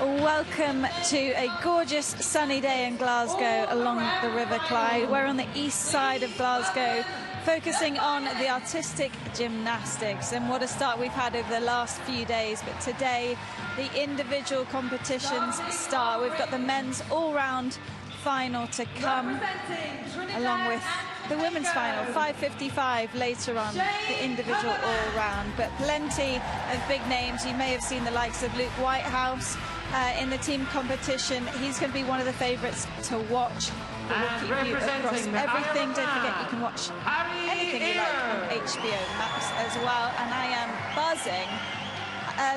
Welcome to a gorgeous sunny day in Glasgow along the River Clyde. We're on the east side of Glasgow, focusing on the artistic gymnastics, and what a start we've had over the last few days. But today the individual competitions start. We've got the men's all-round final to come, along with the women's final, 5:55 later on, the individual all-round. But plenty of big names. You may have seen the likes of Luke Whitehouse in the team competition. He's going to be one of the favourites to watch. We'll keep you across everything. Don't forget you can watch anything you like on HBO Max as well. And I am buzzing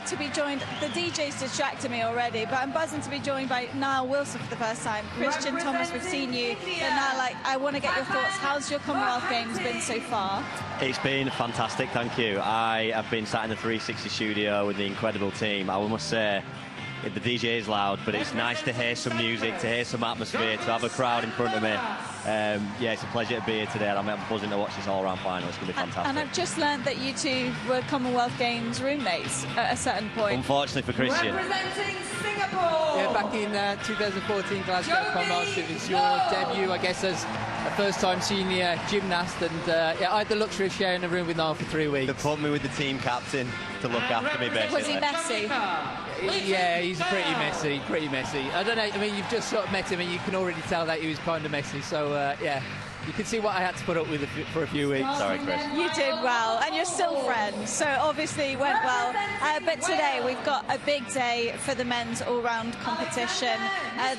to be joined. The DJ's distracted me already, but I'm buzzing to be joined by Niall Wilson for the first time. Christian Thomas, we've seen you, but now, I want to get your thoughts. How's your Commonwealth Games been so far? It's been fantastic, thank you. I have been sat in the 360 studio with the incredible team. I must say, the DJ is loud, but it's nice to hear some music, to hear some atmosphere, to have a crowd in front of me. Yeah, it's a pleasure to be here today. I'm buzzing to watch this all-round final. It's going to be fantastic. And I've just learned that you two were Commonwealth Games roommates at a certain point. Unfortunately for Christian. Representing Singapore! Yeah, back in 2014 Glasgow Commonwealth, it was your debut, I guess, as a first-time senior gymnast, and yeah, I had the luxury of sharing a room with Niall for 3 weeks. They put me with the team captain to look after me, basically. Was he messy? Yeah, he's pretty messy. I don't know, I mean, you've just sort of met him and you can already tell that he was kind of messy, so yeah, you can see what I had to put up with for a few weeks. Sorry, Chris. You did well, and you're still friends, so obviously it went well. But today we've got a big day for the men's all-round competition.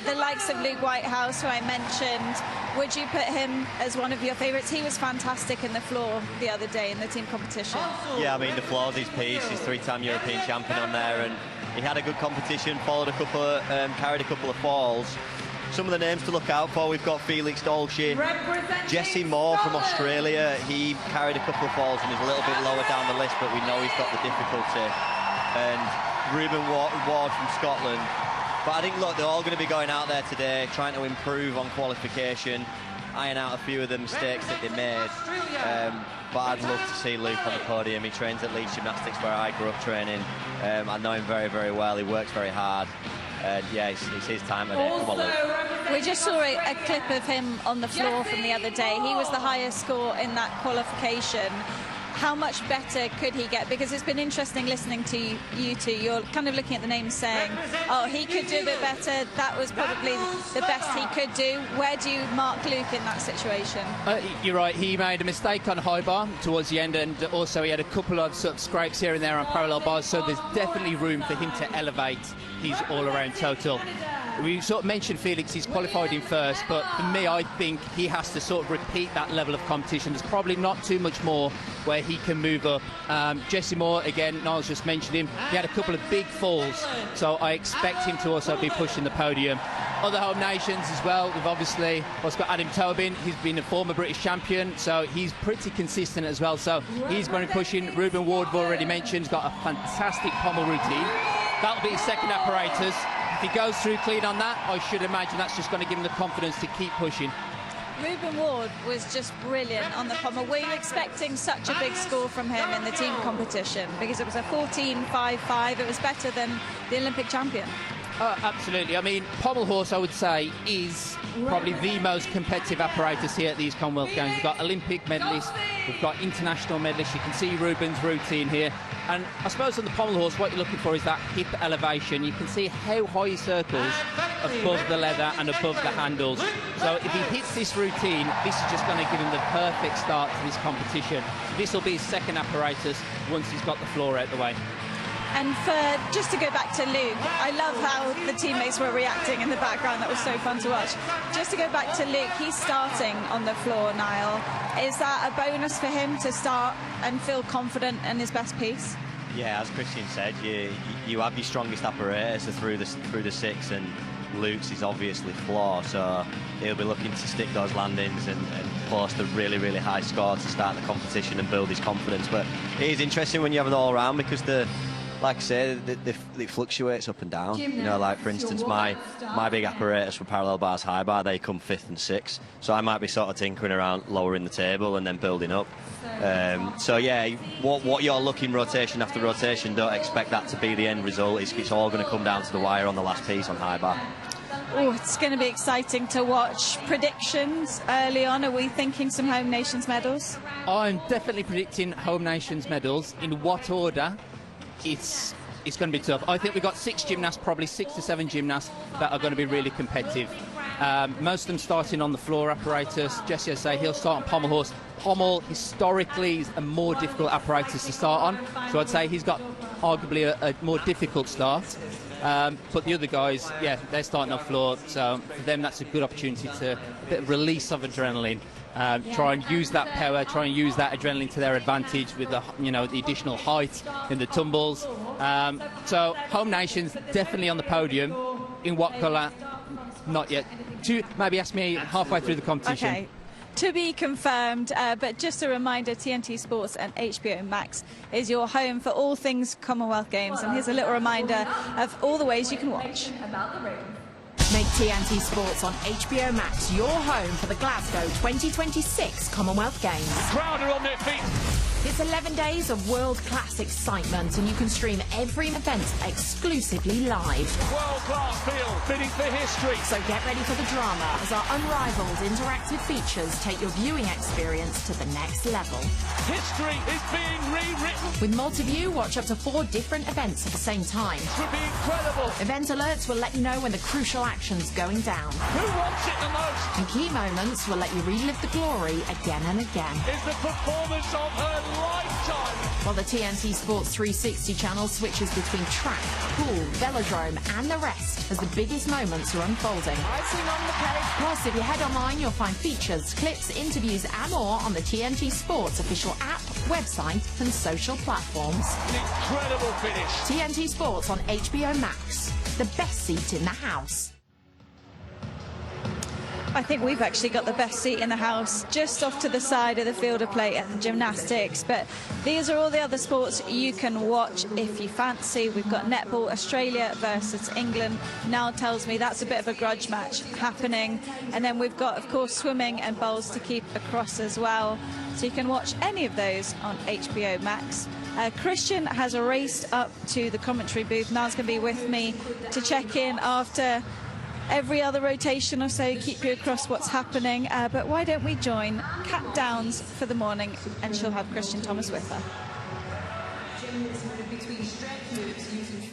The likes of Luke Whitehouse, who I mentioned, would you put him as one of your favourites? He was fantastic in the floor the other day in the team competition. Yeah, I mean, the floor's his piece. He's three-time European champion on there, and he had a good competition, carried a couple of falls. Some of the names to look out for, we've got Felix Dolce, Jesse Moore from Australia. He carried a couple of falls and is a little bit lower down the list, but we know he's got the difficulty. And Ruben Ward from Scotland. But I think, look, they're all going to be going out there today, trying to improve on qualification, iron out a few of the mistakes that they made. But I'd love to see Luke on the podium. He trains at Leeds Gymnastics, where I grew up training. I know him very, very well. He works very hard. Yeah, it's his time today. Come on, Luke. We just saw a clip of him on the floor from the other day. He was the highest score in that qualification. How much better could he get? Because it's been interesting listening to you two. You're kind of looking at the names saying, oh, he could do a bit better. That was probably the best he could do. Where do you mark Luke in that situation? You're right. He made a mistake on high bar towards the end, and also he had a couple of sort of scrapes here and there on parallel bars, so there's definitely room for him to elevate his all-around total. We sort of mentioned Felix, he's qualified in first, but for me, I think he has to sort of repeat that level of competition. There's probably not too much more where he can move up. Jesse Moore, again, Niall's just mentioned him. He had a couple of big falls, so I expect him to also be pushing the podium. Other home nations as well, we've obviously got Adam Tobin. He's been a former British champion, so he's pretty consistent as well. So he's going to be pushing. Ruben Ward, we've already mentioned, he's got a fantastic pommel routine. That'll be his second apparatus. If he goes through clean on that, I should imagine that's just going to give him the confidence to keep pushing. Ruben Ward was just brilliant on the pommel. Were you expecting such a big score from him in the team competition? Because it was a 14.55. It was better than the Olympic champion. Absolutely. I mean, pommel horse, I would say, is probably the most competitive apparatus here at these Commonwealth Games. We've got Olympic medalists, we've got international medalists. You can see Ruben's routine here. And I suppose on the pommel horse, what you're looking for is that hip elevation. You can see how high he circles above the leather and above the handles. So if he hits this routine, this is just going to give him the perfect start to this competition. So this will be his second apparatus once he's got the floor out the way. And just to go back to Luke, I love how the teammates were reacting in the background. That was so fun to watch. Just to go back to Luke, he's starting on the floor, Niall. Is that a bonus for him to start and feel confident in his best piece? Yeah, as Christian said, you have your strongest apparatus through the six, and Luke's is obviously floor, so he'll be looking to stick those landings and post a really, really high score to start the competition and build his confidence. But it is interesting when you have it all around, because the like I say, it fluctuates up and down. You know, like for instance, my big apparatus for parallel bars, high bar, they come 5th and 6th. So I might be sort of tinkering around lowering the table and then building up. So yeah, what you're looking rotation after rotation, don't expect that to be the end result. It's all going to come down to the wire on the last piece on high bar. Oh, it's going to be exciting to watch. Predictions early on, are we thinking some home nations medals? I'm definitely predicting home nations medals. In what order? It's going to be tough. I think we've got 6 gymnasts, probably 6 to 7 gymnasts that are going to be really competitive. Most of them starting on the floor apparatus. Jesse, I say, he'll start on pommel horse. Pommel, historically, is a more difficult apparatus to start on. So I'd say he's got arguably a more difficult start. But the other guys, yeah, they're starting on floor. So for them, that's a good opportunity to a bit of release of adrenaline. Try and use that power, try and use that adrenaline to their advantage with the, you know, the additional height in the tumbles. So home nations definitely on the podium. In what colour? Not yet. Maybe ask me halfway through the competition. Okay. To be confirmed, but just a reminder, TNT Sports and HBO Max is your home for all things Commonwealth Games. And here's a little reminder of all the ways you can watch. Make TNT Sports on HBO Max your home for the Glasgow 2026 Commonwealth Games. Crowd are on their feet. It's 11 days of world-class excitement, and you can stream every event exclusively live. World-class field, bidding for history. So get ready for the drama as our unrivaled interactive features take your viewing experience to the next level. History is being rewritten. With multi-view, watch up to 4 different events at the same time. It would be incredible. Event alerts will let you know when the crucial action's going down. Who wants it the most? And key moments will let you relive the glory again and again. Is the performance of her lifetime. While the TNT Sports 360 channel switches between track, pool, velodrome and the rest as the biggest moments are unfolding. Icing on the cake. Plus, if you head online, you'll find features, clips, interviews and more on the TNT Sports official app, website and social platforms. An incredible finish. TNT Sports on HBO Max. The best seat in the house. I think we've actually got the best seat in the house, just off to the side of the field of play at the gymnastics. But these are all the other sports you can watch if you fancy. We've got netball, Australia versus England. Now tells me that's a bit of a grudge match happening. And then we've got, of course, swimming and bowls to keep across as well. So you can watch any of those on HBO Max. Christian has raced up to the commentary booth. Niall's going to be with me to check in after every other rotation or so, keep you across what's happening. But why don't we join Kat Downs for the morning, and she'll have Christian Thomas with her.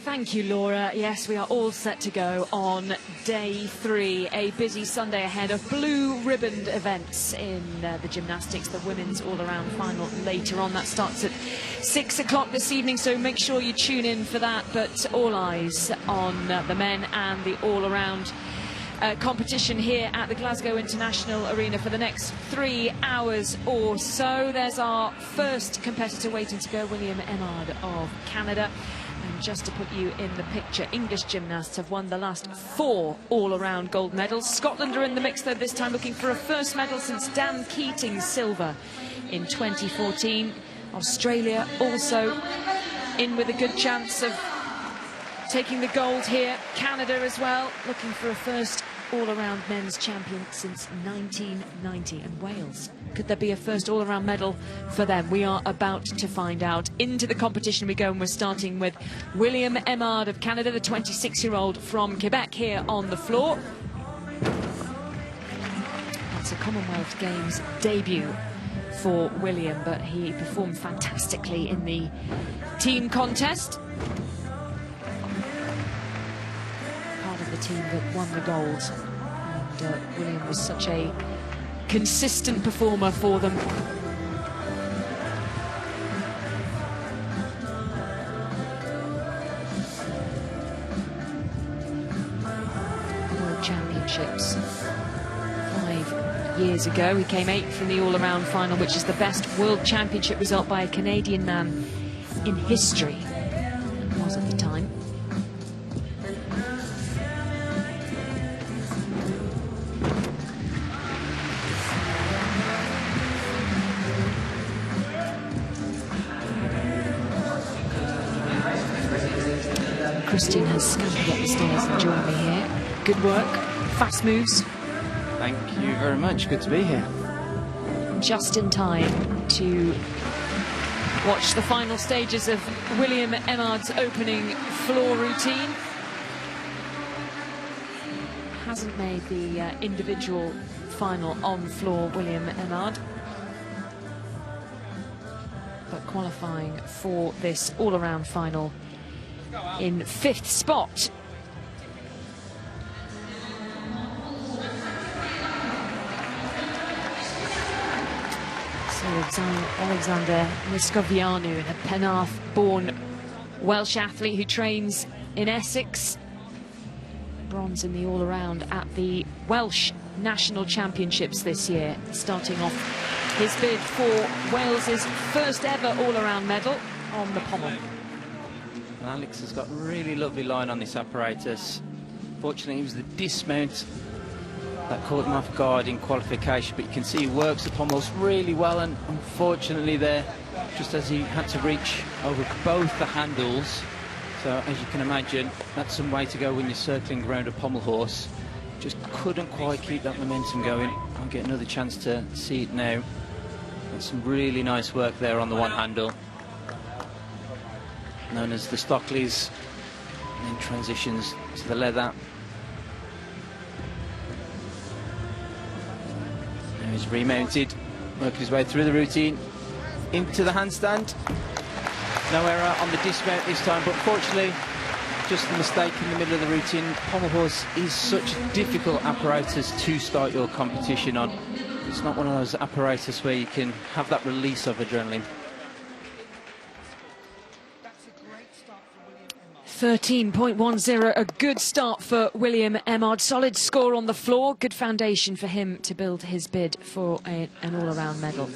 Thank you, Laura. Yes, we are all set to go on day 3. A busy Sunday ahead of blue ribboned events in the gymnastics, the women's all-around final later on. That starts at 6 o'clock this evening, so make sure you tune in for that. But all eyes on the men and the all-around competition here at the Glasgow International Arena for the next 3 hours or so. There's our first competitor waiting to go, William Emmard of Canada. And just to put you in the picture, English gymnasts have won the last 4 all-around gold medals. Scotland are in the mix, though, this time looking for a first medal since Dan Keating's silver in 2014. Australia also in with a good chance of taking the gold here. Canada as well, looking for a first all-around men's champion since 1990. And Wales, could there be a first all-around medal for them? We are about to find out. Into the competition we go, and we're starting with William Emmard of Canada, the 26-year-old from Quebec, here on the floor. It's a Commonwealth Games debut for William, but he performed fantastically in the team contest. The team that won the gold, and William was such a consistent performer for them. World Championships 5 years ago, he came 8th in the all-around final, which is the best World Championship result by a Canadian man in history. It was at the time. Christian has scampered up the stairs and joined me here. Good work, fast moves. Thank you very much, good to be here. Just in time to watch the final stages of William Emmard's opening floor routine. Hasn't made the individual final on floor, William Emmard, but qualifying for this all-around final in 5th spot. So Alexander Niskovianu, a Penarth-born Welsh athlete who trains in Essex. Bronze in the all-around at the Welsh National Championships this year, starting off his bid for Wales's first ever all-around medal on the pommel. Alex has got a really lovely line on this apparatus. Fortunately, it was the dismount that caught him off guard in qualification, but you can see he works the pommels really well, and unfortunately there, just as he had to reach over both the handles. So as you can imagine, that's some way to go when you're circling around a pommel horse. Just couldn't quite keep that momentum going. I'll get another chance to see it now. That's some really nice work there on the one handle, known as the Stockleys, and then transitions to the leather. Now he's remounted, working his way through the routine, into the handstand. No error on the dismount this time, but fortunately, just a mistake in the middle of the routine. Pommel horse is such a difficult apparatus to start your competition on. It's not one of those apparatus where you can have that release of adrenaline. 13.10, a good start for William Emmard. Solid score on the floor, good foundation for him to build his bid for an all-around medal.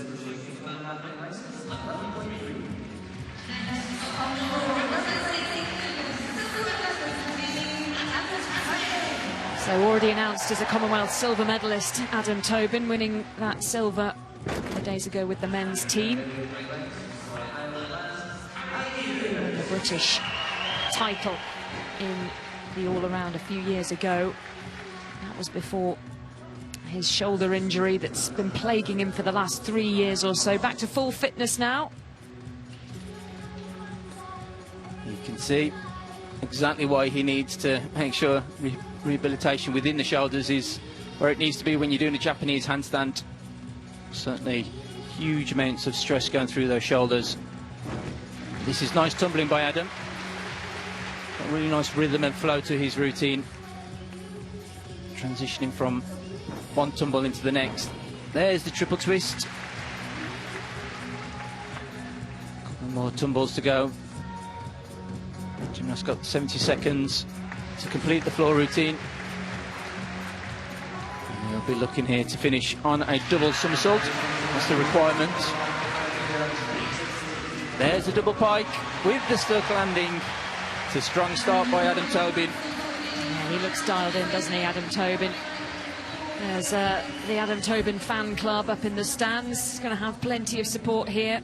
So already announced as a Commonwealth silver medalist, Adam Tobin, winning that silver a couple of days ago with the men's team. And the British title in the all-around a few years ago. That was before his shoulder injury that's been plaguing him for the last 3 years or so. Back to full fitness now. You can see exactly why he needs to make sure rehabilitation within the shoulders is where it needs to be when you're doing a Japanese handstand. Certainly huge amounts of stress going through those shoulders. This is nice tumbling by Adam. Got a really nice rhythm and flow to his routine. Transitioning from one tumble into the next. There's the triple twist. Couple more tumbles to go. Gymnast got 70 seconds to complete the floor routine. And we'll be looking here to finish on a double somersault. That's the requirement. There's a double pike with the stirk landing. It's a strong start by Adam Tobin. Yeah, he looks dialed in, doesn't he, Adam Tobin? There's the Adam Tobin fan club up in the stands. He's going to have plenty of support here.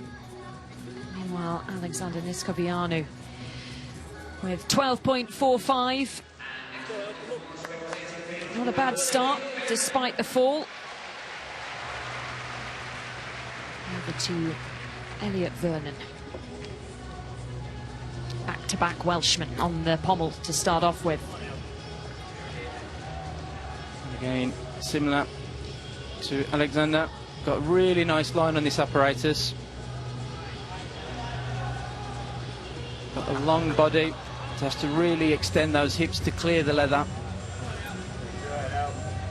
Meanwhile, Alexander Niskovianu with 12.45. Not a bad start, despite the fall. Over to Elliot Vernon. Back-to-back Welshman on the pommel to start off with. Again, similar to Alexander. Got a really nice line on this apparatus. Got a long body. It has to really extend those hips to clear the leather.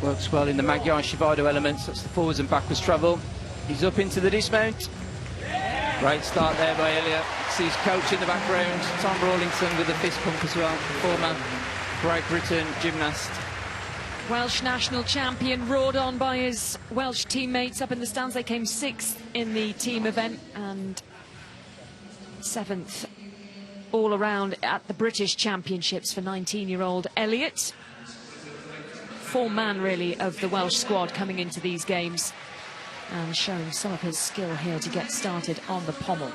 Works well in the Magyar Shivado elements. That's the forwards and backwards travel. He's up into the dismount. Great start there by Elliot. See his coach in the background, Tom Rawlinson with a fist pump as well. Former Great Britain gymnast. Welsh national champion, roared on by his Welsh teammates up in the stands. They came 6th in the team event and 7th all around at the British Championships for 19-year-old Elliot. Full man, really, of the Welsh squad coming into these games and showing some of his skill here to get started on the pommel.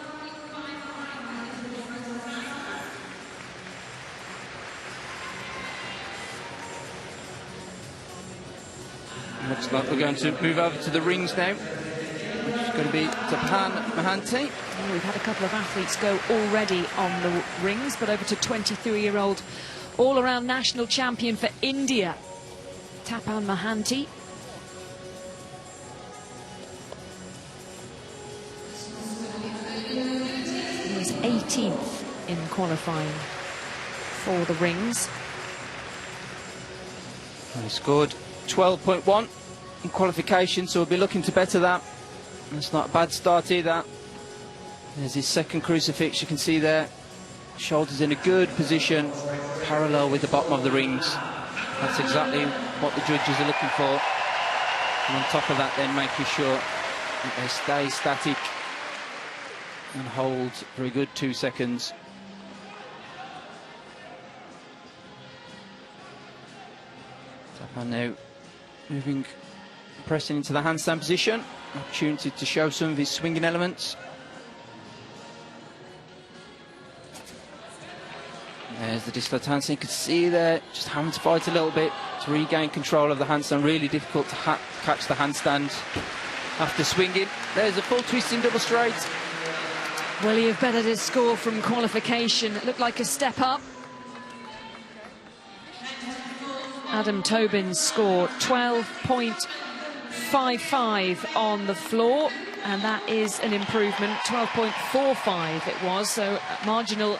Looks like we're going to move over to the rings now, which is going to be Tapan Mahanti. Well, we've had a couple of athletes go already on the rings, but over to 23-year-old all-around national champion for India, Tapan Mahanti. He was 18th in qualifying for the rings. And he scored 12.1 in qualification, so we'll be looking to better that. That's not a bad start either. There's his second crucifix, you can see there. Shoulders in a good position, parallel with the bottom of the rings. That's exactly what the judges are looking for. And on top of that, then making sure that they stay static and hold for a good 2 seconds. Tapan now moving, pressing into the handstand position. Opportunity to show some of his swinging elements. There's the dislocated handstand. You can see there, just having to fight a little bit to regain control of the handstand. Really difficult to catch the handstand after swinging. There's a full twisting double straight. Will he have bettered his score from qualification? It looked like a step up. Adam Tobin's score 12.55 on the floor, and that is an improvement. 12.45 it was, so a marginal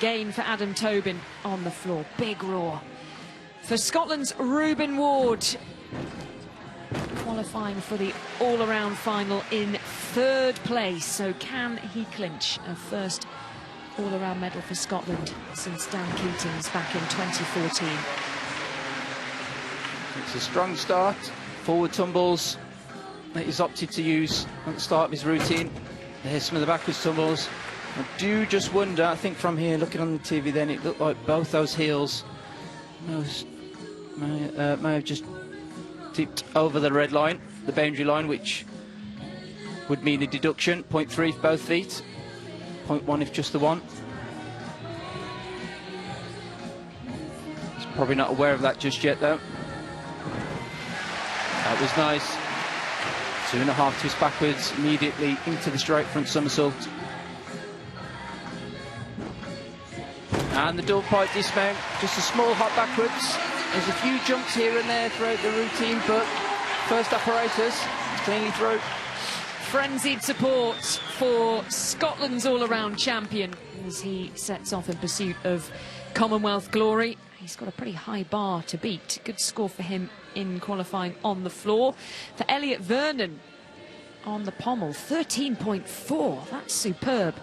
gain for Adam Tobin on the floor. Big roar for Scotland's Ruben Ward, qualifying for the all-around final in 3rd place. So can he clinch a first all-around medal for Scotland since Dan Keating's back in 2014? It's a strong start. Forward tumbles that he's opted to use at the start of his routine. There's some of the backwards tumbles. I do just wonder, I think from here, looking on the TV then, it looked like both those heels may have just tipped over the red line, the boundary line, which would mean a deduction. 0.3 for both feet, 0.1 if just the one. He's probably not aware of that just yet, though. That was nice. 2.5 twists backwards, immediately into the straight front somersault. And the double pipe dismount, just a small hop backwards. There's a few jumps here and there throughout the routine, but first apparatus, cleanly through. Frenzied support for Scotland's all-around champion as he sets off in pursuit of Commonwealth glory. He's got a pretty high bar to beat. Good score for him in qualifying on the floor. For Elliot Vernon on the pommel, 13.4. That's superb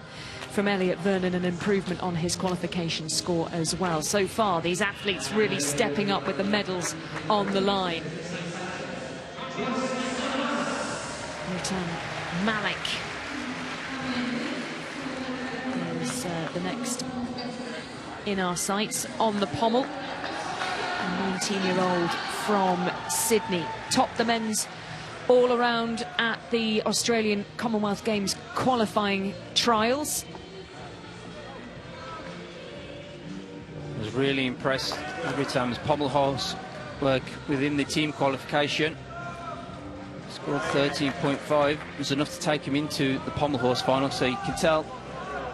from Elliot Vernon, an improvement on his qualification score as well. So far, these athletes really stepping up with the medals on the line. Malik is the next in our sights on the pommel. A 19-year-old from Sydney. Topped the men's all-around at the Australian Commonwealth Games qualifying trials. I was really impressed every time his pommel horse work within the team qualification. Scored 13.5. It was enough to take him into the pommel horse final, so you can tell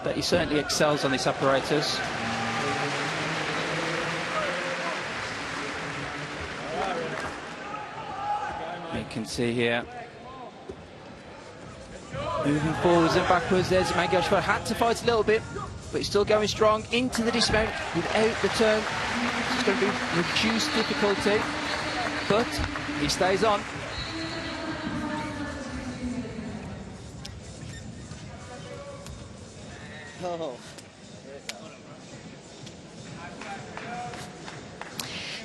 that he certainly excels on this apparatus. You can see here, moving forwards and backwards. There's Mangash, had to fight a little bit, but he's still going strong into the dismount without the turn. It's going to be reduced difficulty, but he stays on. Oh.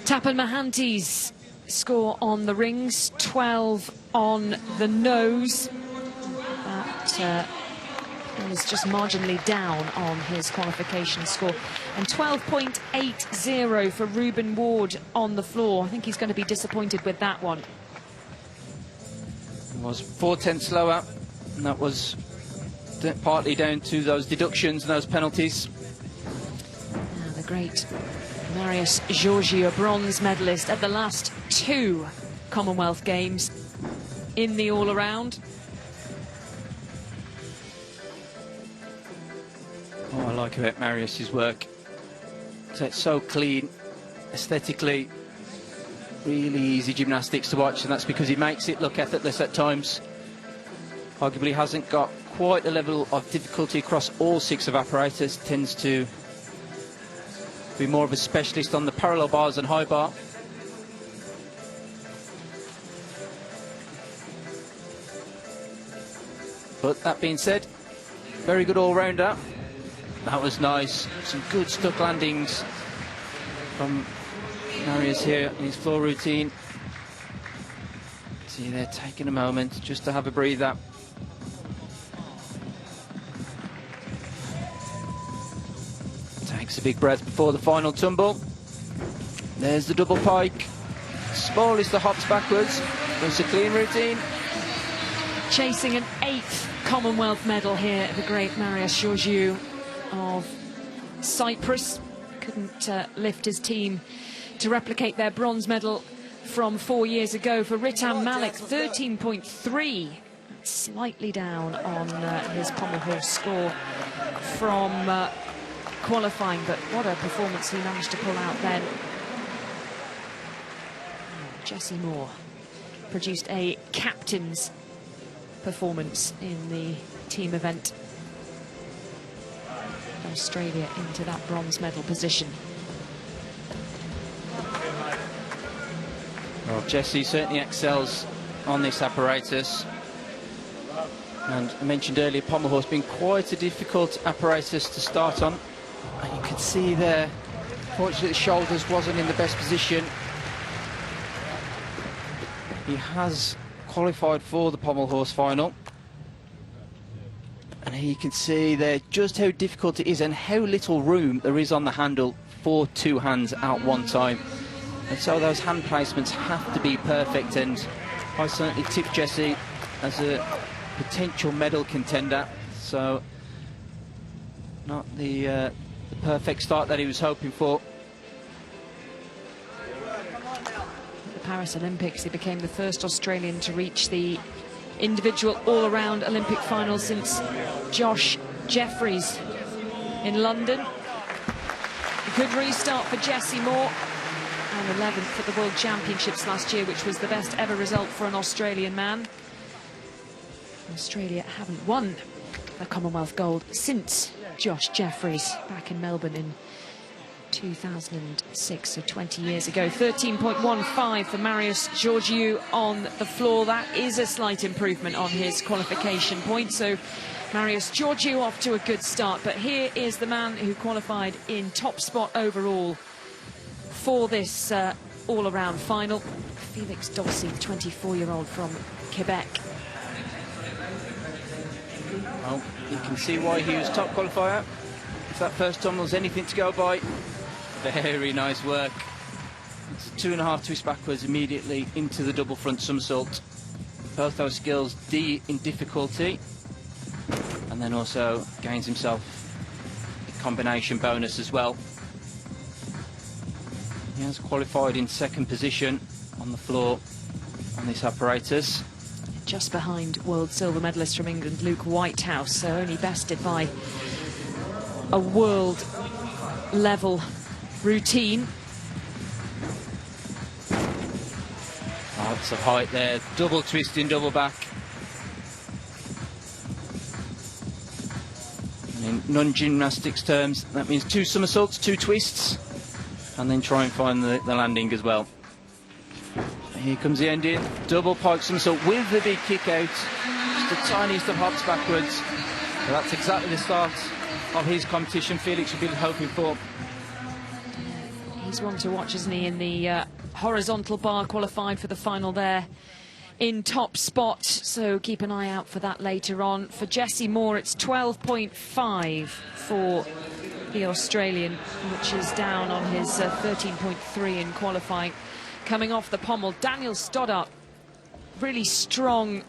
Tapan Mahanti's score on the rings, 12 on the nose. That was just marginally down on his qualification score. And 12.80 for Ruben Ward on the floor. I think he's going to be disappointed with that one. It was 4/10 lower, and that was partly down to those deductions and those penalties. The great Marius Georgiou, a bronze medalist at the last two Commonwealth Games in the all-around. What I like about Marius's work, so it's so clean, aesthetically, really easy gymnastics to watch, and that's because he makes it look effortless at times. Arguably hasn't got quite a level of difficulty across all 6 of apparatus, tends to be more of a specialist on the parallel bars and high bar. But that being said, very good all-rounder. That was nice. Some good stuck landings from Marius here in his floor routine. See, they're taking a moment just to have a breather. Takes a big breath before the final tumble. There's the double pike. Smallest the hops backwards. There's a clean routine. Chasing an 8th Commonwealth medal here, the great Marius Georgiou of Cyprus. Couldn't lift his team to replicate their bronze medal from 4 years ago. For Ritam Malik, 13.3, slightly down on his pommel horse score from qualifying, but what a performance he managed to pull out then. Jessie Moore produced a captain's performance in the team event. Australia into that bronze medal position. Well, Jessie certainly excels on this apparatus. And I mentioned earlier, pommel horse being quite a difficult apparatus to start on. And you can see there, fortunately the shoulders wasn't in the best position. He has qualified for the pommel horse final. And here you can see there just how difficult it is and how little room there is on the handle for 2 hands at one time. And so those hand placements have to be perfect, and I certainly tip Jessie as a potential medal contender. So not the perfect start that he was hoping for. At the Paris Olympics, he became the first Australian to reach the individual all-around Olympic final since Josh Jeffries in London. A good restart for Jessie Moore, and 11th at the World Championships last year, which was the best ever result for an Australian man. Australia haven't won the Commonwealth gold since Josh Jeffries back in Melbourne in 2006, so 20 years ago. 13.15 for Marius Georgiou on the floor. That is a slight improvement on his qualification point. So Marius Georgiou off to a good start. But here is the man who qualified in top spot overall for this all-around final. Felix Dossi, 24-year-old from Quebec. Well, you can see why he was top qualifier. If that first tumble was anything to go by, very nice work. It's a 2.5 twist backwards immediately into the double front somersault. Both those skills D in difficulty, and then also gains himself a combination bonus as well. He has qualified in 2nd position on the floor on this apparatus. Just behind world silver medalist from England, Luke Whitehouse, so only bested by a world level routine. Lots of height there, double twisting, double back. And in non-gymnastics terms, that means 2 somersaults, 2 twists, and then try and find the landing as well. Here comes the ending, double pike somersault with the big kick out, just the tiniest of hops backwards. So that's exactly the start of his competition Felix would be hoping for. He's one to watch, isn't he, in the horizontal bar, qualified for the final there in top spot, so keep an eye out for that later on. For Jessie Moore, it's 12.5 for the Australian, which is down on his 13.3 in qualifying. Coming off the pommel, Daniel Stoddart, really strong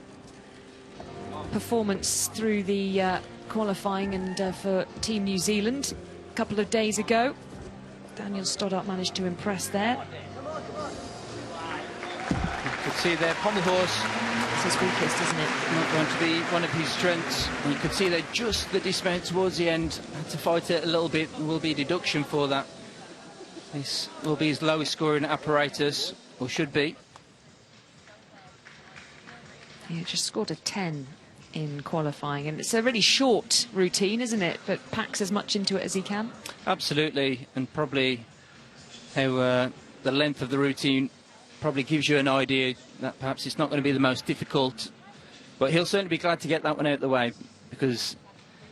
performance through the qualifying, and for Team New Zealand a couple of days ago. Daniel Stoddart managed to impress there. You could see there, pommel horse, It's his weakest, isn't it? not going to be one of his strengths. You could see there just the dismount towards the end. Had to fight it a little bit, and will be a deduction for that. This will be his lowest scoring apparatus, or should be. He just scored a 10 in qualifying, and it's a really short routine, isn't it? But packs as much into it as he can. Absolutely, and probably how the length of the routine probably gives you an idea that perhaps it's not going to be the most difficult, but he'll certainly be glad to get that one out of the way, because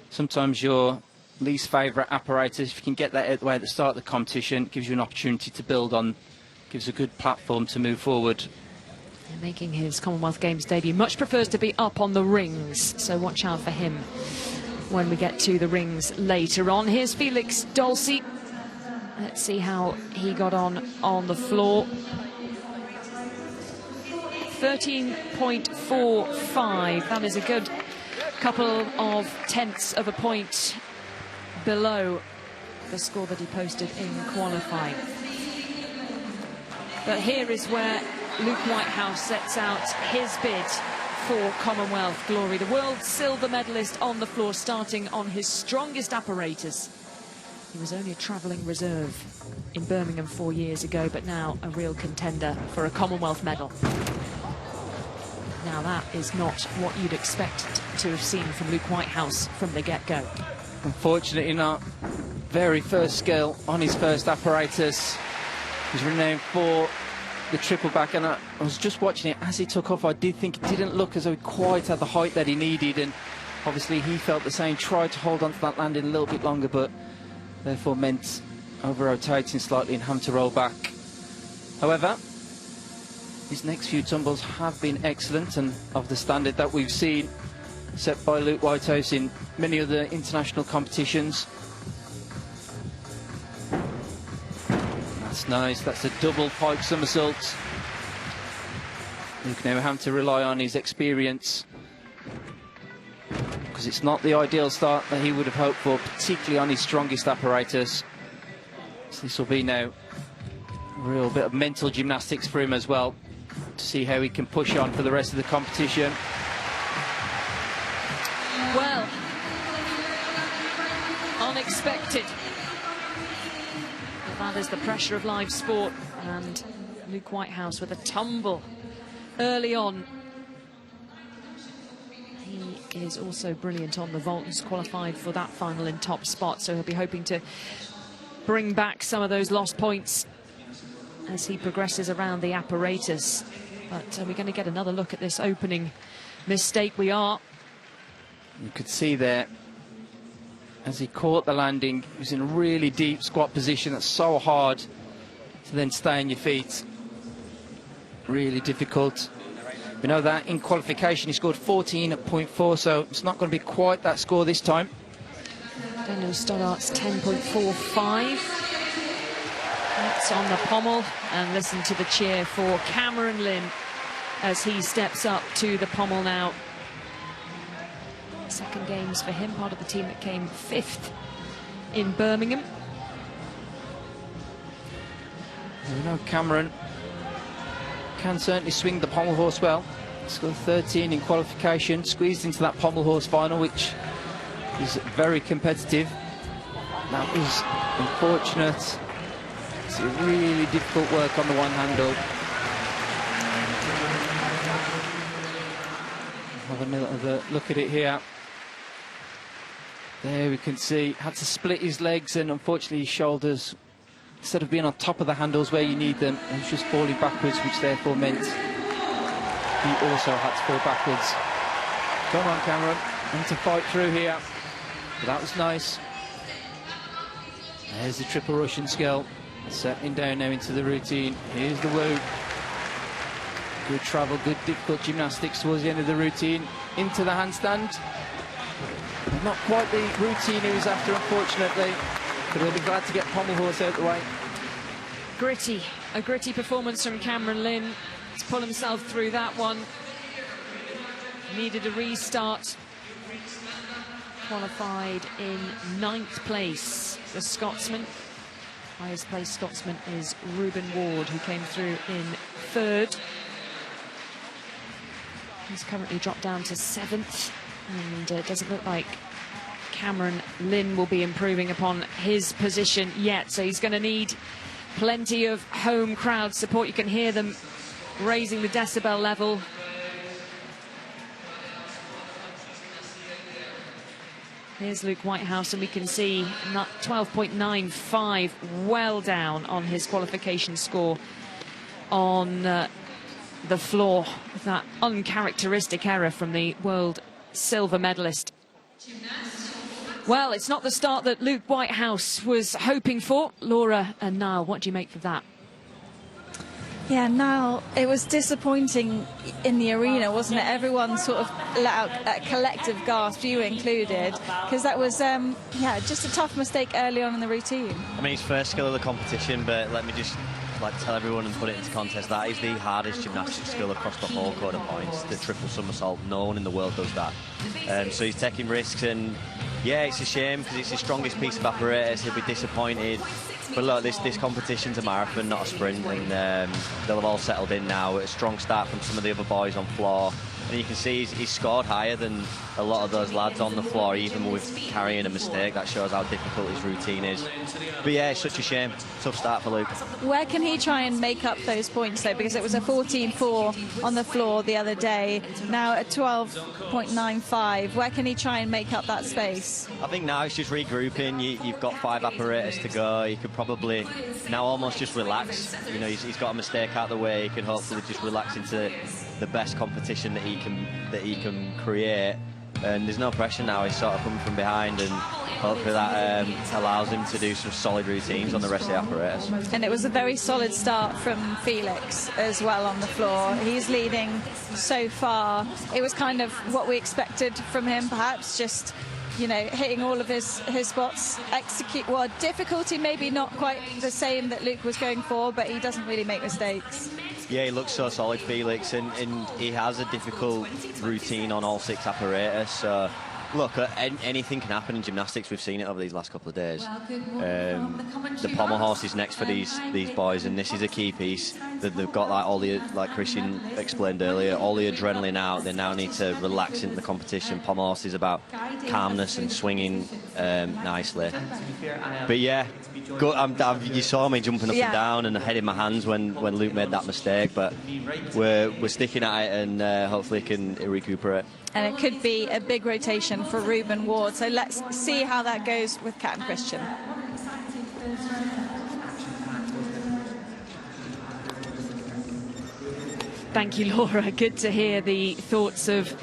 sometimes your least favourite apparatus, if you can get that out of the way at the start of the competition, it gives you an opportunity to build on, gives a good platform to move forward. And making his Commonwealth Games debut, much prefers to be up on the rings, so watch out for him when we get to the rings later on. Here's Felix Dolce. Let's see how he got on the floor. 13.45. That is a good couple of tenths of a point below the score that he posted in qualifying. But here is where Luke Whitehouse sets out his bid for Commonwealth glory. The world silver medalist on the floor, starting on his strongest apparatus. He was only a travelling reserve in Birmingham 4 years ago, but now a real contender for a Commonwealth medal. Now that is not what you'd expect to have seen from Luke Whitehouse from the get-go. Unfortunately not. Very first skill on his first apparatus. He's renowned for the triple back, and I was just watching it as he took off. I did think it didn't look as though he quite had the height that he needed, and obviously he felt the same, tried to hold on to that landing a little bit longer, but therefore meant over-rotating slightly and having to roll back. However, his next few tumbles have been excellent and of the standard that we've seen set by Luke Whitehouse in many other international competitions. That's nice, that's a double pike somersault. Luke now having to rely on his experience, because it's not the ideal start that he would have hoped for, particularly on his strongest apparatus. So this will be now a real bit of mental gymnastics for him as well, to see how he can push on for the rest of the competition. Well, unexpected. But that is the pressure of live sport, and Luke Whitehouse with a tumble early on. He is also brilliant on the vaults, qualified for that final in top spot, so he'll be hoping to bring back some of those lost points as he progresses around the apparatus. But we're going to get another look at this opening mistake. We are. You could see there, as he caught the landing, he was in a really deep squat position. That's so hard to then stay on your feet. Really difficult. We know that in qualification he scored 14.4, so it's not going to be quite that score this time. Daniel Stoddart's 10.45. That's on the pommel, and listen to the cheer for Cameron Lynn as he steps up to the pommel now. Second games for him, part of the team that came 5th in Birmingham. We know Cameron can certainly swing the pommel horse well. Scored 13 in qualification, squeezed into that pommel horse final, which is very competitive. That was unfortunate. It's really difficult work on the one handle. Have another look at it here. There we can see, had to split his legs, and unfortunately his shoulders, instead of being on top of the handles where you need them, he was just falling backwards, which therefore meant he also had to fall backwards. Come on, Cameron, and to fight through here. But that was nice. There's the triple Russian skill, settling down now into the routine. Here's the woo. Good travel, good difficult gymnastics towards the end of the routine. Into the handstand. Not quite the routine he was after, unfortunately, but he'll be glad to get pommel horse out the way. Gritty, a gritty performance from Cameron Lynn to pull himself through that one. Needed a restart. Qualified in 9th place, the Scotsman. Highest placed Scotsman is Reuben Ward, who came through in 3rd. He's currently dropped down to 7th, and it doesn't look like Cameron Lynn will be improving upon his position yet, so he's going to need plenty of home crowd support. You can hear them raising the decibel level. Here's Luke Whitehouse, and we can see 12.95, well down on his qualification score on the floor. That uncharacteristic error from the world silver medalist. Well, it's not the start that Luke Whitehouse was hoping for. Laura and Niall, what do you make of that? Yeah, Niall, it was disappointing in the arena, wasn't it? Everyone sort of let out a collective gasp, you included, because that was, yeah, just a tough mistake early on in the routine. I mean, it's first skill of the competition, but let me just tell everyone and put it into context. That is the hardest gymnastic skill across the whole code of points, the triple somersault. No one in the world does that. So he's taking risks, and yeah, it's a shame because it's his strongest piece of apparatus. He'll be disappointed. But look, this competition's a marathon, not a sprint, and they'll have all settled in now. A strong start from some of the other boys on floor. And you can see he's scored higher than a lot of those lads on the floor, even with carrying a mistake. That shows how difficult his routine is. But yeah, it's such a shame. Tough start for Luke. Where can he try and make up those points, though? Because it was a 14.4 on the floor the other day, now at 12.95. Where can he try and make up that space? I think now it's just regrouping. You've got 5 apparatus to go. You could probably now almost just relax. You know, he's got a mistake out of the way. He can hopefully just relax into the best competition that he can create, and there's no pressure now. He's sort of coming from behind, and hopefully that allows him to do some solid routines on the rest of the apparatus. And it was a very solid start from Felix as well on the floor. He's leading so far. It was kind of what we expected from him, perhaps, just, you know, hitting all of his spots. Well, difficulty maybe not quite the same that Luke was going for, but he doesn't really make mistakes. Yeah, he looks so solid, Felix, and he has a difficult routine on all 6 apparatus. So, look, anything can happen in gymnastics. We've seen it over these last couple of days. The pommel horse is next for these boys, and this is a key piece. That they've got like Christian explained earlier, all the adrenaline out. They now need to relax into the competition. Pommel horse is about calmness and swinging nicely. But yeah, good. You saw me jumping up and down and head in my hands when Luke made that mistake. But we're sticking at it, and hopefully can recuperate. And it could be a big rotation for Ruben Ward. So let's see how that goes with Kat and Christian. Thank you, Laura. Good to hear the thoughts of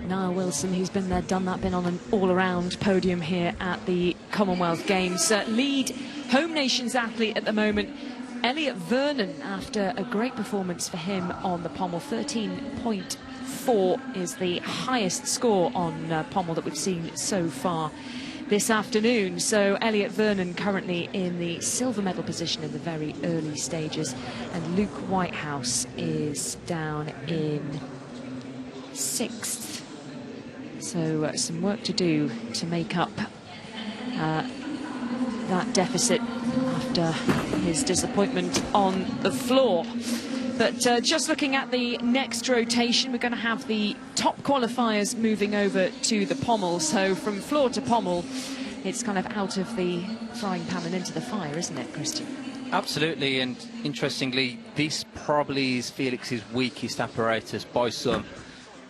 Niall Wilson, who's been there, done that, been on an all-around podium here at the Commonwealth Games. Lead home nations athlete at the moment, Elliot Vernon, after a great performance for him on the pommel. 13.4 is the highest score on pommel that we've seen so far this afternoon. So Elliot Vernon currently in the silver medal position in the very early stages, and Luke Whitehouse is down in 6th. So some work to do to make up that deficit after his disappointment on the floor. But just looking at the next rotation, we're going to have the top qualifiers moving over to the pommel. So from floor to pommel, it's kind of out of the frying pan and into the fire, isn't it, Christian? Absolutely, and interestingly, this probably is Felix's weakest apparatus by some.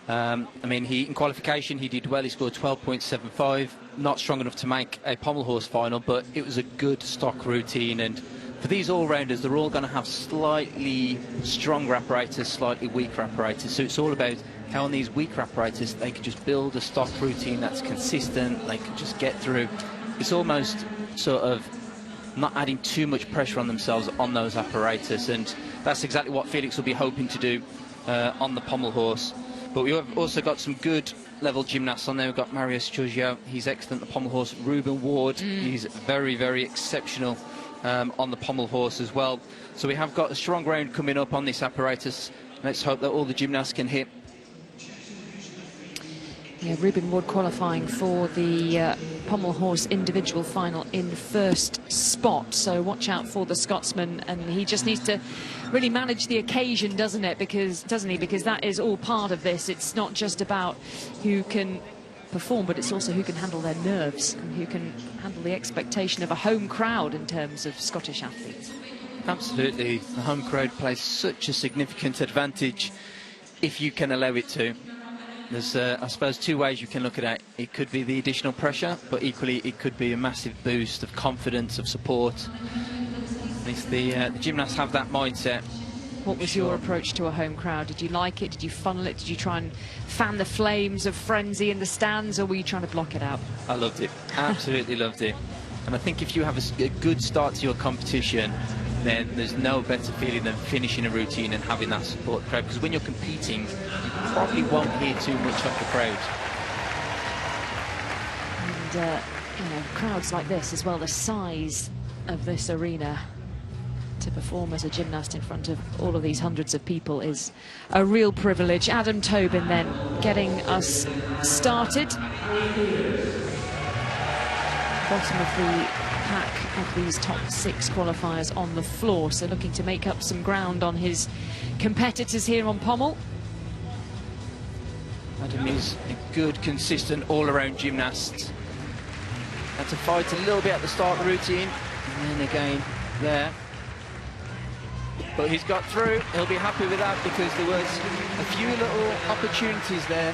I mean, in qualification, he did well. He scored 12.75, not strong enough to make a pommel horse final, but it was a good stock routine. And for these all-rounders, they're all going to have slightly stronger apparatus, slightly weaker apparatus. So it's all about how on these weaker apparatus, they can just build a stock routine that's consistent, they can just get through. It's almost sort of not adding too much pressure on themselves on those apparatus, and that's exactly what Felix will be hoping to do on the pommel horse. But we have also got some good level gymnasts on there. We've got Marius Giorgio, he's excellent, the pommel horse. Ruben Ward, he's very, very exceptional on the pommel horse as well. So we have got a strong round coming up on this apparatus. Let's hope that all the gymnasts can hit. Yeah, Ruben Ward qualifying for the pommel horse individual final in first spot. So watch out for the Scotsman, and he just needs to really manage the occasion, doesn't he? Because that is all part of this. It's not just about who can perform, but it's also who can handle their nerves and who can handle the expectation of a home crowd in terms of Scottish athletes. Absolutely, the home crowd plays such a significant advantage if you can allow it to. There's, I suppose, two ways you can look at it. It could be the additional pressure, but equally it could be a massive boost of confidence, of support. At least the gymnasts have that mindset. What was your approach to a home crowd? Did you like it? Did you funnel it? Did you try and fan the flames of frenzy in the stands, or were you trying to block it out? I loved it, absolutely loved it. And I think if you have a good start to your competition, then there's no better feeling than finishing a routine and having that support crowd, because when you're competing, you probably won't hear too much of the crowd. And you know, crowds like this as well, the size of this arena, to perform as a gymnast in front of all of these hundreds of people is a real privilege. Adam Tobin then getting us started. Bottom of the pack of these top 6 qualifiers on the floor, so looking to make up some ground on his competitors here on pommel. Adam is a good, consistent, all-around gymnast. Had to fight a little bit at the start of the routine, and then again there. But he's got through. He'll be happy with that, because there was a few little opportunities there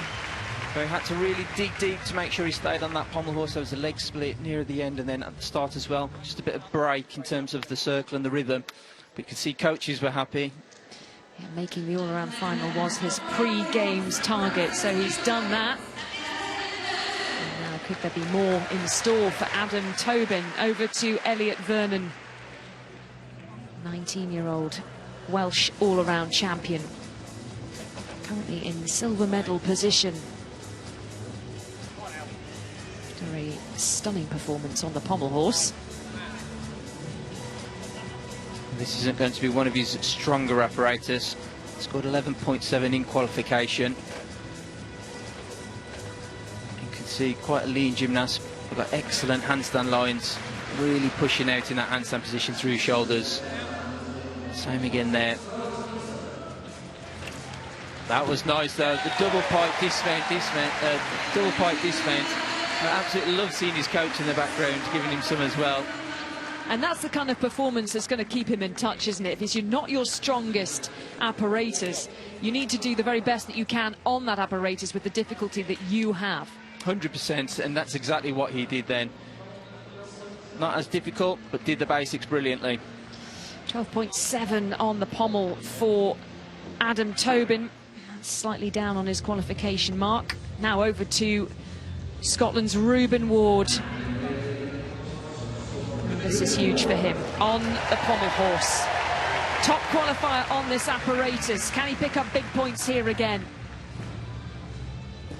where he had to really dig deep to make sure he stayed on that pommel horse. There was a leg split near the end and then at the start as well. Just a bit of break in terms of the circle and the rhythm. But you could see coaches were happy. Yeah, making the all-around final was his pre-games target, so he's done that. And now could there be more in store for Adam Tobin? Over to Elliot Vernon, 19-year-old Welsh all-around champion, currently in silver medal position after a stunning performance on the pommel horse. This isn't going to be one of his stronger apparatus. Scored 11.7 in qualification. You can see quite a lean gymnast. We've got excellent handstand lines, really pushing out in that handstand position through his shoulders. Same again there. That was nice though. The double pipe dismount. Double pipe dismount. I absolutely love seeing his coach in the background, giving him some as well. And that's the kind of performance that's going to keep him in touch, isn't it? If it's not your strongest apparatus, you need to do the very best that you can on that apparatus with the difficulty that you have. 100%, and that's exactly what he did then. Not as difficult, but did the basics brilliantly. 12.7 on the pommel for Adam Tobin. That's slightly down on his qualification mark. Now over to Scotland's Ruben Ward. This is huge for him on the pommel horse. Top qualifier on this apparatus. Can he pick up big points here again?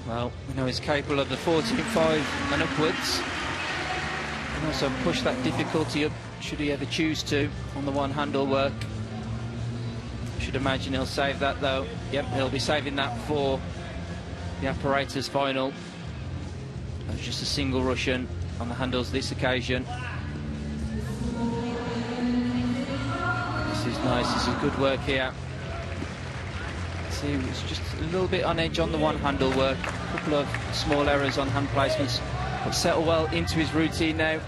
Well, we know he's capable of the 14.5 and upwards. And also push that difficulty up, should he ever choose to, on the one handle work. Should imagine he'll save that though. Yep, he'll be saving that for the apparatus final. That's just a single Russian on the handles this occasion. This is nice, this is good work here. See, it's just a little bit on edge on the one handle work. A couple of small errors on hand placements, but settle well into his routine now.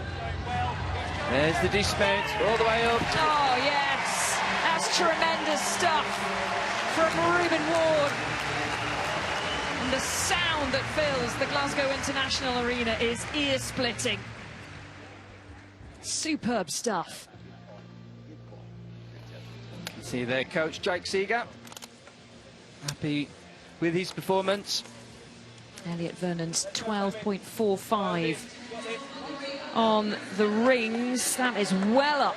There's the dismount all the way up. Oh yes, that's tremendous stuff from Ruben Ward. And the sound that fills the Glasgow International Arena is ear-splitting. Superb stuff. See there, coach Jake Seeger. Happy with his performance. Elliot Vernon's 12.45 on the rings. That is well up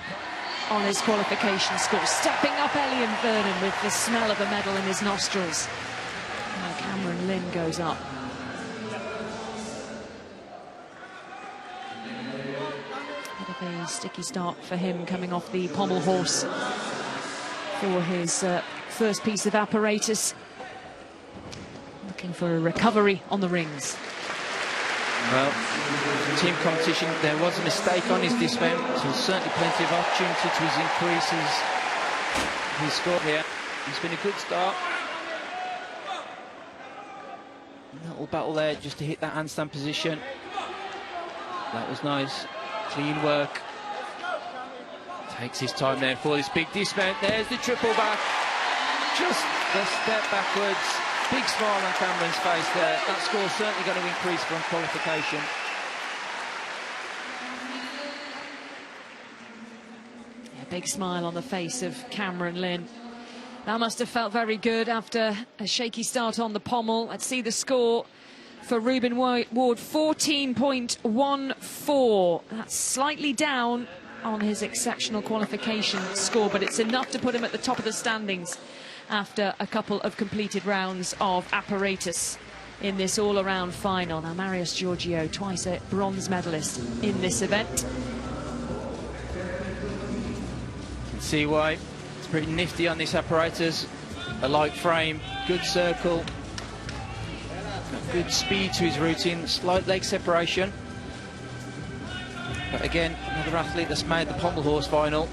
on his qualification score. Stepping up Elliot Vernon with the smell of a medal in his nostrils. Now Cameron Lynn goes up. Bit of a sticky start for him coming off the pommel horse for his first piece of apparatus. The looking for a recovery on the rings. Well, team competition, there was a mistake on his dismount, so there's certainly plenty of opportunity to increase his score here. It's been a good start. Little battle there just to hit that handstand position. That was nice. Clean work. Takes his time there for this big dismount. There's the triple back. Just a step backwards. Big smile on Cameron's face there. That score's certainly going to increase from qualification. Yeah, big smile on the face of Cameron Lynn. That must have felt very good after a shaky start on the pommel. Let's see the score for Ruben Ward, 14.14. That's slightly down on his exceptional qualification score, but it's enough to put him at the top of the standings after a couple of completed rounds of apparatus in this all-around final. Now, Marius Georgiou, twice a bronze medalist in this event. You can see why. It's pretty nifty on this apparatus. A light frame, good circle, good speed to his routine, slight leg separation. But again, another athlete that's made the pommel horse final.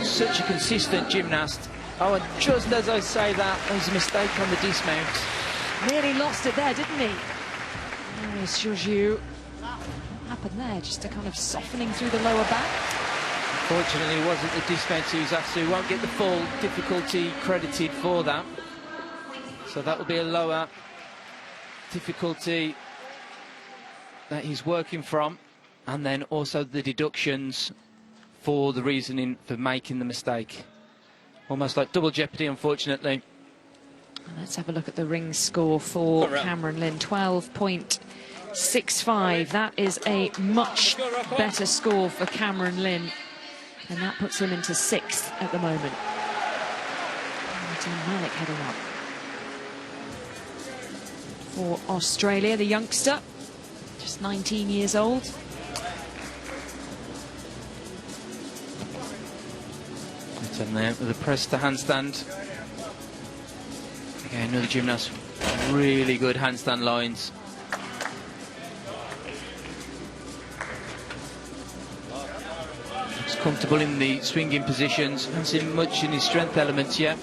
Such a consistent gymnast. Oh, and just as I say that, there was a mistake on the dismount. Nearly lost it there, didn't he? Marius Georgiou. What happened there? Just a kind of softening through the lower back. Fortunately, it wasn't the dismount he was after. He won't get the full difficulty credited for that. So that will be a lower difficulty that he's working from, and then also the deductions for the reasoning for making the mistake. Almost like double jeopardy, unfortunately. Let's have a look at the ring score for Cameron Lynn. 12.65. That is a much better score for Cameron Lynn, and that puts him into 6th at the moment. Martin Malik heading up for Australia, the youngster, just 19 years old. And there with the press to handstand. Again, another gymnast, really good handstand lines. Looks comfortable in the swinging positions. Hasn't seen much in his strength elements yet.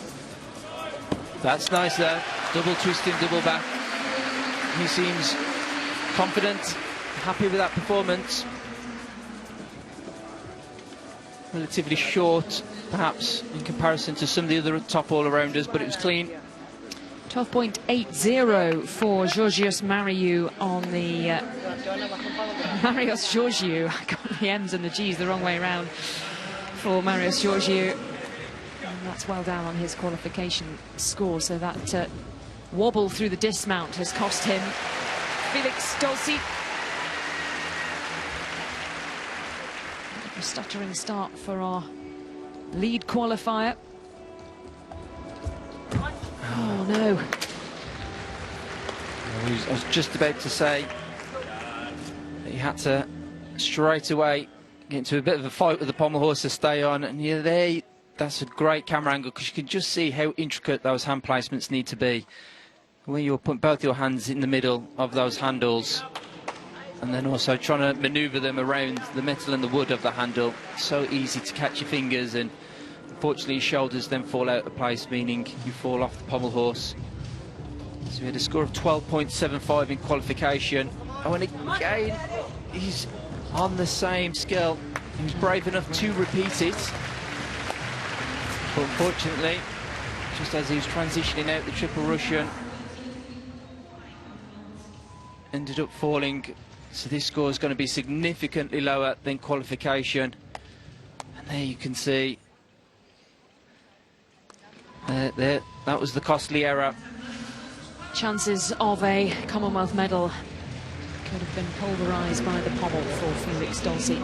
That's nice there. Double twisting, double back. He seems confident, happy with that performance. Relatively short, perhaps, in comparison to some of the other top all-arounders, but it was clean. 12.80 for Georgios Mariou on the... Marius Georgiou. I got the M's and the G's the wrong way around for Marius Georgiou. And that's well down on his qualification score, so that wobble through the dismount has cost him. Felix Dolci. A stuttering start for our lead qualifier. Oh no. I was just about to say that he had to straight away get into a bit of a fight with the pommel horse to stay on, and yeah, there, that's a great camera angle because you can just see how intricate those hand placements need to be when you're putting both your hands in the middle of those handles, and then also trying to maneuver them around the metal and the wood of the handle. So easy to catch your fingers, and unfortunately your shoulders then fall out of place, meaning you fall off the pommel horse. So we had a score of 12.75 in qualification. Oh, and again, he's on the same scale. He was brave enough to repeat it, but unfortunately, just as he was transitioning out the triple Russian, ended up falling. So this score is going to be significantly lower than qualification. And there you can see, there, that was the costly error. Chances of a Commonwealth medal could have been pulverised by the pommel for Felix Dolci.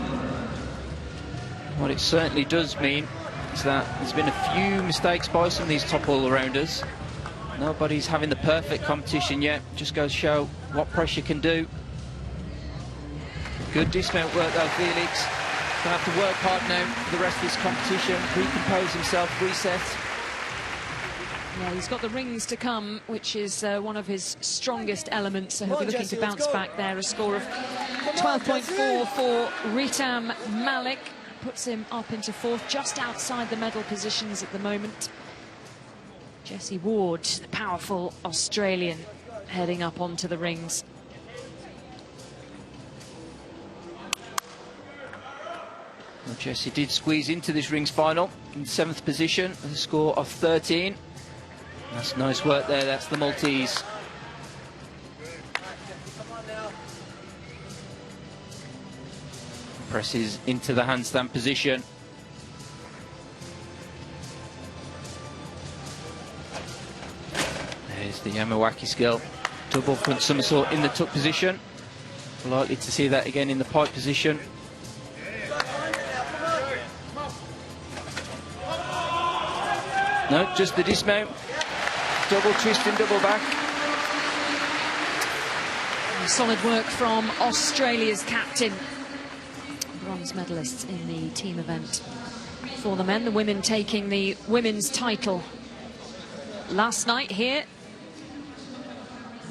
What it certainly does mean is that there's been a few mistakes by some of these top all-rounders. Nobody's having the perfect competition yet. Just goes to show what pressure can do. Good dismount work though, Felix. Gonna have to work hard now for the rest of this competition. Recompose himself, reset. Yeah, he's got the rings to come, which is one of his strongest elements, so he'll be looking to bounce back there. A score of 12.4 for Ritam Malik puts him up into fourth, just outside the medal positions at the moment. Jessie Ward, the powerful Australian, heading up onto the rings. Well, Jessie did squeeze into this rings final in 7th position with a score of 13. That's nice work there, that's the Maltese. Presses into the handstand position. There's the Yamawaki skill. Double front somersault in the tuck position. Likely to see that again in the pike position. No, just the dismount. Double twist and double back. Solid work from Australia's captain. Bronze medalists in the team event. For the men, the women taking the women's title last night here,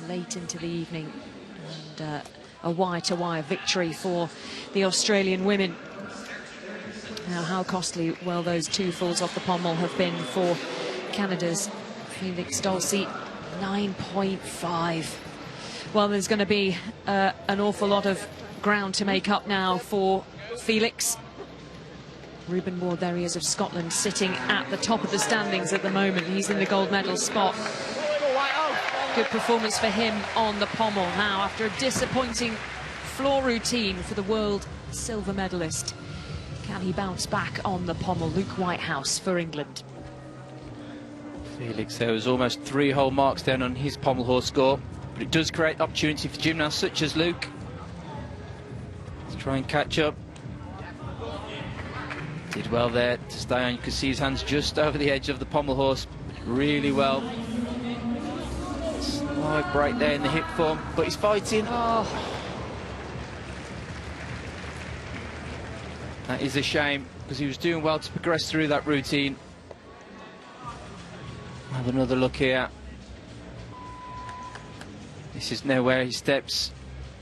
late into the evening, and a wire-to-wire victory for the Australian women. Now, how costly will those 2 falls off the pommel have been for Canada's Felix Dolce? 9.5. Well, there's going to be an awful lot of ground to make up now for Felix. Ruben Ward, there he is, of Scotland, sitting at the top of the standings at the moment. He's in the gold medal spot. Good performance for him on the pommel. Now, after a disappointing floor routine for the world silver medalist, can he bounce back on the pommel? Luke Whitehouse for England. Felix there was almost 3 whole marks down on his pommel horse score, but it does create opportunity for gymnasts such as Luke to try and catch up. Did well there to stay on. You could see his hands just over the edge of the pommel horse really well. Slight break there in the hip form, but he's fighting. Oh. That is a shame, because he was doing well to progress through that routine. Have another look here. This is now where he steps,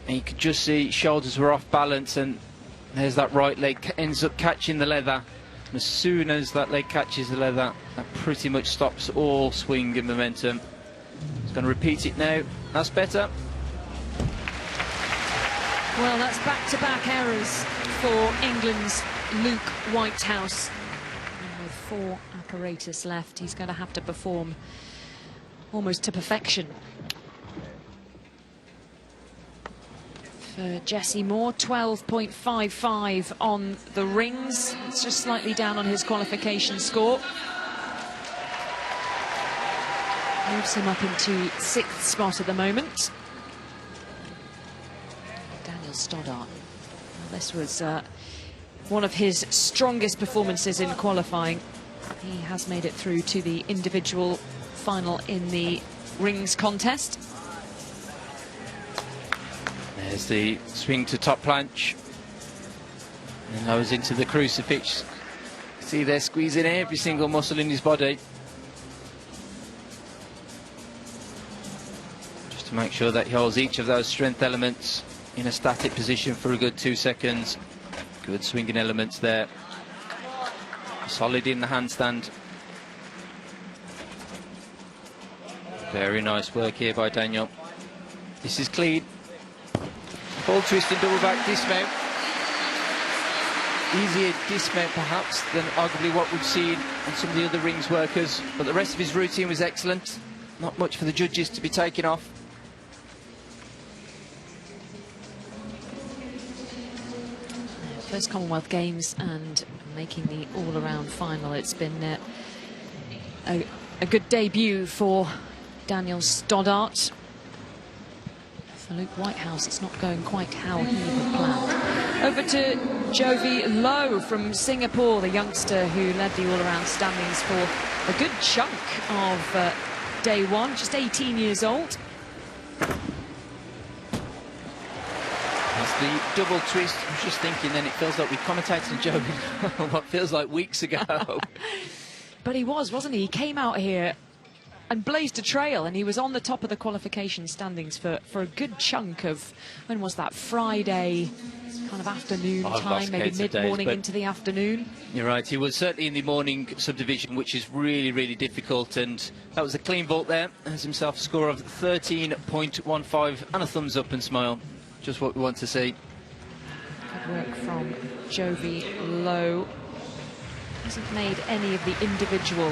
and you can just see shoulders were off balance, and there's that right leg ends up catching the leather. And as soon as that leg catches the leather, that pretty much stops all swing and momentum. He's going to repeat it now. That's better. Well, that's back-to-back errors for England's Luke Whitehouse. And with 4 apparatus left, he's going to have to perform almost to perfection. For Jessie Moore, 12.55 on the rings. It's just slightly down on his qualification score. Moves him up into 6th spot at the moment. Daniel Stoddart. Well, this was one of his strongest performances in qualifying. He has made it through to the individual final in the rings contest. There's the swing to top planche. And lowers into the crucifix. See, they're squeezing every single muscle in his body, just to make sure that he holds each of those strength elements in a static position for a good 2 seconds. Good swinging elements there. Solid in the handstand. Very nice work here by Daniel. This is clean. Full twist and double back dismount. Easier dismount perhaps than arguably what we've seen on some of the other rings workers, but the rest of his routine was excellent. Not much for the judges to be taken off. First Commonwealth Games and making the all-around final. It's been a good debut for Daniel Stoddart. For Luke Whitehouse, it's not going quite how he had planned. Over to Jovi Low from Singapore, the youngster who led the all-around standings for a good chunk of day one, just 18 years old. That's the double twist. I was just thinking then, it feels like we commentated Jovi what feels like weeks ago. But he wasn't he? He came out here and blazed a trail, and he was on the top of the qualification standings for a good chunk of, when was that, Friday kind of afternoon time, maybe mid-morning into the afternoon. You're right, he was certainly in the morning subdivision, which is really, really difficult, and that was a clean vault there. Has himself a score of 13.15 and a thumbs up and smile. Just what we want to see. Good work from Jovi Lowe. Hasn't made any of the individual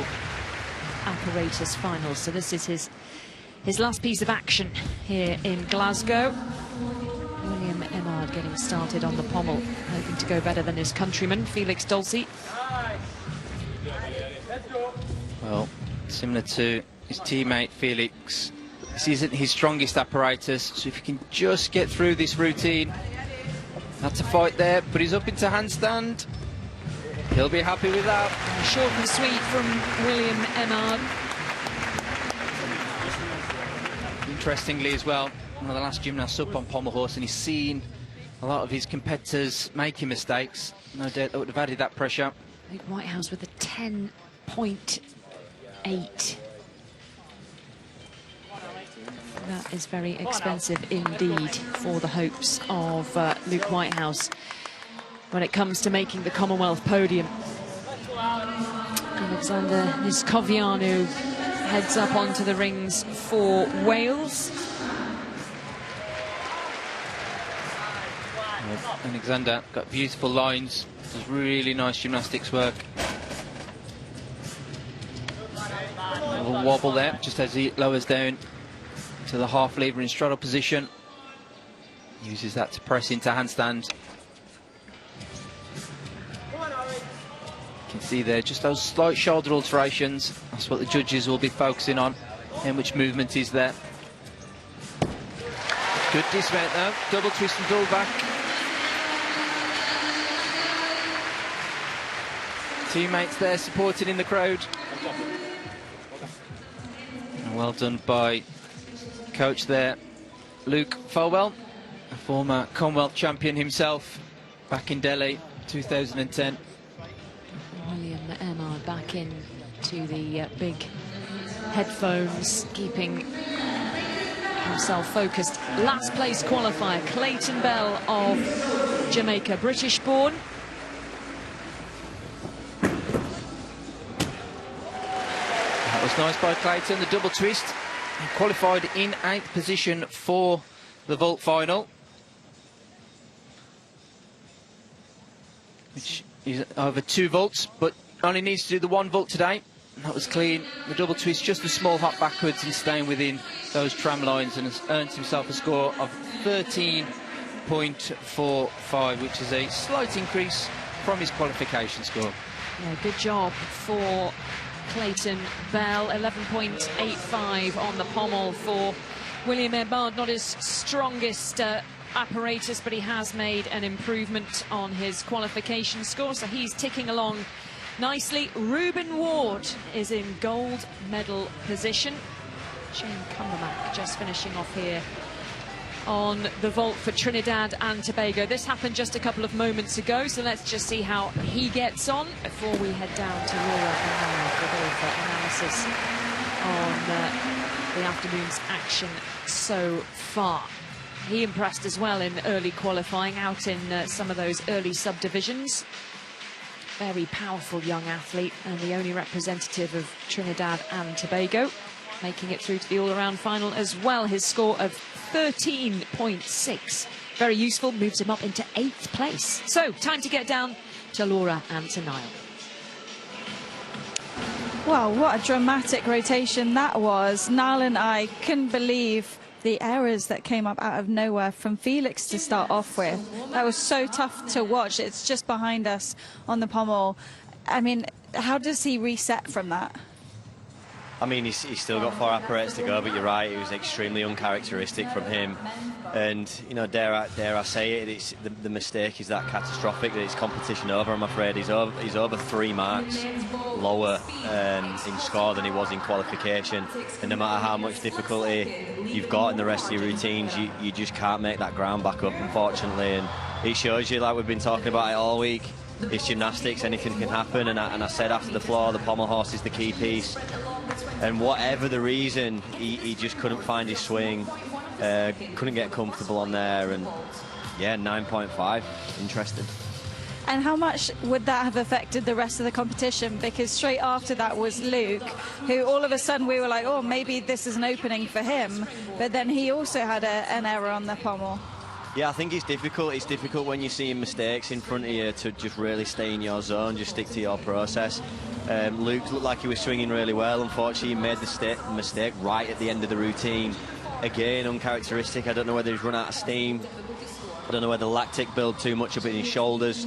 apparatus finals, so this is his last piece of action here in Glasgow. William Emard getting started on the pommel, hoping to go better than his countryman Felix Dulcie. Well, similar to his teammate Felix, this isn't his strongest apparatus, so if he can just get through this routine. Had to fight there, but he's up into handstand. He'll be happy with that. Short and sweet from William Emard. Interestingly as well, one of the last gymnasts up on pommel horse, and he's seen a lot of his competitors making mistakes. No doubt that would have added that pressure. Luke Whitehouse with a 10.8. That is very expensive indeed for the hopes of Luke Whitehouse when it comes to making the Commonwealth podium. Alexander Niskovianu heads up onto the rings for Wales. Alexander got beautiful lines, does really nice gymnastics work. A little wobble there, just as he lowers down to the half lever in straddle position. Uses that to press into handstand. You can see there just those slight shoulder alterations. That's what the judges will be focusing on, and which movement is there. Good dismount now, double twist and double back. Teammates there supporting in the crowd. And well done by coach there, Luke Folwell, a former Commonwealth champion himself back in Delhi 2010. William Emard back into the big headphones, keeping himself focused. Last place qualifier, Clayton Bell of Jamaica, British born. That was nice by Clayton, the double twist. He qualified in 8th position for the vault final, which is over 2 vaults, but only needs to do the 1 vault today. That was clean. The double twist, just a small hop backwards and staying within those tram lines, and has earned himself a score of 13.45, which is a slight increase from his qualification score. Yeah, good job for Clayton Bell. 11.85 on the pommel for William Emard. Not his strongest apparatus, but he has made an improvement on his qualification score, so he's ticking along nicely. Ruben Ward is in gold medal position. Shane Cumbermack just finishing off here on the vault for Trinidad and Tobago. This happened just a couple of moments ago, so let's just see how he gets on before we head down to Laura and for a bit of analysis on the afternoon's action so far. He impressed as well in early qualifying, out in some of those early subdivisions. Very powerful young athlete, and the only representative of Trinidad and Tobago, making it through to the all-around final as well. His score of 13.6. Very useful, moves him up into 8th place. So, time to get down to Laura and to Niall. Well, what a dramatic rotation that was. Niall and I couldn't believe the errors that came up out of nowhere from Felix to start off with. That was so tough to watch. It's just behind us on the pommel. I mean, how does he reset from that? I mean, he's still got 4 apparatus to go, but you're right, it was extremely uncharacteristic from him. And, you know, dare I say it, it's the mistake is that catastrophic that it's competition over, I'm afraid. He's over 3 marks lower in score than he was in qualification. And no matter how much difficulty you've got in the rest of your routines, you just can't make that ground back up, unfortunately. And it shows you, like we've been talking about it all week, it's gymnastics, anything can happen, and I said after the floor, the pommel horse is the key piece, and whatever the reason, he just couldn't find his swing, couldn't get comfortable on there, and yeah, 9.5, interesting. And how much would that have affected the rest of the competition? Because straight after that was Luke, who all of a sudden we were like, oh, maybe this is an opening for him. But then he also had an error on the pommel. Yeah, I think it's difficult. It's difficult when you're seeing mistakes in front of you to just really stay in your zone, just stick to your process. Luke looked like he was swinging really well. Unfortunately, he made the mistake right at the end of the routine. Again, uncharacteristic. I don't know whether he's run out of steam. I don't know whether lactic built too much up in his shoulders.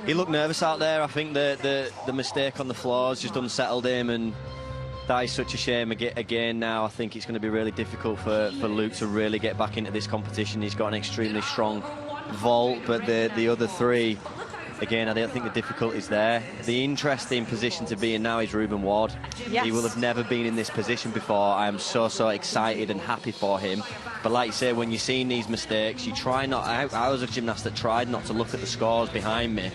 He looked nervous out there. I think the mistake on the floor has just unsettled him, and that is such a shame. Again, now I think it's going to be really difficult for Luke to really get back into this competition. He's got an extremely strong vault, but the other three, again, I don't think the difficulty's there. The interesting position to be in now is Ruben Ward. Yes. He will have never been in this position before. I am so excited and happy for him. But like you say, when you're seeing these mistakes, you try not... I was a gymnast that tried not to look at the scores behind me.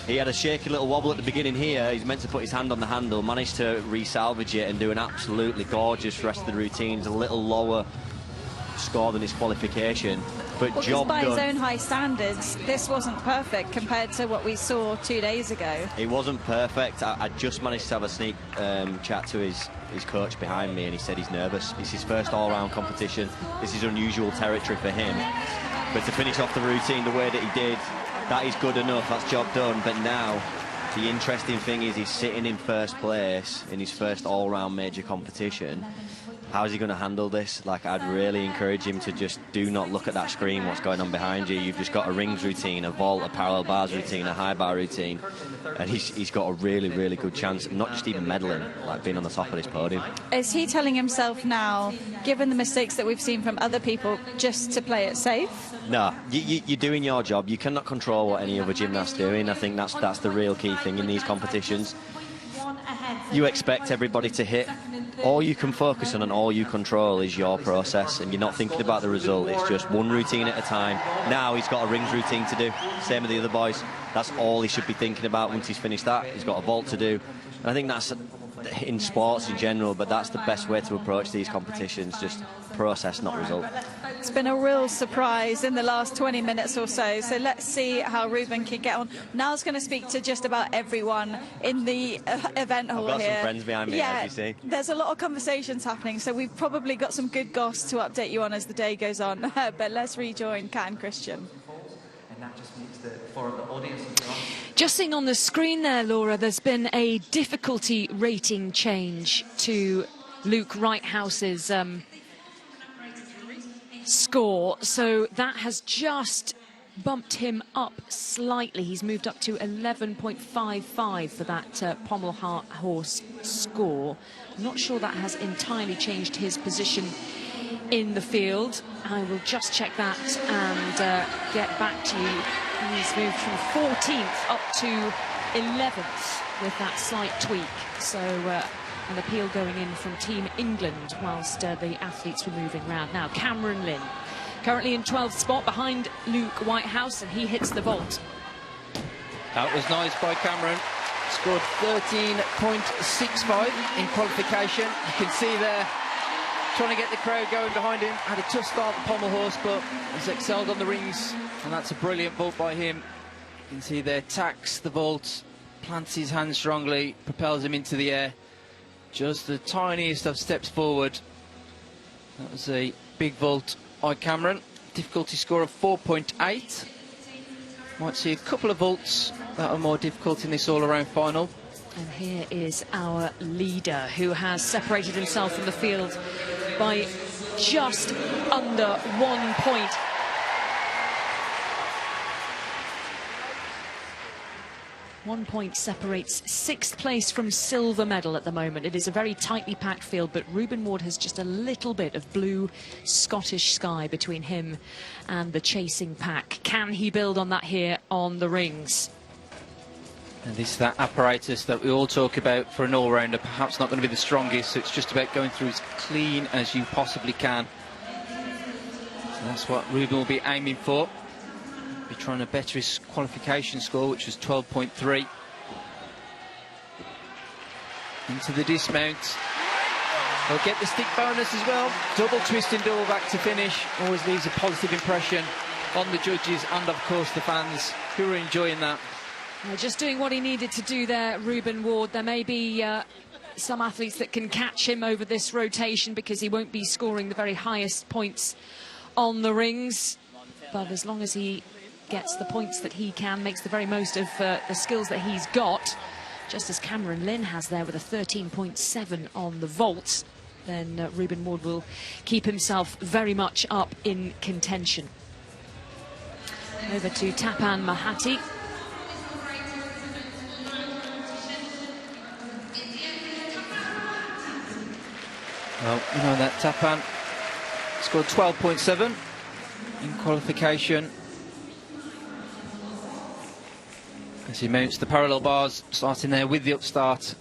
He had a shaky little wobble at the beginning here. He's meant to put his hand on the handle, managed to re-salvage it and do an absolutely gorgeous rest of the routines, a little lower score than his qualification. But well, job by done. his own high standards, this wasn't perfect compared to what we saw 2 days ago. It wasn't perfect. I just managed to have a sneak chat to his coach behind me, and he said he's nervous. It's his first all-round competition. This is unusual territory for him. But to finish off the routine the way that he did, that is good enough. That's job done. But now, the interesting thing is he's sitting in first place in his first all-round major competition. How is he going to handle this? Like, I'd really encourage him to just do not look at that screen, what's going on behind you. You've just got a rings routine, a vault, a parallel bars routine, a high bar routine. And he's got a really good chance of not just even medaling, like being on the top of this podium. Is he telling himself now, given the mistakes that we've seen from other people, just to play it safe? No, you're doing your job. You cannot control what any other gymnast's doing. I think that's the real key thing in these competitions. You expect everybody to hit. All you can focus on and all you control is your process, and you're not thinking about the result. It's just one routine at a time. Now he's got a rings routine to do, same with the other boys. That's all he should be thinking about once he's finished that. He's got a vault to do, and I think that's in sports in general, but that's the best way to approach these competitions, just process, not result. It's been a real surprise in the last 20 minutes or so, so let's see how Ruben can get on. Niall's going to speak to just about everyone in the event hall here. I've got some friends behind me, as you see. There's a lot of conversations happening, so we've probably got some good goss to update you on as the day goes on. But let's rejoin Kat and Christian. And that just makes the floor of the audience. Just seeing on the screen there, Laura, there's been a difficulty rating change to Luke Wrighthouse's score, so that has just bumped him up slightly. He's moved up to 11.55 for that pommel horse score. I'm not sure that has entirely changed his position in the field. I will just check that and get back to you. He's moved from 14th up to 11th with that slight tweak. So an appeal going in from Team England whilst the athletes were moving round. Now Cameron Lynn, currently in 12th spot behind Luke Whitehouse, and he hits the vault. That was nice by Cameron. Scored 13.65 in qualification. You can see there, trying to get the crowd going behind him. Had a tough start, the pommel horse, but has excelled on the rings, and that's a brilliant vault by him. You can see there, tacks the vault, plants his hand strongly, propels him into the air. Just the tiniest of steps forward. That was a big vault by Cameron. Difficulty score of 4.8. Might see a couple of vaults that are more difficult in this all-around final. And here is our leader, who has separated himself from the field by just under 1 point. One point separates 6th place from silver medal at the moment. It is a very tightly packed field, but Ruben Ward has just a little bit of blue Scottish sky between him and the chasing pack. Can he build on that here on the rings? And this is that apparatus that we all talk about for an all-rounder. Perhaps not going to be the strongest, so it's just about going through as clean as you possibly can. So that's what Ruben will be aiming for. be trying to better his qualification score, which was 12.3. Into the dismount. He'll get the stick bonus as well. Double twist and double back to finish. Always leaves a positive impression on the judges and, of course, the fans who are enjoying that. Just doing what he needed to do there, Ruben Ward. There may be some athletes that can catch him over this rotation because he won't be scoring the very highest points on the rings. But as long as he gets the points that he can, makes the very most of the skills that he's got, just as Cameron Lynn has there with a 13.7 on the vault, then Ruben Ward will keep himself very much up in contention. Over to Tapan Mahati. Well, you know that Tapan scored 12.7 in qualification. As he mounts the parallel bars, starting there with the upstart.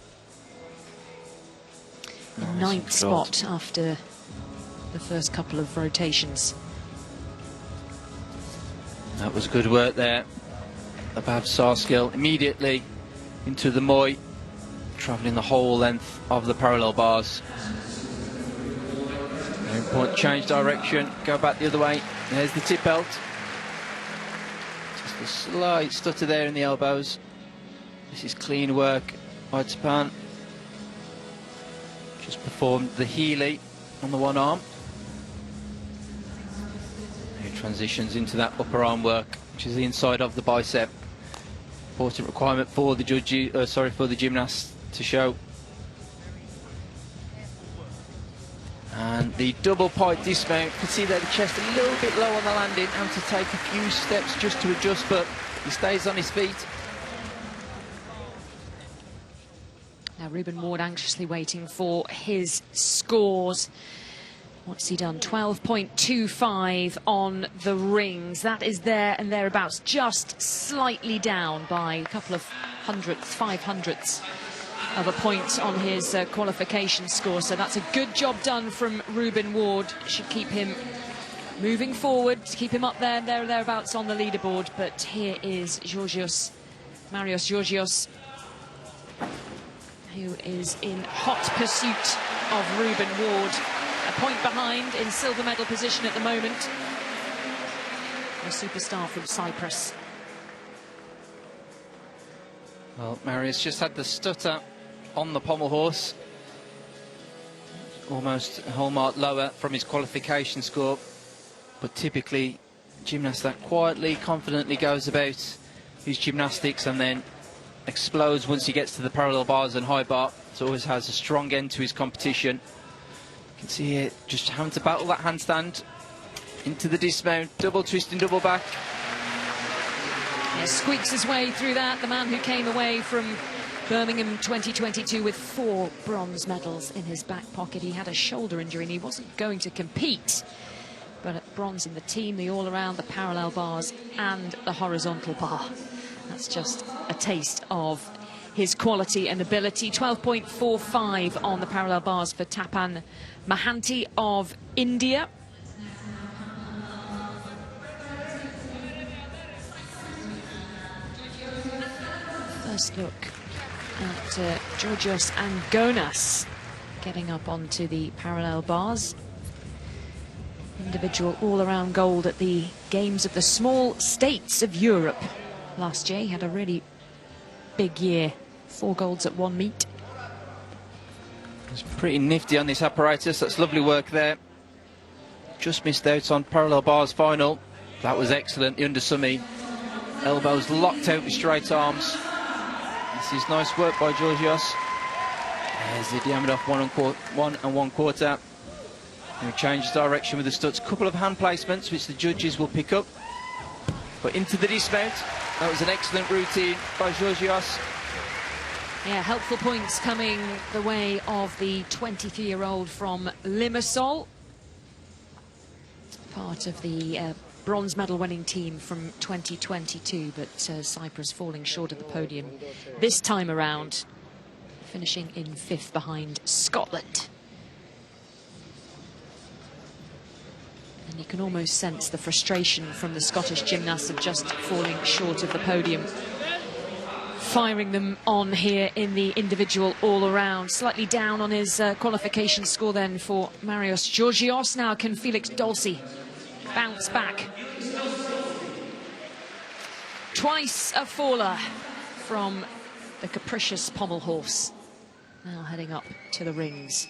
Ninth spot after the first couple of rotations. That was good work there. Above Sarskill immediately into the Moy, travelling the whole length of the parallel bars. Very important, change direction, go back the other way. There's the tip belt. Just a slight stutter there in the elbows. This is clean work by Tapan. Just performed the Healy on the one arm. He transitions into that upper arm work, which is the inside of the bicep. Important requirement for the for the gymnast to show. And the double pike dismount, you can see there the chest a little bit low on the landing, and to take a few steps just to adjust, but he stays on his feet. Now Ruben Ward anxiously waiting for his scores. What's he done? 12.25 on the rings. That is there and thereabouts, just slightly down by a couple of hundredths, 500ths of a point on his qualification score. So that's a good job done from Ruben Ward. Should keep him moving forward, keep him up there and thereabouts on the leaderboard. But here is Marios Georgios, who is in hot pursuit of Ruben Ward. A point behind in silver medal position at the moment. The superstar from Cyprus. Well, Marius just had the stutter on the pommel horse. Almost a whole mark lower from his qualification score. But typically, gymnast that quietly, confidently goes about his gymnastics and then explodes once he gets to the parallel bars and high bar. So always has a strong end to his competition. You can see here, just having to battle that handstand into the dismount, double twist and double back. Yeah, squeaks his way through that. The man who came away from Birmingham 2022 with 4 bronze medals in his back pocket. He had a shoulder injury and he wasn't going to compete. But at bronze in the team, the all-around, the parallel bars and the horizontal bar. That's just a taste of his quality and ability. 12.45 on the parallel bars for Tapan Mahati of India. First look at Georgios Angonas getting up onto the parallel bars. Individual all-around gold at the Games of the Small States of Europe last year. He had a really big year. 4 golds at 1 meet. It's pretty nifty on this apparatus. That's lovely work there. Just missed out on parallel bars final. That was excellent. The undersummy. Elbows locked out with straight arms. This is nice work by Georgios. There's the Diamondov 1 1/4. And he changes direction with the studs. Couple of hand placements which the judges will pick up. But into the dismount. That was an excellent routine by Georgios. Yeah, helpful points coming the way of the 23-year-old from Limassol. Part of the bronze medal winning team from 2022, but Cyprus falling short of the podium this time around, finishing in 5th behind Scotland. And you can almost sense the frustration from the Scottish gymnast of just falling short of the podium. Firing them on here in the individual all-around. Slightly down on his qualification score then for Marios Georgios. Now can Felix Dolci bounce back? Twice a faller from the capricious pommel horse. Now heading up to the rings.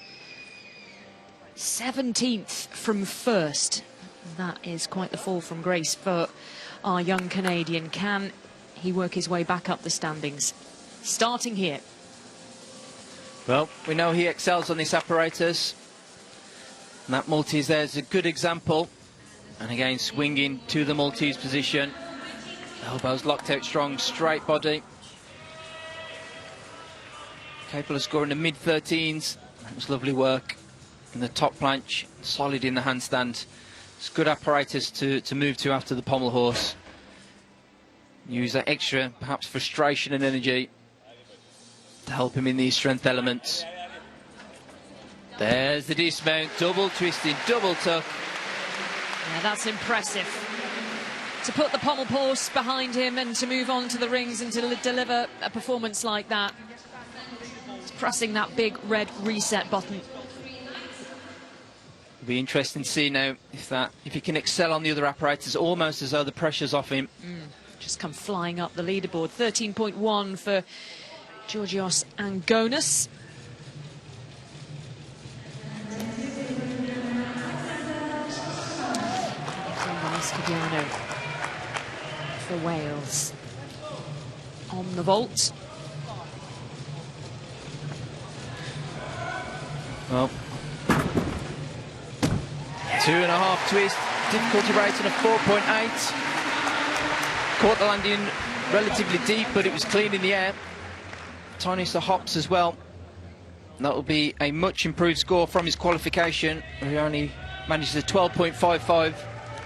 17th from first. That is quite the fall from grace for our young Canadian. Can he work his way back up the standings? Starting here. Well, we know he excels on this apparatus. And that Maltese there is a good example. And again, swinging to the Maltese position. Elbows locked out strong, straight body. Capable of scoring the mid-13s. That was lovely work in the top planche. Solid in the handstand. It's good apparatus to move to after the pommel horse. Use that extra, perhaps frustration and energy to help him in these strength elements. There's the dismount, double twisting, double tuck. Yeah, that's impressive. To put the pommel horse behind him and to move on to the rings and to deliver a performance like that. It's pressing that big red reset button. It'll be interesting to see now if he can excel on the other apparatus, almost as though the pressure's off him. Just come flying up the leaderboard. 13.1 for Georgios Angonis. Escobiano for Wales. On the vault. Well, 2.5 twist, difficulty rating of 4.8. Caught the landing relatively deep, but it was clean in the air. Tiniest of hops as well. That will be a much improved score from his qualification. He only managed a 12.55,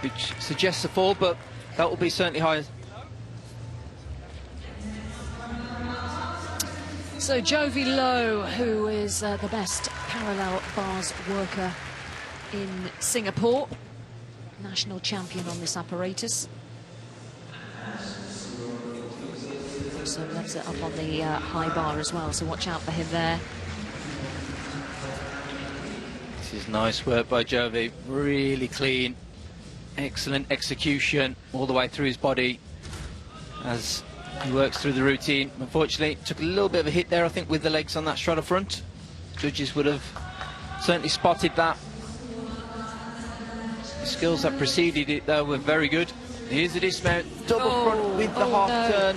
which suggests a fall, but that will be certainly higher. So Jovi Low, who is the best parallel bars worker in Singapore, national champion on this apparatus. Also loves it up on the high bar as well, so watch out for him there. This is nice work by Jovi, really clean, excellent execution all the way through his body as he works through the routine. Unfortunately, took a little bit of a hit there, I think, with the legs on that strata front. Judges would have certainly spotted that. The skills that preceded it, though, were very good. Here's the dismount, double front with the half turn.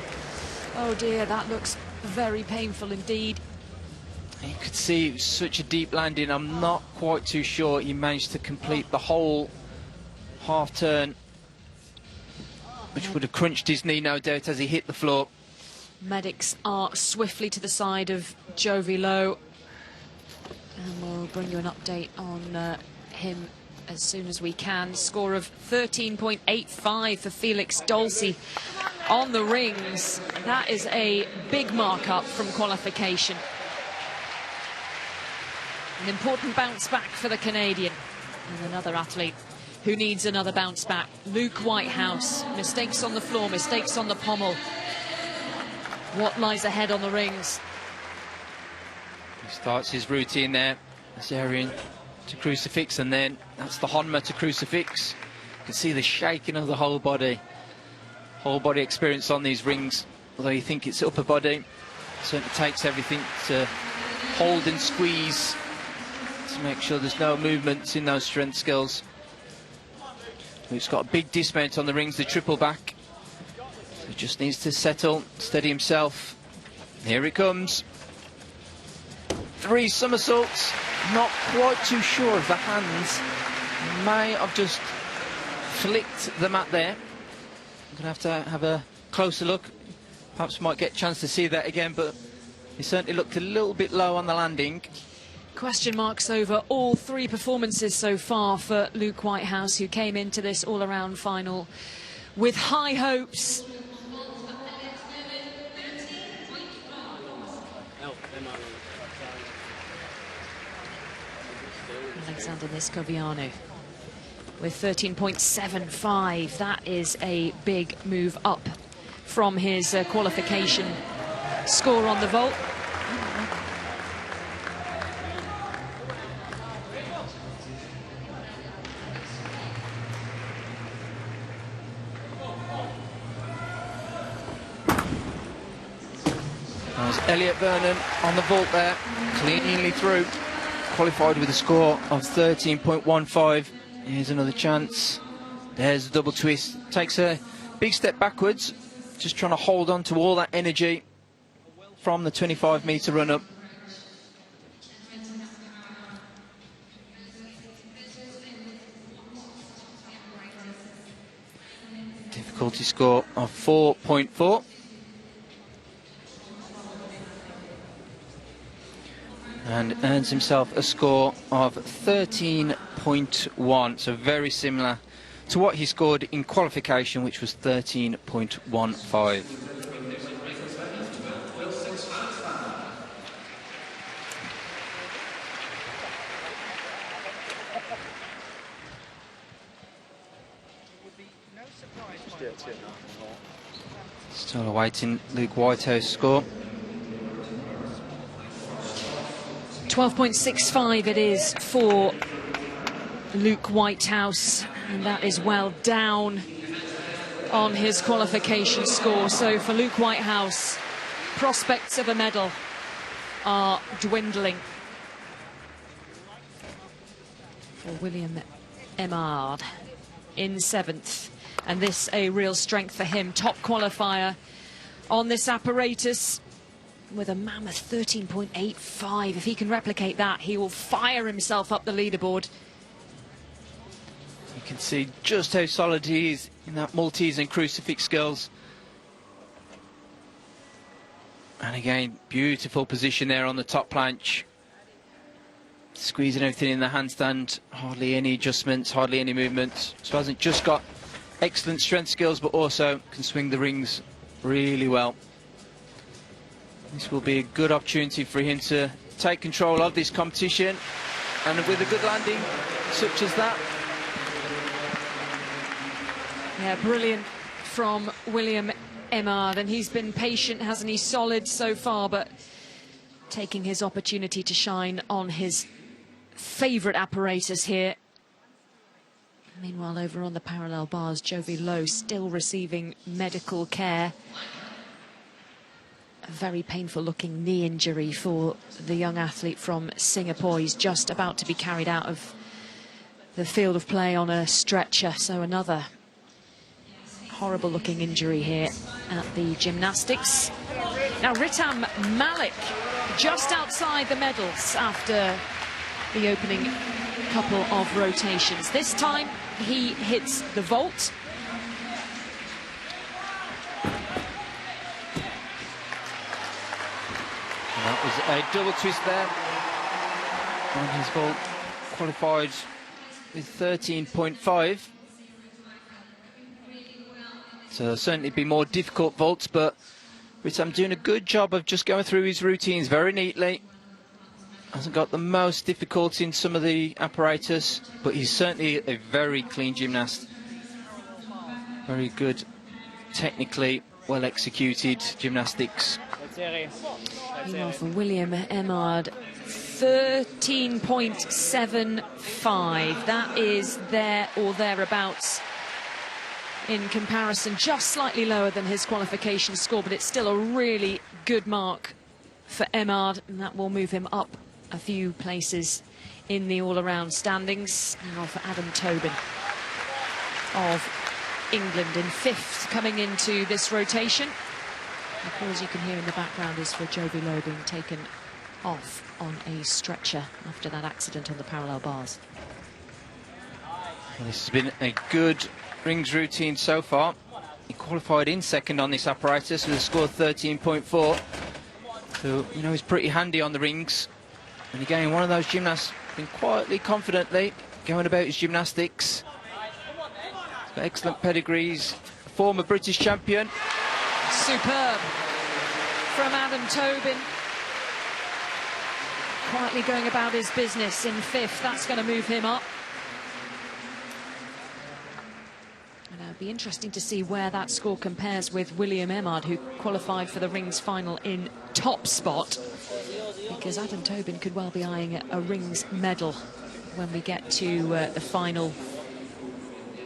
Oh dear, that looks very painful indeed. You could see it was such a deep landing. I'm not quite too sure he managed to complete the whole half turn, which would have crunched his knee, no doubt, as he hit the floor. Medics are swiftly to the side of Jovi Low, and we'll bring you an update on him as soon as we can. Score of 13.85 for Felix Dolci on the rings. That is a big mark-up from qualification. An important bounce back for the Canadian. And another athlete who needs another bounce back. Luke Whitehouse. Mistakes on the floor, mistakes on the pommel. What lies ahead on the rings? He starts his routine there. Azarian to crucifix, and then that's the Honma to crucifix. You can see the shaking of the whole body. Whole body experience on these rings. Although you think it's upper body, it certainly takes everything to hold and squeeze to make sure there's no movements in those strength skills. He's got a big dismount on the rings, the triple back. So he just needs to settle, steady himself. Here he comes. 3 somersaults. Not quite too sure if the hands may have just flicked the mat there. I'm going to have a closer look. Perhaps might get a chance to see that again, but he certainly looked a little bit low on the landing. Question marks over all 3 performances so far for Luke Whitehouse, who came into this all-around final with high hopes. Alexander Nescoviano. with 13.75. That is a big move up from his qualification score on the vault. There's Elliot Vernon on the vault there, cleanly through. Qualified with a score of 13.15. Here's another chance. There's a double twist. Takes a big step backwards, just trying to hold on to all that energy from the 25-metre run-up. Difficulty score of 4.4. And earns himself a score of 13.1, so very similar to what he scored in qualification, which was 13.15. Still awaiting Luke Whitehouse's score. 12.65 it is for Luke Whitehouse, and that is well down on his qualification score. So for Luke Whitehouse, prospects of a medal are dwindling. For William Emard in 7th, and this a real strength for him. Top qualifier on this apparatus, with a mammoth 13.85. If he can replicate that, he will fire himself up the leaderboard. You can see just how solid he is in that Maltese and crucifix skills. And again, beautiful position there on the top planche. Squeezing everything in the handstand, hardly any adjustments, hardly any movements. So hasn't just got excellent strength skills, but also can swing the rings really well. This will be a good opportunity for him to take control of this competition, and with a good landing such as that. Yeah, brilliant from William Emard, and he's been patient, hasn't he? Solid so far, but taking his opportunity to shine on his favourite apparatus here. Meanwhile, over on the parallel bars, Jovi Lowe still receiving medical care. A very painful looking knee injury for the young athlete from Singapore. He's just about to be carried out of the field of play on a stretcher. So another horrible looking injury here at the gymnastics. Now Ritam Malik just outside the medals after the opening couple of rotations. This time he hits the vault. That was a double twist there on his vault, qualified with 13.5. So there'll certainly be more difficult vaults, but Ritam doing a good job of just going through his routines very neatly. Hasn't got the most difficulty in some of the apparatus, but he's certainly a very clean gymnast. Very good, technically well executed gymnastics. Meanwhile for William Emard, 13.75. That is there or thereabouts in comparison, just slightly lower than his qualification score, but it's still a really good mark for Emard, and that will move him up a few places in the all-around standings. Now for Adam Tobin of England in 5th, coming into this rotation. The applause you can hear in the background is for Jovi Lowe being taken off on a stretcher after that accident on the parallel bars. Well, this has been a good rings routine so far. He qualified in 2nd on this apparatus with a score of 13.4. So, you know, he's pretty handy on the rings. And again, one of those gymnasts been quietly, confidently going about his gymnastics. He's got excellent pedigrees. Former British champion. Superb from Adam Tobin. Quietly going about his business in 5th. That's going to move him up. It'll be interesting to see where that score compares with William Emmard, who qualified for the rings final in top spot, because Adam Tobin could well be eyeing a rings medal when we get to the final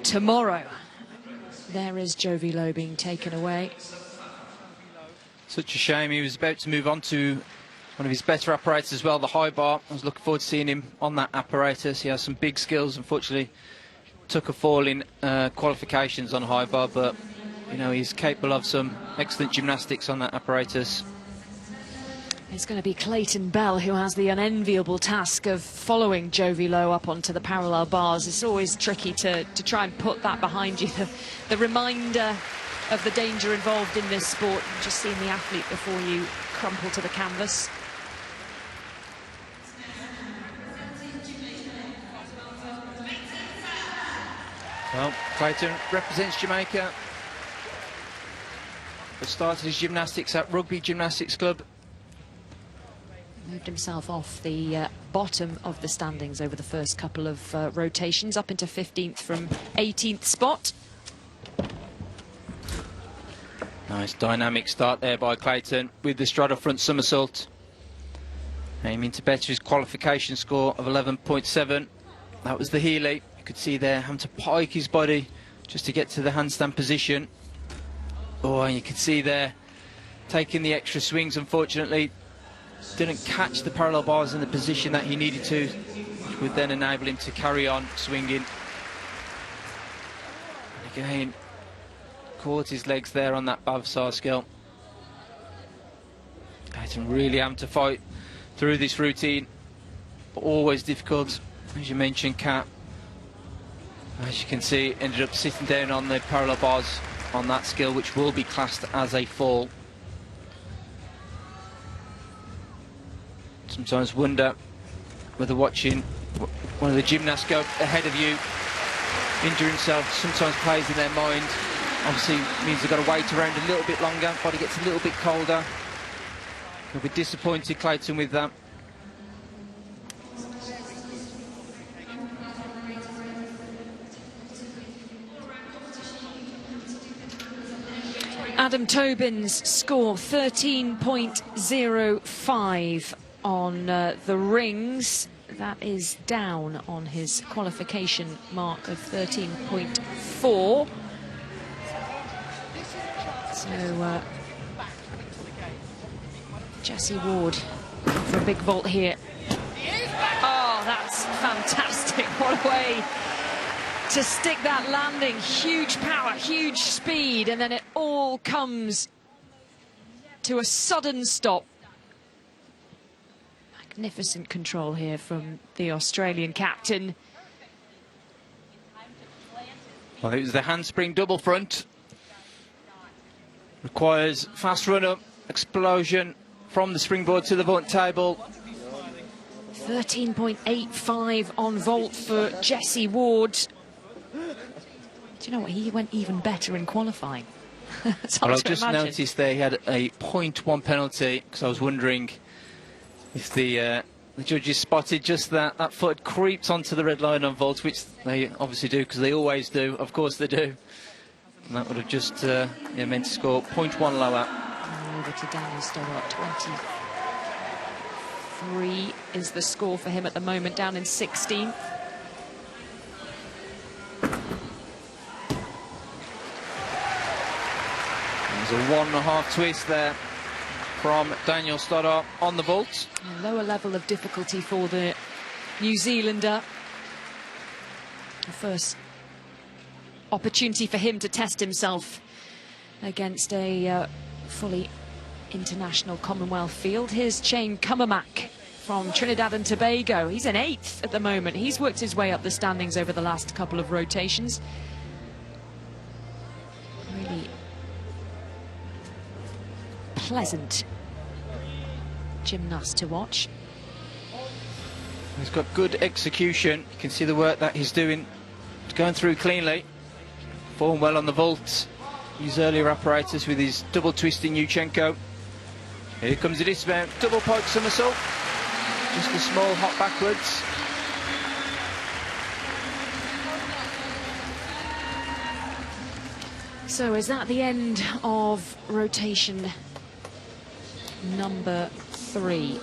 tomorrow. There is Jovi Lowe being taken away. Such a shame. He was about to move on to one of his better apparatus as well, the high bar. I was looking forward to seeing him on that apparatus. He has some big skills. Unfortunately, took a fall in qualifications on high bar, but you know, he's capable of some excellent gymnastics on that apparatus. It's going to be Clayton Bell who has the unenviable task of following Jovi Lowe up onto the parallel bars. It's always tricky to try and put that behind you. The reminder of the danger involved in this sport, just seeing the athlete before you crumple to the canvas. Well, Clayton represents Jamaica, but started his gymnastics at Rugby Gymnastics Club. Moved himself off the bottom of the standings over the first couple of rotations, up into 15th from 18th spot. Nice dynamic start there by Clayton with the straddle front somersault. Aiming to better his qualification score of 11.7. That was the Healy. You could see there having to pike his body just to get to the handstand position. Oh, and you could see there taking the extra swings, unfortunately. Didn't catch the parallel bars in the position that he needed to, which would then enable him to carry on swinging. And again, caught his legs there on that Bavsar skill. Clayton really having to fight through this routine, but always difficult, as you mentioned, Kat. As you can see, ended up sitting down on the parallel bars on that skill, which will be classed as a fall. Sometimes wonder whether watching one of the gymnasts go ahead of you, injure himself, sometimes plays in their mind. Obviously means they've got to wait around a little bit longer, body gets a little bit colder. He'll be disappointed, Clayton, with that. Adam Tobin's score 13.05 on the rings. That is down on his qualification mark of 13.4. So Jesse Ward for a big vault here. Oh, that's fantastic. What a way to stick that landing. Huge power, huge speed, and then it all comes to a sudden stop. Magnificent control here from the Australian captain. Well, it was the handspring double front. Requires fast run-up, explosion from the springboard to the vault table. 13.85 on vault for Jesse Ward. Do you know what? He went even better in qualifying. It's hard Well, to I've just imagine. noticed there he had a 0.1 penalty, because I was wondering if the judges spotted just that foot creeps onto the red line on vault, which they obviously do, because they always do. Of course they do. And that would have just meant to score 0.1 lower. Over to Daniel Stoddart. 23 is the score for him at the moment, down in 16th. There's a 1.5 twist there from Daniel Stoddart on the vault. A lower level of difficulty for the New Zealander. The first opportunity for him to test himself against a fully international Commonwealth field. Here's Shane Cummermack from Trinidad and Tobago. He's in 8th at the moment. He's worked his way up the standings over the last couple of rotations. Really pleasant gymnast to watch. He's got good execution. You can see the work that he's doing. It's going through cleanly. Form well on the vault. His earlier apparatus with his double twisting Yuchenko. Here comes the dismount. Double pike somersault. Just a small hop backwards. So is that the end of rotation number 3?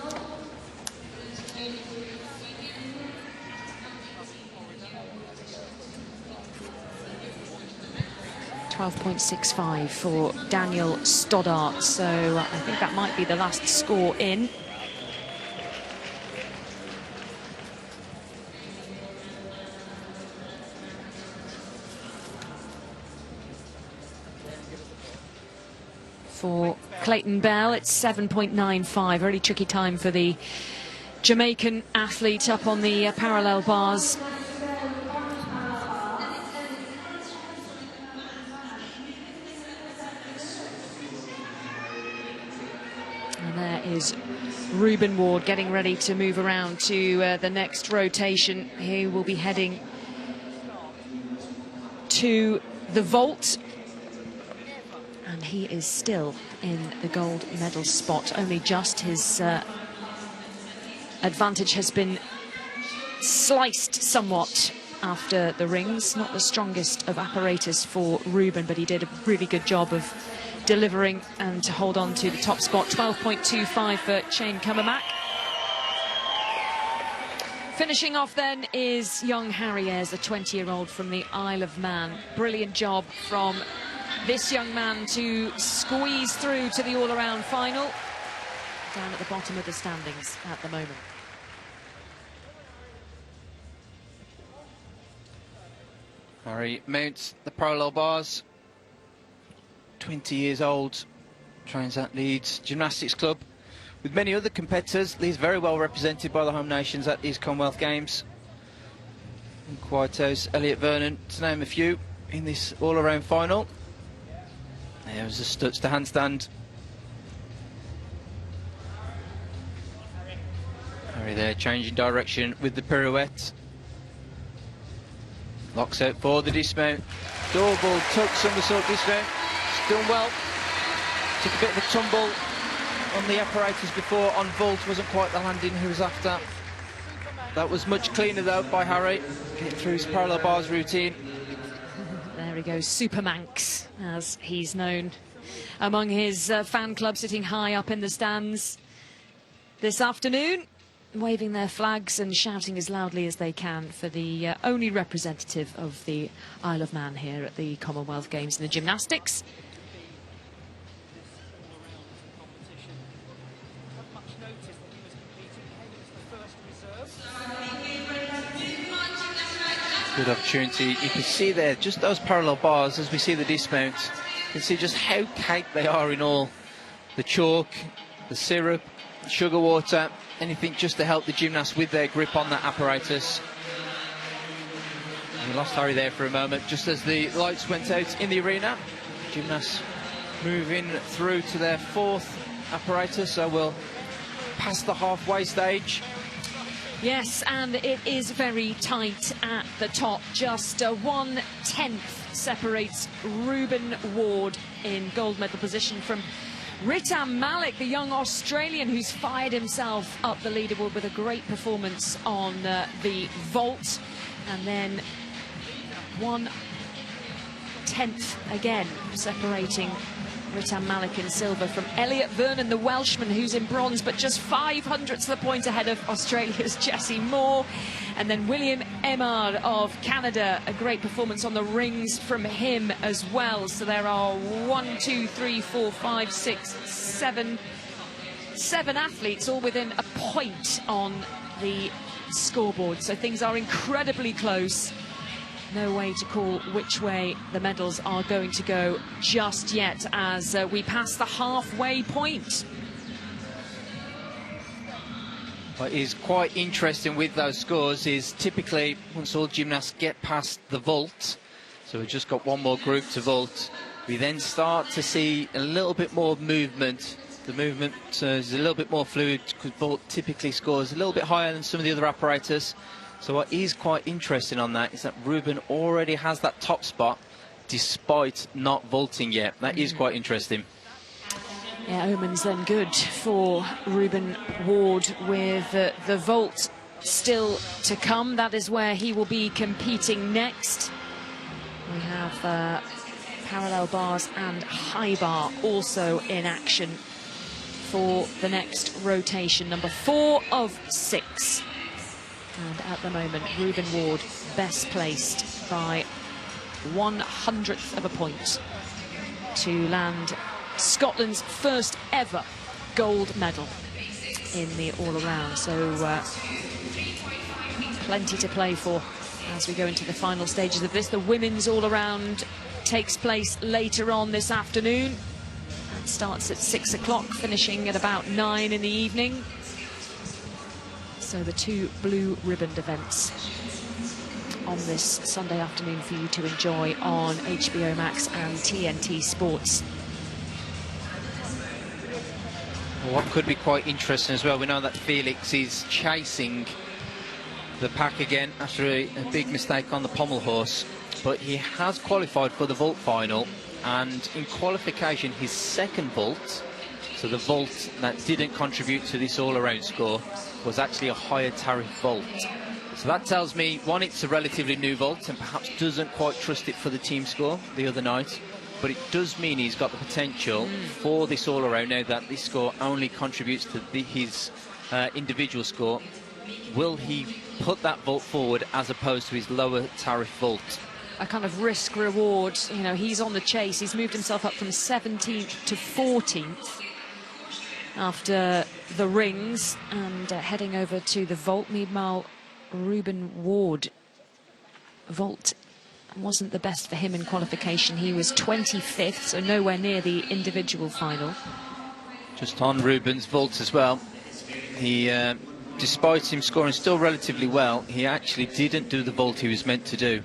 .65 for Daniel Stoddart, so I think that might be the last score in. For Clayton Bell, it's 7.95. Really tricky time for the Jamaican athlete up on the parallel bars. And there is Ruben Ward getting ready to move around to the next rotation. He will be heading to the vault. And he is still in the gold medal spot. Only just his advantage has been sliced somewhat after the rings. Not the strongest of apparatus for Ruben, but he did a really good job of delivering and to hold on to the top spot. 12.25 for Shane Cumbermack. Finishing off then is young Harry Ayres, the 20-year-old from the Isle of Man. Brilliant job from this young man to squeeze through to the all-around final. Down at the bottom of the standings at the moment. Harry mounts the parallel bars. 20 years old, trains at Leeds Gymnastics Club. With many other competitors, Leeds very well represented by the home nations at these Commonwealth Games. And Quito's Elliot Vernon, to name a few, in this all-around final. There was a Stutz to handstand. Harry there changing direction with the pirouette. Locks out for the dismount. Double tuck somersault dismount. It's done well. Took a bit of a tumble on the apparatus before. On vault wasn't quite the landing he was after. That was much cleaner though by Harry. Getting through his parallel bars routine. There he goes, Super Manx, as he's known among his fan club, sitting high up in the stands this afternoon, waving their flags and shouting as loudly as they can for the only representative of the Isle of Man here at the Commonwealth Games in the gymnastics. Good opportunity. You can see there just those parallel bars as we see the dismount. You can see just how caked they are in all. The chalk, the syrup, the sugar water, anything just to help the gymnasts with their grip on that apparatus. We lost Harry there for a moment just as the lights went out in the arena. Gymnasts moving through to their 4th apparatus, so we'll pass the halfway stage. Yes, and it is very tight at the top. Just 1/10 separates Ruben Ward in gold medal position from Ritam Malik, the young Australian who's fired himself up the leaderboard with a great performance on the vault. And then 1/10 again separating Ritam Malik in silver from Elliot Vernon, the Welshman, who's in bronze, but just 0.05 of the point ahead of Australia's Jesse Moore. And then William Emard of Canada, a great performance on the rings from him as well. So there are 1, 2, 3, 4, 5, 6, 7 athletes all within a point on the scoreboard. So things are incredibly close. No way to call which way the medals are going to go just yet as we pass the halfway point. What is quite interesting with those scores is typically once all gymnasts get past the vault, so we've just got one more group to vault, we then start to see a little bit more movement. The movement is a little bit more fluid because vault typically scores a little bit higher than some of the other apparatus. So what is quite interesting on that is that Ruben already has that top spot despite not vaulting yet. That is quite interesting. Yeah, omens then good for Ruben Ward with the vault still to come. That is where he will be competing next. We have parallel bars and high bar also in action for the next rotation, number 4 of 6. And at the moment, Ruben Ward best placed by 1/100th of a point to land Scotland's first ever gold medal in the all-around. So plenty to play for as we go into the final stages of this. The women's all-around takes place later on this afternoon. It starts at 6 o'clock, finishing at about 9 in the evening. So the 2 blue ribboned events on this Sunday afternoon for you to enjoy on HBO Max and TNT Sports. What could be quite interesting as well, we know that Felix is chasing the pack again after a big mistake on the pommel horse, but he has qualified for the vault final, and in qualification his second vault, so the vault that didn't contribute to this all-around score, was actually a higher tariff vault. So that tells me, one, it's a relatively new vault and perhaps doesn't quite trust it for the team score the other night, but it does mean he's got the potential for this all-around now that this score only contributes to his individual score. Will he put that vault forward as opposed to his lower tariff vault? A kind of risk-reward, you know, he's on the chase. He's moved himself up from 17th to 14th after the rings and heading over to the vault. Meanwhile, Ruben Ward, vault wasn't the best for him in qualification. He was 25th, so nowhere near the individual final. Just on Ruben's vault as well, he, despite him scoring still relatively well, he actually didn't do the vault he was meant to do.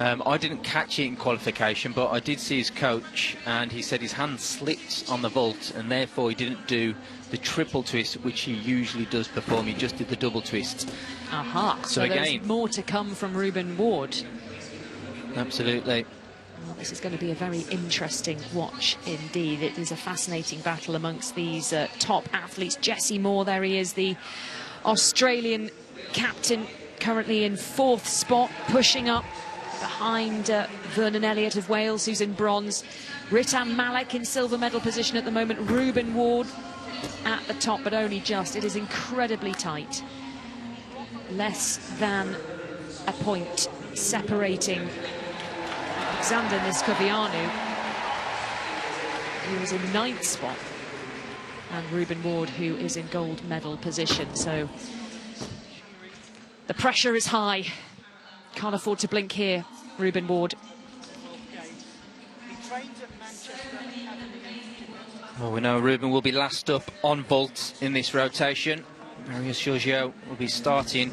I didn't catch it in qualification, but I did see his coach, and he said his hand slipped on the vault, and therefore he didn't do the triple twist, which he usually does perform. He just did the double twist. Aha, so again, there's more to come from Ruben Ward. Absolutely. Well, this is going to be a very interesting watch indeed. It is a fascinating battle amongst these top athletes. Jesse Moore, there he is, the Australian captain, currently in 4th spot, pushing up behind Vernon Elliott of Wales, who's in bronze. Ritam Malek in silver medal position at the moment. Ruben Ward at the top, but only just. It is incredibly tight. Less than a point separating Alexander Niskovianu, who is in 9th spot, and Ruben Ward, who is in gold medal position. So the pressure is high. Can't afford to blink here, Ruben Ward. Well, we know Ruben will be last up on vault in this rotation. Marius Giorgio will be starting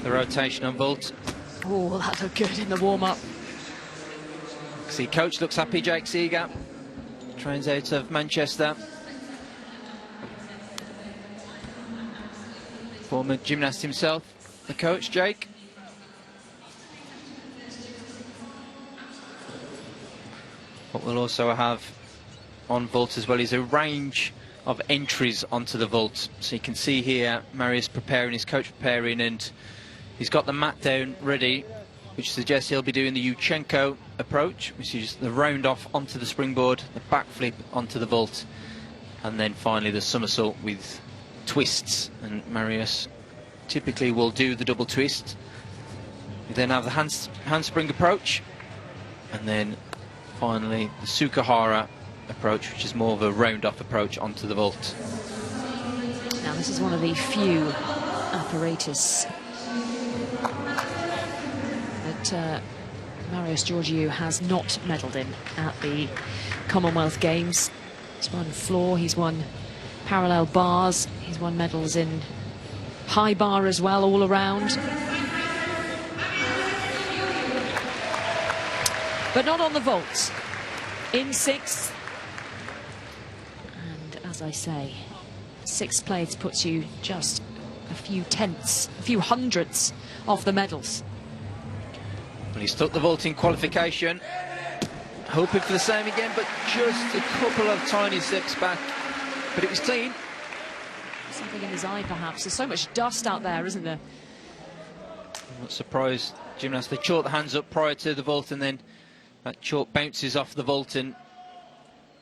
the rotation on vault. Oh, that looked good in the warm-up. See, coach looks happy, Jake Seeger. Trains out of Manchester. Former gymnast himself, the coach, Jake. What we'll also have on vault as well is a range of entries onto the vault. So you can see here Marius preparing, his coach preparing, and he's got the mat down ready, which suggests he'll be doing the Yuchenko approach, which is the round off onto the springboard, the backflip onto the vault, and then finally the somersault with twists. And Marius typically will do the double twist. We then have the handspring approach, and then finally the Sukahara approach, which is more of a round-off approach onto the vault. Now this is one of the few apparatus that Marius Georgiou has not medalled in at the Commonwealth Games. He's won floor, he's won parallel bars, he's won medals in high bar as well, all around. But not on the vault. In 6th. And as I say, 6th place puts you just a few tenths, a few hundredths off the medals. Well, he stuck the vault in qualification, hoping for the same again, but just a couple of tiny steps back. But it was clean. Something in his eye, perhaps. There's so much dust out there, isn't there? I'm not surprised, gymnasts. They chalked the hands up prior to the vault and then That chalk bounces off the vault and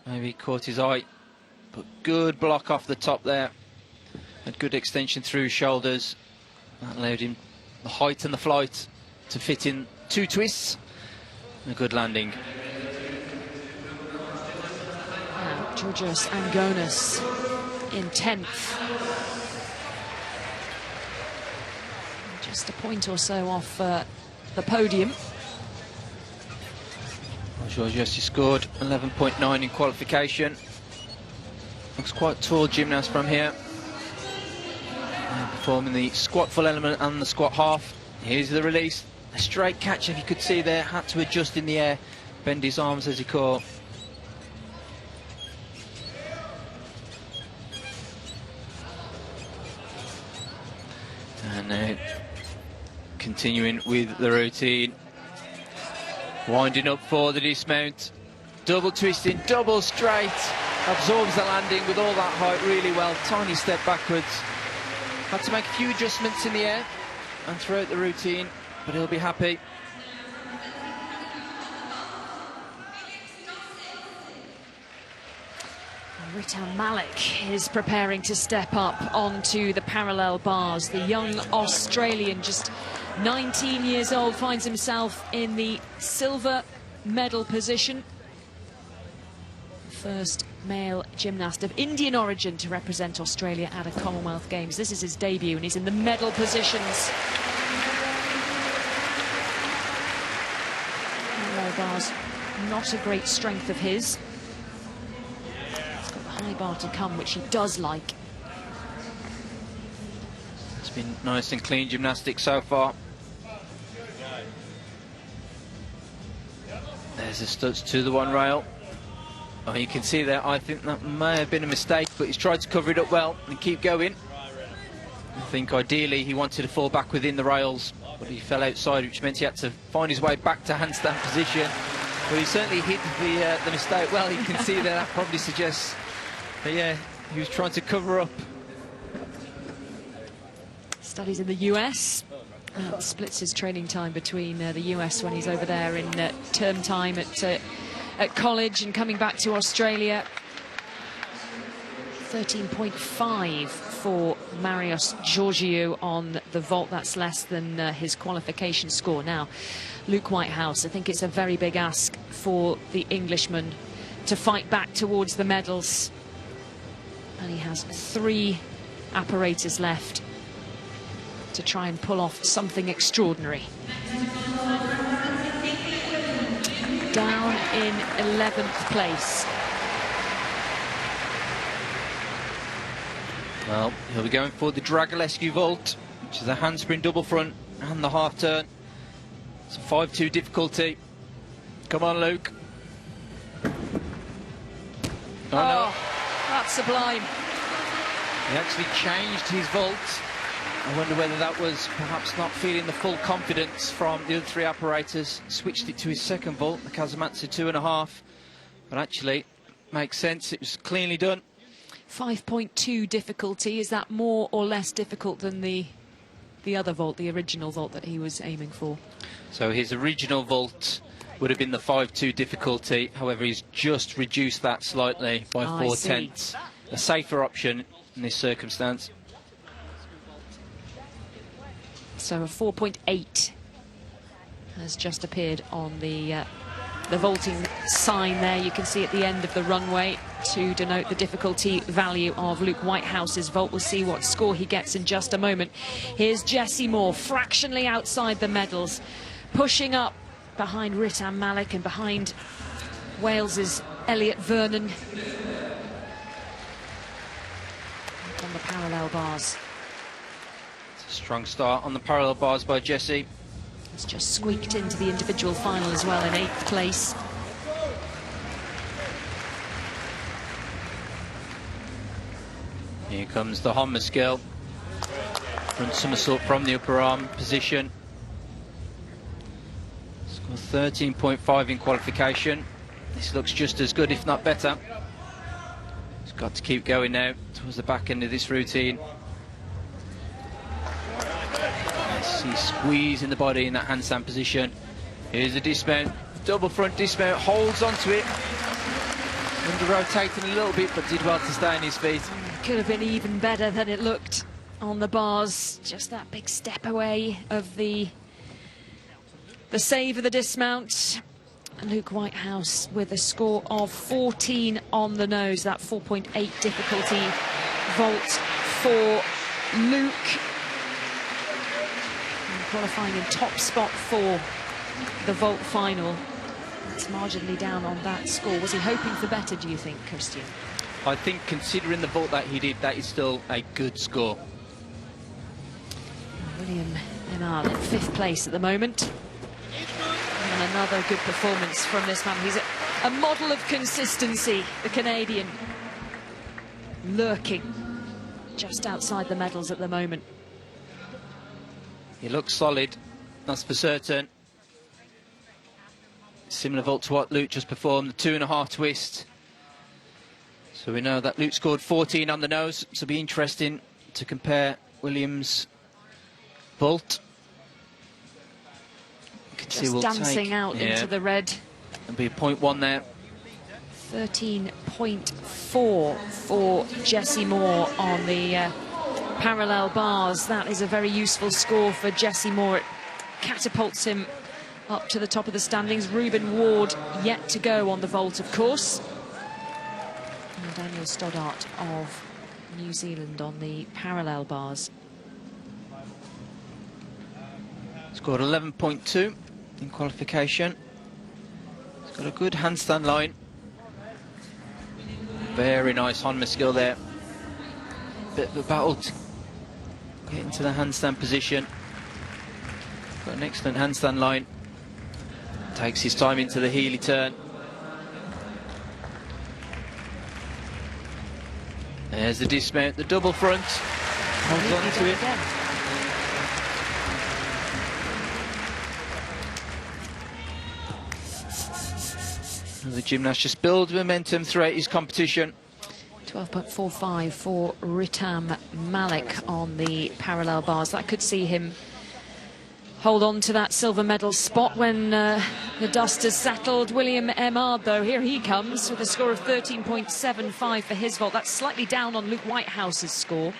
maybe caught his eye. But good block off the top there. A good extension through his shoulders. That allowed him the height and the flight to fit in 2 twists. A good landing. Now, Georgios Angonis in 10th. Just a point or so off the podium. Georgios scored 11.9 in qualification. Looks quite tall gymnast from here. Performing the squat full element and the squat half. Here's the release. A straight catch, if you could see there, had to adjust in the air, bend his arms as he caught. And now continuing with the routine. Winding up for the dismount. Double twisting, double straight. Absorbs the landing with all that height really well. Tiny step backwards. Had to make a few adjustments in the air and throughout the routine, but he'll be happy. Ritam Malik is preparing to step up onto the parallel bars. The young Australian, just 19 years old, finds himself in the silver medal position. First male gymnast of Indian origin to represent Australia at a Commonwealth Games. This is his debut and he's in the medal positions. Parallel bars, not a great strength of his. He's got the high bar to come, which he does like. It's been nice and clean gymnastics so far. There's the studs to the one rail. Oh, you can see there, I think that may have been a mistake, but he's tried to cover it up well and keep going. I think ideally he wanted to fall back within the rails, but he fell outside, which meant he had to find his way back to handstand position. But he certainly hid the mistake well. You can see there, that probably suggests that, yeah, he was trying to cover up. Studies in the US. Splits his training time between the US when he's over there in term time at college and coming back to Australia. 13.5 for Marios Georgiou on the vault. That's less than his qualification score. Now, Luke Whitehouse, I think it's a very big ask for the Englishman to fight back towards the medals. And he has 3 apparatus left to try and pull off something extraordinary. Down in 11th place. Well, he'll be going for the Dragolescu vault, which is a handspring double front and the half turn. It's a 5-2 difficulty. Come on, Luke. Oh, no. That's sublime. He actually changed his vault. I wonder whether that was perhaps not feeling the full confidence from the other 3 apparatus. Switched it to his second vault, the Kazumatsu 2.5. But actually, makes sense. It was cleanly done. 5.2 difficulty. Is that more or less difficult than the other vault, the original vault that he was aiming for? So his original vault would have been the 5.2 difficulty. However, he's just reduced that slightly by 4/10. A safer option in this circumstance. So a 4.8 has just appeared on the vaulting sign there. You can see at the end of the runway to denote the difficulty value of Luke Whitehouse's vault. We'll see what score he gets in just a moment. Here's Jessie Moore, fractionally outside the medals, pushing up behind Ritam Malik and behind Wales's Elliot Vernon on the parallel bars. Strong start on the parallel bars by Jessie. It's just squeaked into the individual final as well in 8th place. Here comes the Honma skill. Front somersault from the upper arm position. Scored 13.5 in qualification. This looks just as good, if not better. He's got to keep going now towards the back end of this routine. He's squeezing the body in that handstand position. Here's the dismount. double front dismount, holds onto it. Under rotating a little bit, but did well to stay on his feet. Could have been even better than it looked on the bars. Just that big step away of the save of the dismount. Luke Whitehouse with a score of 14 on the nose. That 4.8 difficulty vault for Luke. And qualifying in top spot for the vault final. It's marginally down on that score. Was he hoping for better, do you think, Christian? I think, considering the vault that he did, that is still a good score. William Emard in 5th place at the moment. And another good performance from this man. He's a model of consistency, the Canadian. Lurking just outside the medals at the moment. He looks solid, that's for certain. Similar vault to what Luke just performed, the 2.5 twist. So we know that Luke scored 14 on the nose, so it'll be interesting to compare Williams' vault. Just dancing out into the red. There'll be a 0.1 there. 13.4 for Jessie Moore on the parallel bars. That is a very useful score for Jessie Moore. It catapults him up to the top of the standings. Reuben Ward yet to go on the vault, of course. And Daniel Stoddart of New Zealand on the parallel bars. Scored 11.2 in qualification. He's got a good handstand line. Very nice Honma skill there. Bit of a battle to get into the handstand position. Got an excellent handstand line. Takes his time into the Healy turn. There's the dismount, the double front. Holds on to it. The gymnast just builds momentum throughout his competition. 12.45 for Ritam Malik on the parallel bars. That could see him hold on to that silver medal spot when the dust has settled. William Emard, though, here he comes with a score of 13.75 for his vault. That's slightly down on Luke Whitehouse's score.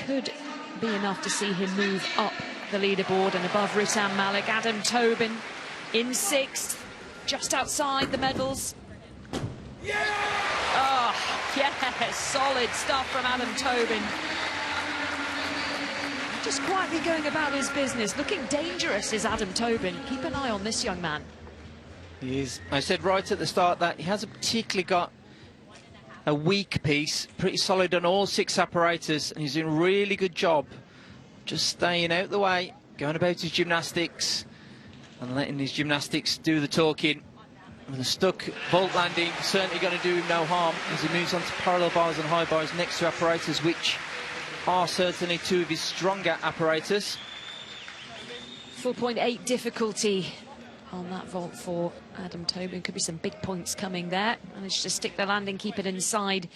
Could be enough to see him move up the leaderboard and above Ritam Malik. Adam Tobin in 6th, just outside the medals. Yeah! Oh, yes, solid stuff from Adam Tobin. Just quietly going about his business. Looking dangerous is Adam Tobin. Keep an eye on this young man. He is. I said right at the start that he hasn't particularly got a weak piece. Pretty solid on all 6 apparatus, and he's doing a really good job just staying out the way, going about his gymnastics and letting his gymnastics do the talking. And the stuck vault landing certainly going to do him no harm as he moves on to parallel bars and high bars next to apparatus, which are certainly 2 of his stronger apparatus. 4.8 difficulty on that vault for Adam Tobin. Could be some big points coming there. Managed to stick the landing, keep it inside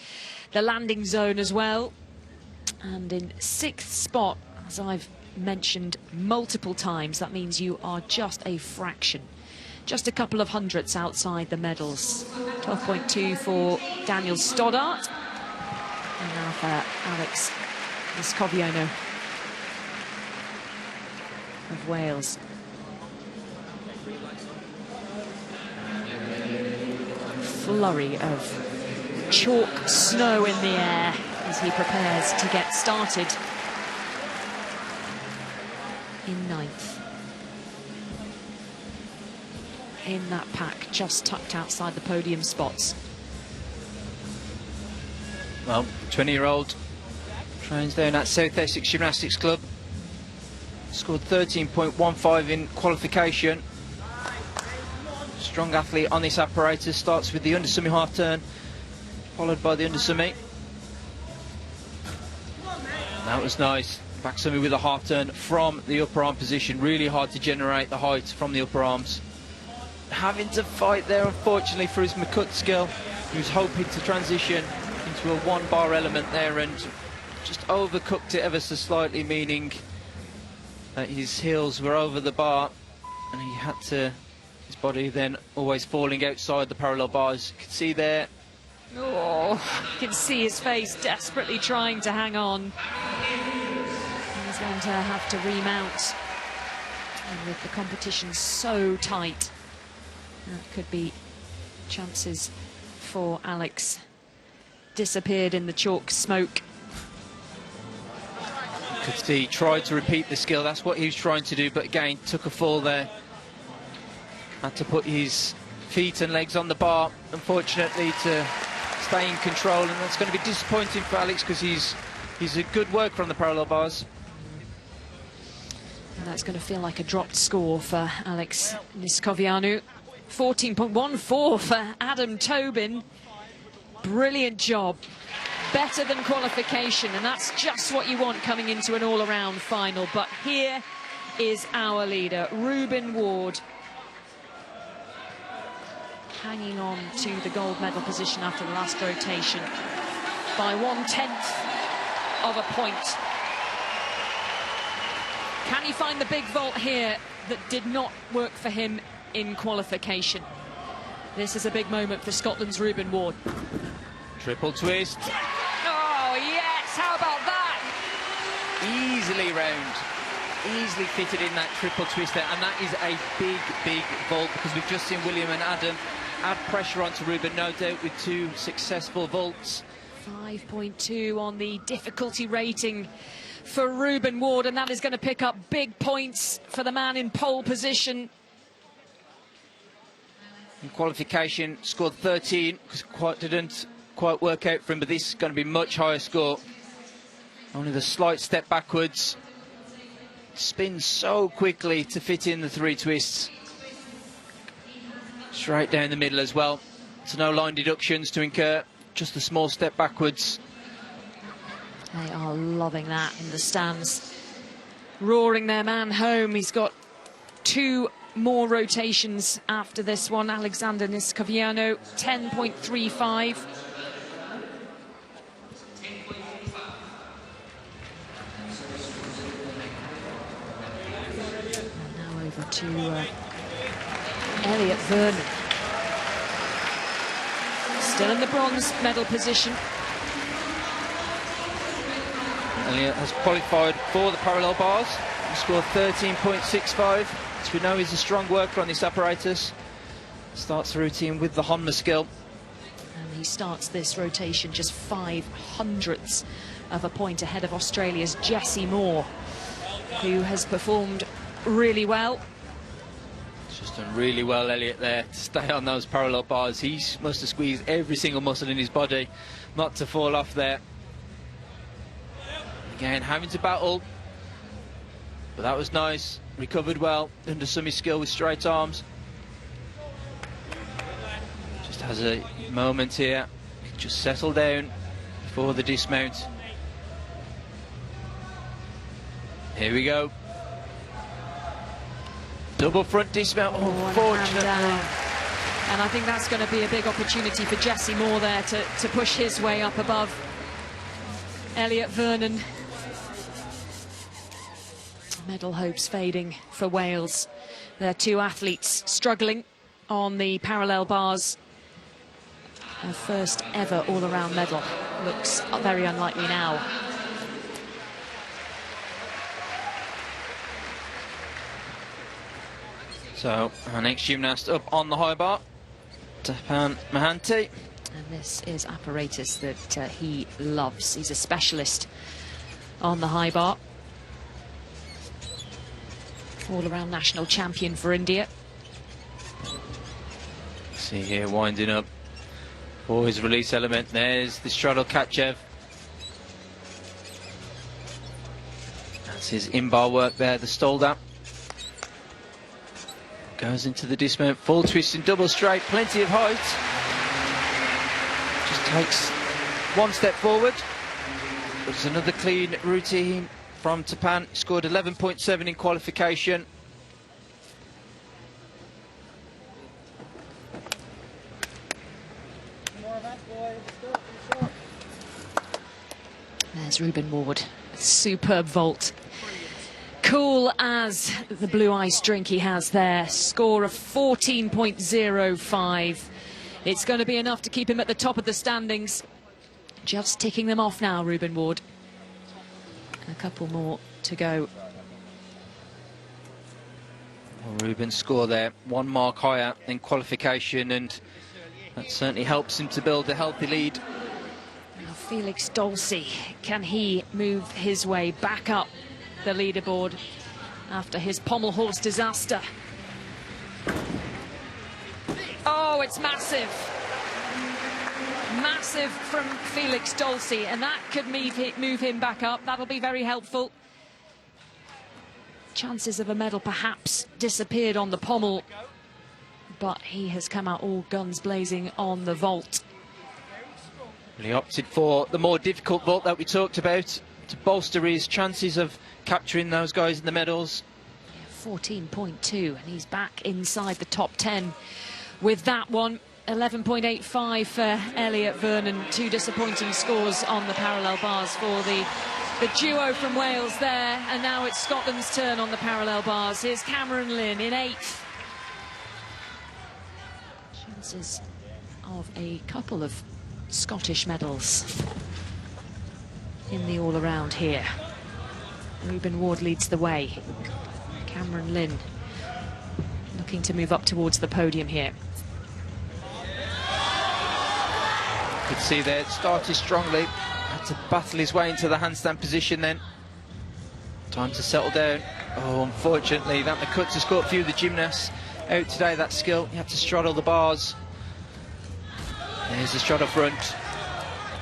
the landing zone as well. And in 6th spot, as I've mentioned multiple times, that means you are just a fraction. Just a couple of hundredths outside the medals. 12.2 for Daniel Stoddart. And now for Alex Vescoviano of Wales. Flurry of chalk snow in the air as he prepares to get started in 9th. In that pack, just tucked outside the podium spots. Well, 20-year-old trains down at South Essex Gymnastics Club. Scored 13.15 in qualification. Strong athlete on this apparatus. Starts with the undersummy half turn, followed by the undersummy. That was nice. Back summy with a half turn from the upper arm position. Really hard to generate the height from the upper arms. Having to fight there, unfortunately, for his McCut skill. He was hoping to transition into a 1-bar element there and just overcooked it ever so slightly, meaning that his heels were over the bar and he had to His body then always falling outside the parallel bars. You can see there. Oh, you can see his face desperately trying to hang on. He's going to have to remount. And with the competition so tight, that could be chances for Alex. Disappeared in the chalk smoke. You could see he tried to repeat the skill. That's what he was trying to do, but again, took a fall there. Had to put his feet and legs on the bar, unfortunately, to stay in control, and that's going to be disappointing for Alex because he's a good worker on the parallel bars. And that's going to feel like a dropped score for Alex Niskovianu. 14.14 for Adam Tobin. Brilliant job. Better than qualification, and that's just what you want coming into an all-around final. But here is our leader, Ruben Ward, hanging on to the gold medal position after the last rotation by 1/10 of a point. Can he find the big vault here that did not work for him in qualification? This is a big moment for Scotland's Ruben Ward. Triple twist. Oh, yes, how about that? Easily round. Easily fitted in that triple twist there, and that is a big vault, because we've just seen William and Adam add pressure onto Ruben, no doubt, with 2 successful vaults. 5.2 on the difficulty rating for Ruben Ward, and that is going to pick up big points for the man in pole position. In qualification, scored 13, because didn't quite work out for him, but this is going to be much higher score. Only the slight step backwards. Spins so quickly to fit in the 3 twists. Straight down the middle as well. So no line deductions to incur, just a small step backwards. They are loving that in the stands. Roaring their man home. He's got 2 more rotations after this one. Alexander Niskovianu, 10.35. And now over to Elliot Vernon. Still in the bronze medal position. Elliot has qualified for the parallel bars. He scored 13.65. So we know he's a strong worker on this apparatus. Starts the routine with the Honma skill. And he starts this rotation just 0.05 of a point ahead of Australia's Jessie Moore, who has performed really well. He's just done really well, Elliot, there, to stay on those parallel bars. He must have squeezed every single muscle in his body not to fall off there. Again, having to battle, but that was nice. Recovered well under some skill with straight arms. Just has a moment here. Just settle down before the dismount. Here we go. Double front dismount. Unfortunately. And I think that's going to be a big opportunity for Jessie Moore there to push his way up above Elliot Vernon. Medal hopes fading for Wales. Their 2 athletes struggling on the parallel bars. Their first ever all-around medal looks very unlikely now. So our next gymnast up on the high bar, Tapan Mahanti. And this is apparatus that he loves. He's a specialist on the high bar. All-around national champion for India. See here, winding up for his release element. There's the straddle Katchev. That's his in-bar work there, the Stolda. Goes into the dismount, full twist and double straight, plenty of height. Just takes 1 step forward. There's another clean routine from Tapan. Scored 11.7 in qualification. There's Ruben Ward. Superb vault. cool as the blue ice drink he has there. Score of 14.05. It's going to be enough to keep him at the top of the standings. Just ticking them off now, Ruben Ward. A couple more to go. Well, Ruben's score there, 1 mark higher in qualification, and that certainly helps him to build a healthy lead. Now Felix Dolce, can he move his way back up the leaderboard after his pommel horse disaster? Oh, it's massive. Massive from Felix Dolce, and that could move him back up. That'll be very helpful. Chances of a medal perhaps disappeared on the pommel, but he has come out all guns blazing on the vault. He opted for the more difficult vault that we talked about to bolster his chances of capturing those guys in the medals. 14.2, and he's back inside the top 10 with that one. 11.85 for Elliot Vernon. 2 disappointing scores on the parallel bars for the duo from Wales there, and now it's Scotland's turn on the parallel bars. Here's Cameron Lynn in 8th. Chances of a couple of Scottish medals in the all-around here. Ruben Ward leads the way. Cameron Lynn looking to move up towards the podium here. You could see there, it started strongly, had to battle his way into the handstand position then. Time to settle down. Oh, unfortunately, that McCutts has caught a few of the gymnasts out today, that skill. You have to straddle the bars. There's the straddle front.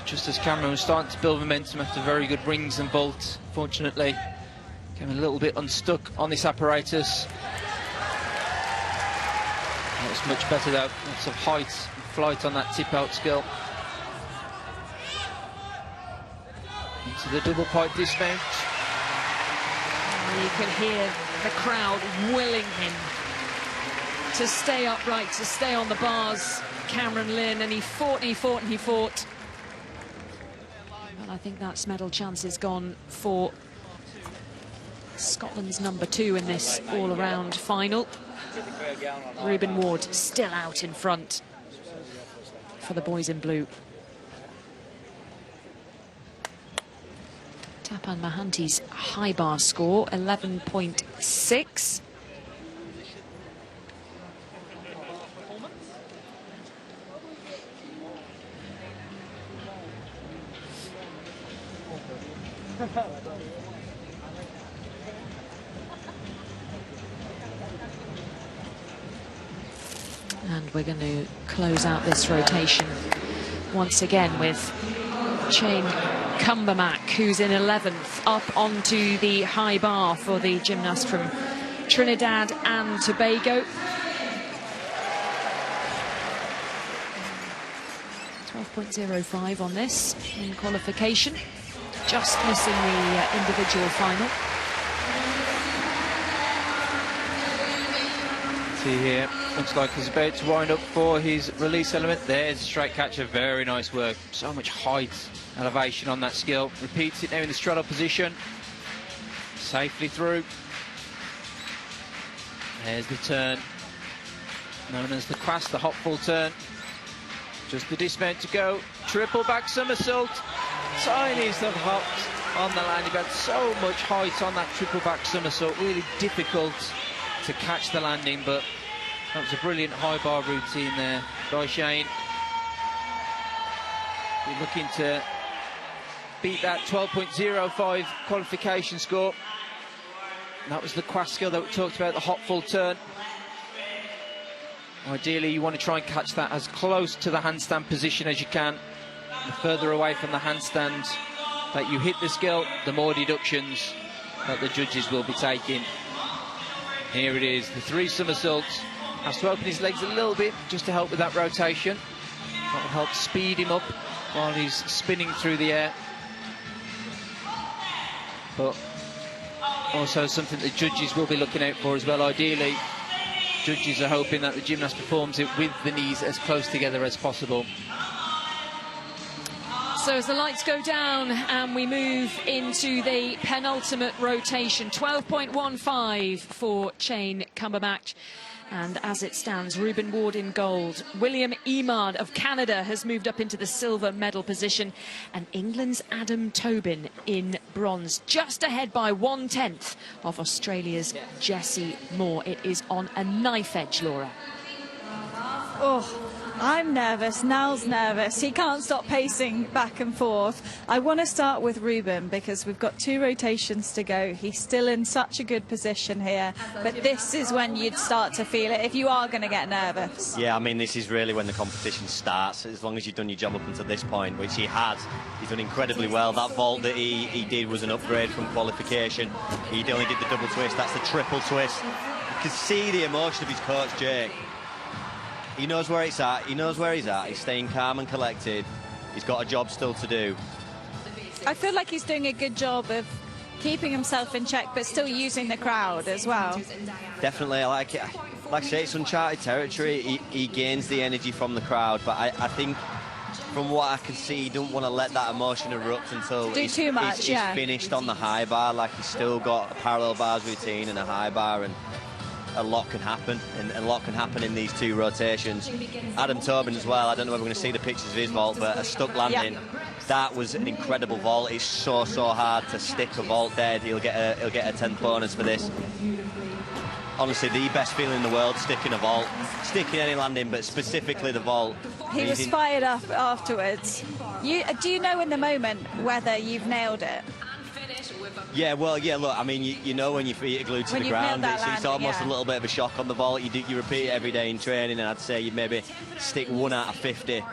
Just as Cameron was starting to build momentum after very good rings and vault, fortunately, came a little bit unstuck on this apparatus. That was much better though, lots of height and flight on that tip-out skill. Into the double pipe dismount. You can hear the crowd willing him to stay upright, to stay on the bars. Cameron Lynn, and he fought and he fought and he fought. Well, I think that's medal chances gone for Scotland's number 2 in this all-around final. Ruben Ward still out in front for the boys in blue. Tapan Mahanti's high bar score, 11.6. And we're going to close out this rotation once again with Chain Cumbermack, who's in 11th, up onto the high bar for the gymnast from Trinidad and Tobago. 12.05 on this in qualification, just missing the individual final. See here, looks like he's about to wind up for his release element. There's a straight catcher, very nice work. So much height, elevation on that skill. Repeats it now in the straddle position. Safely through. There's the turn, known as the quast, the hop full turn. Just the dismount to go. Triple back somersault. Tiniest of hops on the landing pad. So much height on that triple back somersault. Really difficult to catch the landing, but that was a brilliant high bar routine there by Shane. We're looking to beat that 12.05 qualification score. And that was the quast skill that we talked about, the hop full turn. Ideally, you want to try and catch that as close to the handstand position as you can. The further away from the handstand that you hit the skill, the more deductions that the judges will be taking. Here it is, the 3 somersaults. Has to open his legs a little bit just to help with that rotation. That will help speed him up while he's spinning through the air. But also something the judges will be looking out for as well. Ideally, judges are hoping that the gymnast performs it with the knees as close together as possible. So as the lights go down and we move into the penultimate rotation, 12.15 for Chain Cumberbatch. And as it stands, Ruben Ward in gold. William Emard of Canada has moved up into the silver medal position. And England's Adam Tobin in bronze, just ahead by 1/10 of Australia's Jessie Moore. It is on a knife edge, Laura. Oh, I'm nervous. Niall's nervous. He can't stop pacing back and forth. I want to start with Ruben because we've got 2 rotations to go. He's still in such a good position here, but this is when you'd start to feel it if you are going to get nervous. Yeah, I mean, this is really when the competition starts. As long as you've done your job up until this point, which he has, he's done incredibly well. That vault that he did was an upgrade from qualification. He only did the double twist. That's the triple twist. You can see the emotion of his coach, Jake. He knows where it's at. He knows where he's at. He's staying calm and collected. He's got a job still to do. I feel like he's doing a good job of keeping himself in check, but still using the crowd as well. Definitely, I like it. Like I say, it's uncharted territory. He gains the energy from the crowd, but I think from what I can see, he don't want to let that emotion erupt until he's finished on the high bar. Like, he's still got a parallel bars routine and a high bar, and a lot can happen, and a lot can happen in these 2 rotations. Adam Tobin as well, I don't know if we're going to see the pictures of his vault, but a stuck landing, that was an incredible vault. It's so hard to stick a vault dead. He'll get a 10th bonus for this. Honestly, the best feeling in the world, sticking a vault, sticking any landing, but specifically the vault. He was fired up afterwards. Do you know in the moment whether you've nailed it? Yeah, well, yeah, look, I mean, you know when your feet are glued to the ground, it's almost a little bit of a shock on the vault. You repeat it every day in training, and I'd say you maybe stick 1 out of 50.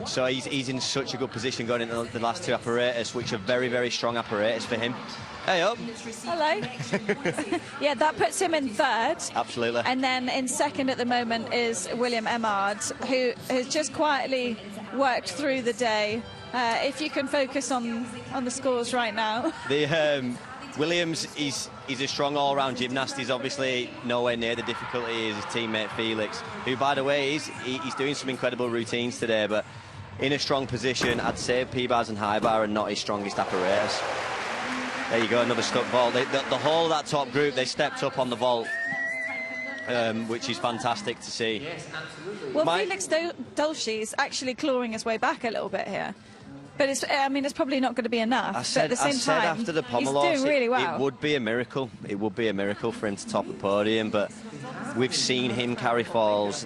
So he's in such a good position going into the last 2 apparatus, which are very strong apparatus for him. Hey up. Hello. Yeah, that puts him in 3rd. Absolutely. And then in 2nd at the moment is William Emard, who has just quietly worked through the day. If you can focus on the scores right now. Williams, he's a strong all-round gymnast. He's obviously nowhere near the difficulty as his teammate Felix, who, by the way, he's doing some incredible routines today, but in a strong position. I'd say P-bars and high bar are not his strongest apparatus. There you go, another stuck vault. The whole of that top group, they stepped up on the vault, which is fantastic to see. Well, Felix Dolce is actually clawing his way back a little bit here. But it's probably not going to be enough. I said after the pommel loss, he's doing really well. It would be a miracle. It would be a miracle for him to top the podium. But we've seen him carry falls.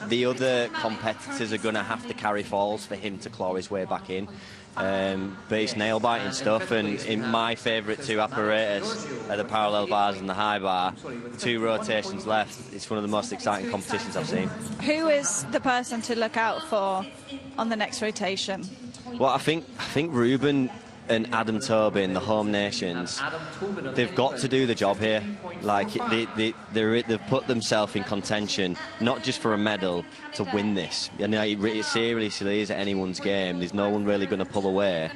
The other competitors are going to have to carry falls for him to claw his way back in. But it's nail-biting stuff, and in my favourite 2 apparatus are the parallel bars and the high bar. 2 rotations left. It's one of the most exciting competitions I've seen. Who is the person to look out for on the next rotation? Well, I think Ruben and Adam Tobin, the home nations, they've got to do the job here. Like, they've put themselves in contention, not just for a medal, to win this. And it seriously is anyone's game. There's no one really going to pull away.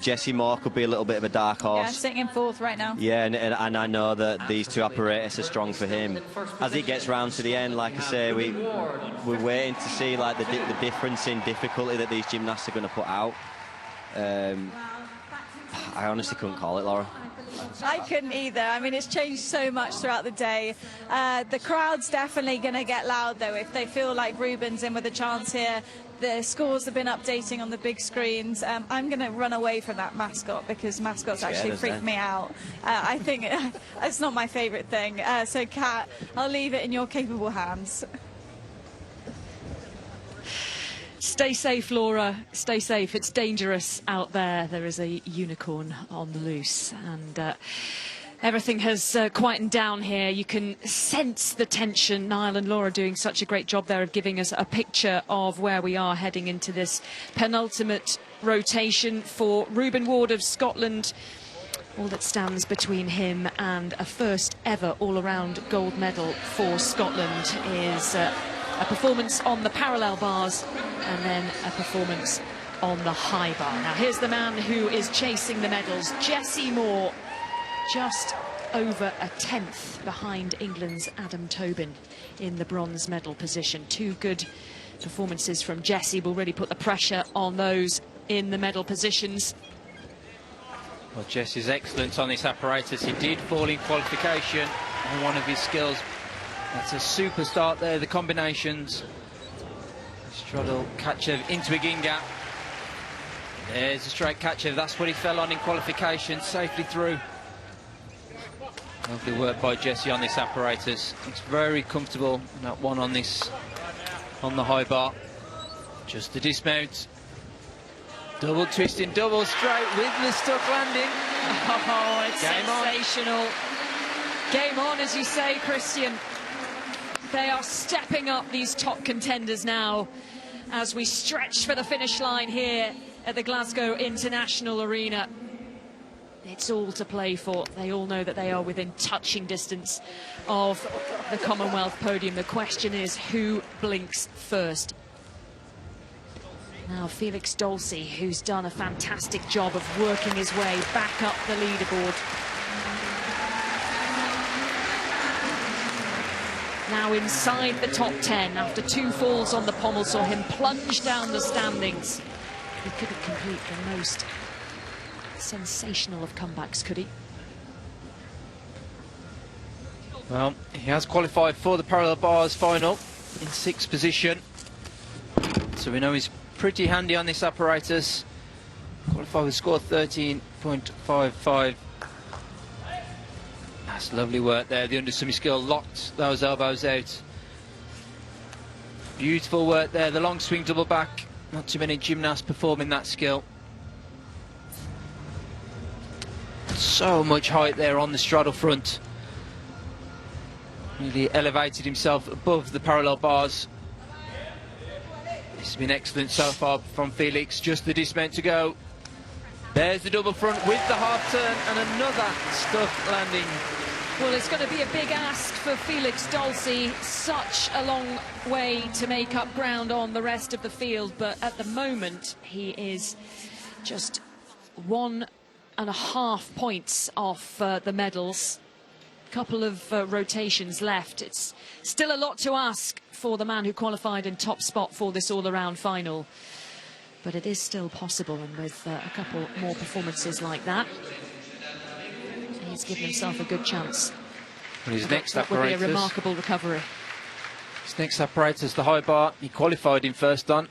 Jessie Moore could be a little bit of a dark horse. Yeah, sitting in 4th right now. Yeah, and I know that these 2 apparatus are strong for him. As he gets round to the end, like I say, we're waiting to see like the difference in difficulty that these gymnasts are going to put out. I honestly couldn't call it, Laura. I couldn't either. I mean, it's changed so much throughout the day. The crowd's definitely going to get loud, though, if they feel like Ruben's in with a chance here. The scores have been updating on the big screens. I'm going to run away from that mascot because mascots actually freak me out. I think it's not my favourite thing. So, Kat, I'll leave it in your capable hands. Stay safe, Laura. Stay safe. It's dangerous out there. There is a unicorn on the loose, and everything has quietened down here. You can sense the tension. Niall and Laura doing such a great job there of giving us a picture of where we are heading into this penultimate rotation for Ruben Ward of Scotland. All that stands between him and a first ever all-around gold medal for Scotland is a performance on the parallel bars and then a performance on the high bar. Now here's the man who is chasing the medals, Jessie Moore, just over a 10th behind England's Adam Tobin in the bronze medal position. 2 good performances from Jessie will really put the pressure on those in the medal positions. Well, Jessie's excellent on this apparatus. He did fall in qualification on one of his skills. That's a super start there, the combinations. Straddle, Kachev into a ginga. There's a straight Kachev, that's what he fell on in qualification, safely through. Lovely work by Jessie on this apparatus. It's very comfortable, that one on this, on the high bar. Just the dismount. Double twisting, double straight with the stuck landing. Oh, it's Game sensational. on. Game on, as you say, Christian. They are stepping up, these top contenders now, as we stretch for the finish line here at the Glasgow International Arena. It's all to play for. They all know that they are within touching distance of the Commonwealth podium. The question is, who blinks first? Now Felix Dolce, who's done a fantastic job of working his way back up the leaderboard. Now inside the top 10 after 2 falls on the pommel, saw him plunge down the standings. He couldn't complete the most sensational of comebacks, could he? Well, he has qualified for the parallel bars final in 6th position. So we know he's pretty handy on this apparatus. Qualified with score 13.55. That's lovely work there. The under-semi skill locked those elbows out. Beautiful work there. The long swing double back. Not too many gymnasts performing that skill. So much height there on the straddle front. Really elevated himself above the parallel bars. This has been excellent so far from Felix. Just the dismount to go. There's the double front with the half turn and another stuck landing. Well, it's going to be a big ask for Felix Dolce. Such a long way to make up ground on the rest of the field, but at the moment he is just 1.5 points off the medals. Couple of rotations left. It's still a lot to ask for the man who qualified in top spot for this all-around final, but it is still possible, and with a couple more performances like that, he's given himself a good chance. Well, his next That would be a apparatus, remarkable recovery. his next apparatus, the high bar, he qualified in first on,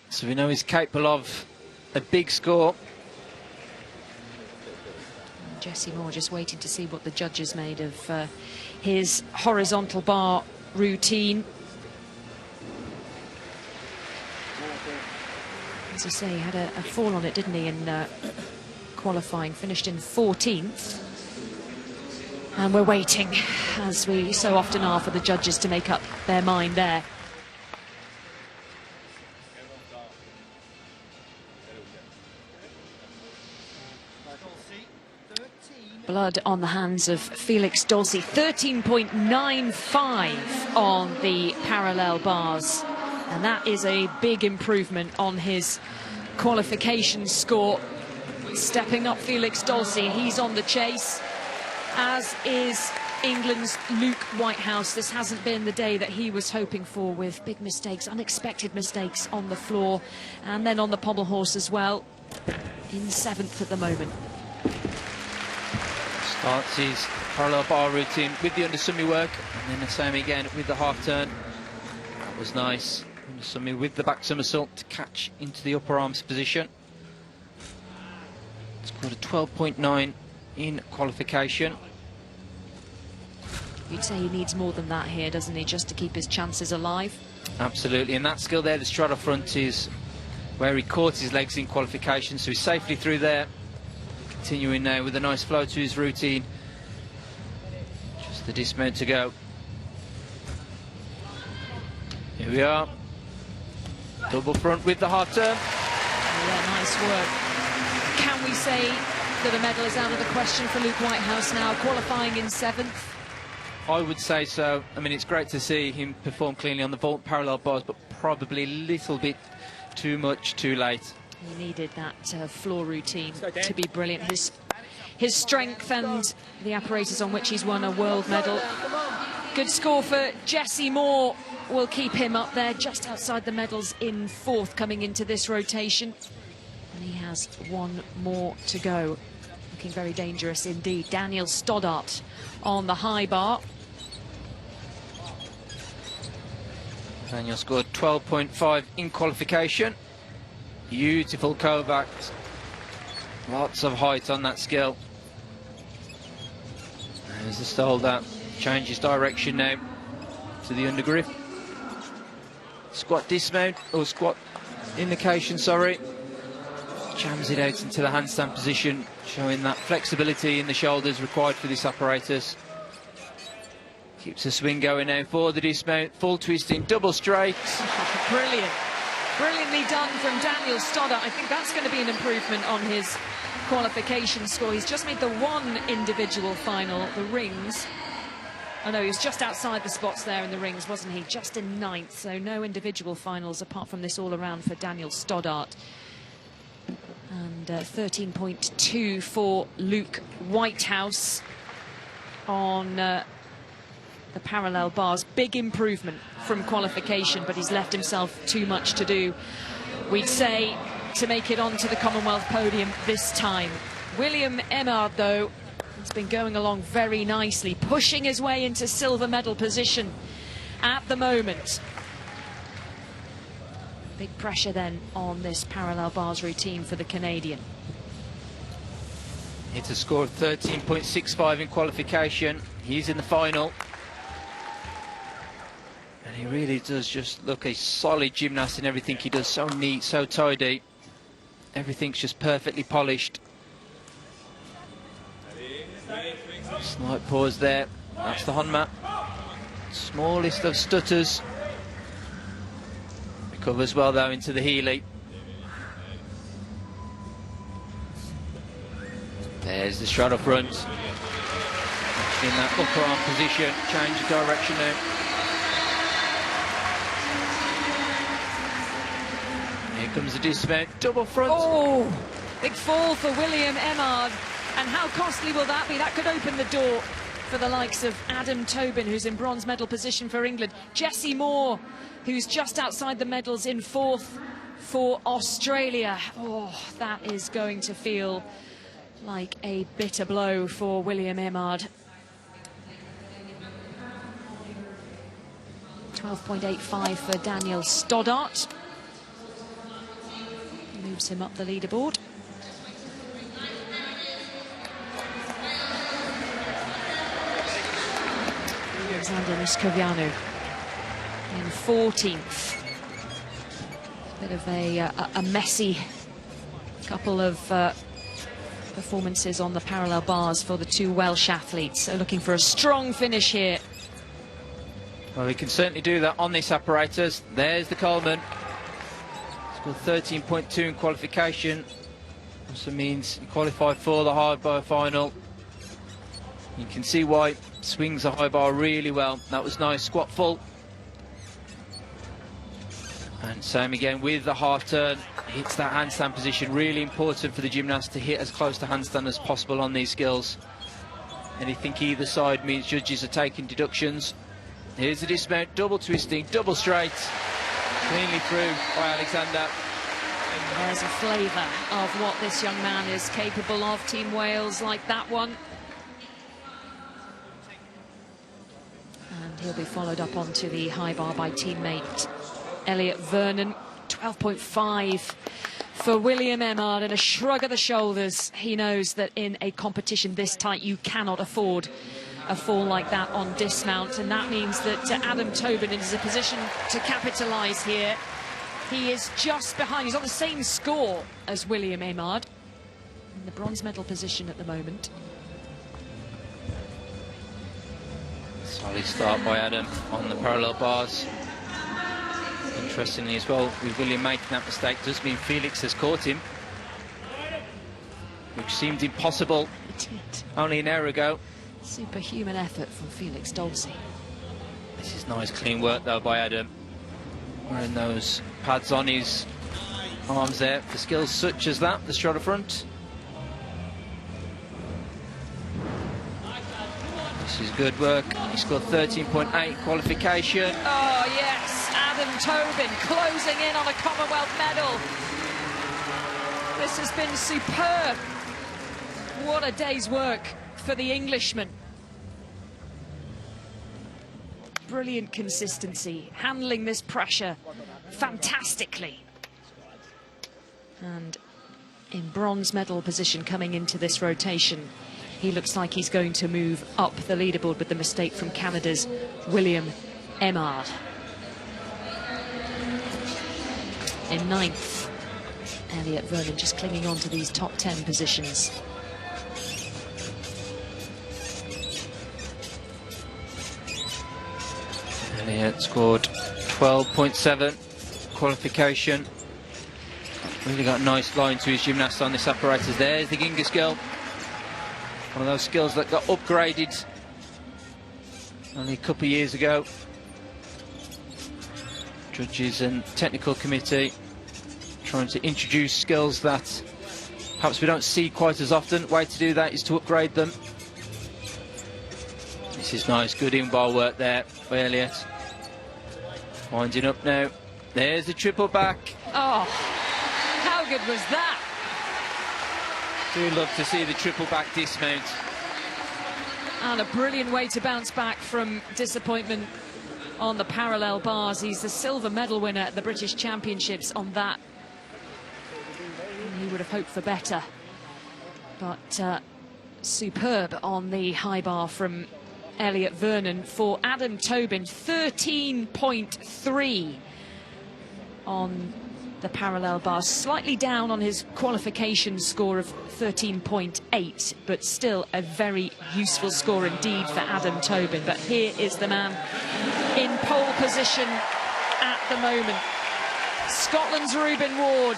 so we know he's capable of a big score. Jessie Moore just waiting to see what the judges made of his horizontal bar routine. As I say, he had a fall on it, didn't he, in qualifying, finished in 14th. And we're waiting, as we so often are, for the judges to make up their mind there. Blood on the hands of Felix Dolce. 13.95 on the parallel bars. And that is a big improvement on his qualification score. Stepping up Felix Dolce, he's on the chase, as is England's Luke Whitehouse. This hasn't been the day that he was hoping for, with big mistakes, unexpected mistakes on the floor, and then on the pommel horse as well, in 7th at the moment. Starts his parallel bar routine with the under-sumi work, and then the same again with the half turn. That was nice. Under-sumi with the back somersault to catch into the upper arms position. Scored a 12.9 in qualification. You'd say he needs more than that here, doesn't he, just to keep his chances alive? Absolutely, and that skill there, the straddle front, is where he caught his legs in qualification, so he's safely through there. Continuing now with a nice flow to his routine. Just the dismount to go. Here we are. Double front with the half turn. Yeah, nice work. Can we say that a medal is out of the question for Luke Whitehouse now, qualifying in 7th? I would say so. I mean, it's great to see him perform cleanly on the vault parallel bars, but probably a little bit too much too late. He needed that floor routine to be brilliant. His strength and the apparatus on which he's won a world medal. Good score for Jessie Moore will keep him up there just outside the medals in fourth coming into this rotation. And he has one more to go. Looking very dangerous indeed. Daniel Stoddart on the high bar. Daniel scored 12.5 in qualification. Beautiful Kovacs. Lots of height on that skill. There's the Stoddart. Changes direction now to the undergrip. Squat dismount, or squat indication, sorry. Jams it out into the handstand position, showing that flexibility in the shoulders required for this apparatus. Keeps the swing going now for the dismount. Full twisting, double straight. Brilliant. Brilliantly done from Daniel Stoddart. I think that's going to be an improvement on his qualification score. He's just made the one individual final, the rings. Oh no, he was just outside the spots there in the rings, wasn't he? Just in ninth, so no individual finals apart from this all-around for Daniel Stoddart. And 13.2 for Luke Whitehouse on the parallel bars. Big improvement from qualification, but he's left himself too much to do, we'd say, to make it onto the Commonwealth podium this time. William Emard, though, has been going along very nicely, pushing his way into silver medal position at the moment. Big pressure then on this parallel bars routine for the Canadian. It's a score of 13.65 in qualification. He's in the final. And he really does just look a solid gymnast in everything he does. So neat, so tidy. Everything's just perfectly polished. Slight pause there. That's the Honma. Smallest of stutters. Recovers well though into the Healy. There's the straddle front. In that upper arm position. Change of direction now. Here comes the dismount. Double front. Oh, big fall for William Emard. And how costly will that be? That could open the door for the likes of Adam Tobin, who's in bronze medal position for England. Jessie Moore, who's just outside the medals in fourth for Australia. Oh, that is going to feel like a bitter blow for William Emard. 12.85 for Daniel Stoddart. Moves him up the leaderboard. Alexander Niscovianu in 14th. A bit of a messy couple of performances on the parallel bars for the two Welsh athletes. So looking for a strong finish here. Well, he can certainly do that on this apparatus. There's the Coleman. Scored 13.2 in qualification. Also means he qualified for the hard bar final. You can see why. Swings the high bar really well. That was nice. Squat full. And same again with the half turn. Hits that handstand position. Really important for the gymnast to hit as close to handstand as possible on these skills. Anything either side means judges are taking deductions. Here's the dismount. Double twisting. Double straight. Cleanly through by Alexander. There's a flavour of what this young man is capable of. Team Wales like that one. And he'll be followed up onto the high bar by teammate Elliot Vernon. 12.5 for William Emard, and a shrug of the shoulders. He knows that in a competition this tight you cannot afford a fall like that on dismount, and that means that Adam Tobin is in a position to capitalise here. He is just behind. He's on the same score as William Emard in the bronze medal position at the moment. Solid start by Adam on the parallel bars. Interestingly as well, with William making that mistake, does mean Felix has caught him, which seemed impossible only an hour ago. Superhuman effort from Felix Dolce. This is nice clean work though by Adam. Wearing those pads on his arms there for skills such as that, the straddle front. This is good work. He scored 13.8 qualification. Oh, yes, Adam Tobin closing in on a Commonwealth medal. This has been superb. What a day's work for the Englishman. Brilliant consistency, handling this pressure fantastically. And in bronze medal position coming into this rotation, he looks like he's going to move up the leaderboard with the mistake from Canada's William Emard. In ninth, Elliot Vernon just clinging on to these top 10 positions. Elliot scored 12.7 qualification. Really got a nice line to his gymnast on this apparatus. There's the Ginga skill. One of those skills that got upgraded only a couple of years ago. Judges and technical committee trying to introduce skills that perhaps we don't see quite as often. Way to do that is to upgrade them. This is nice, good in-bar work there by Elliot. Winding up now. There's the triple back. Oh, how good was that? Do love to see the triple back dismount. And a brilliant way to bounce back from disappointment on the parallel bars. He's the silver medal winner at the British Championships on that. And he would have hoped for better. But superb on the high bar from Elliot Vernon. For Adam Tobin, 13.3 on the parallel bar, slightly down on his qualification score of 13.8, but still a very useful score indeed for Adam Tobin. But here is the man in pole position at the moment. Scotland's Ruben Ward.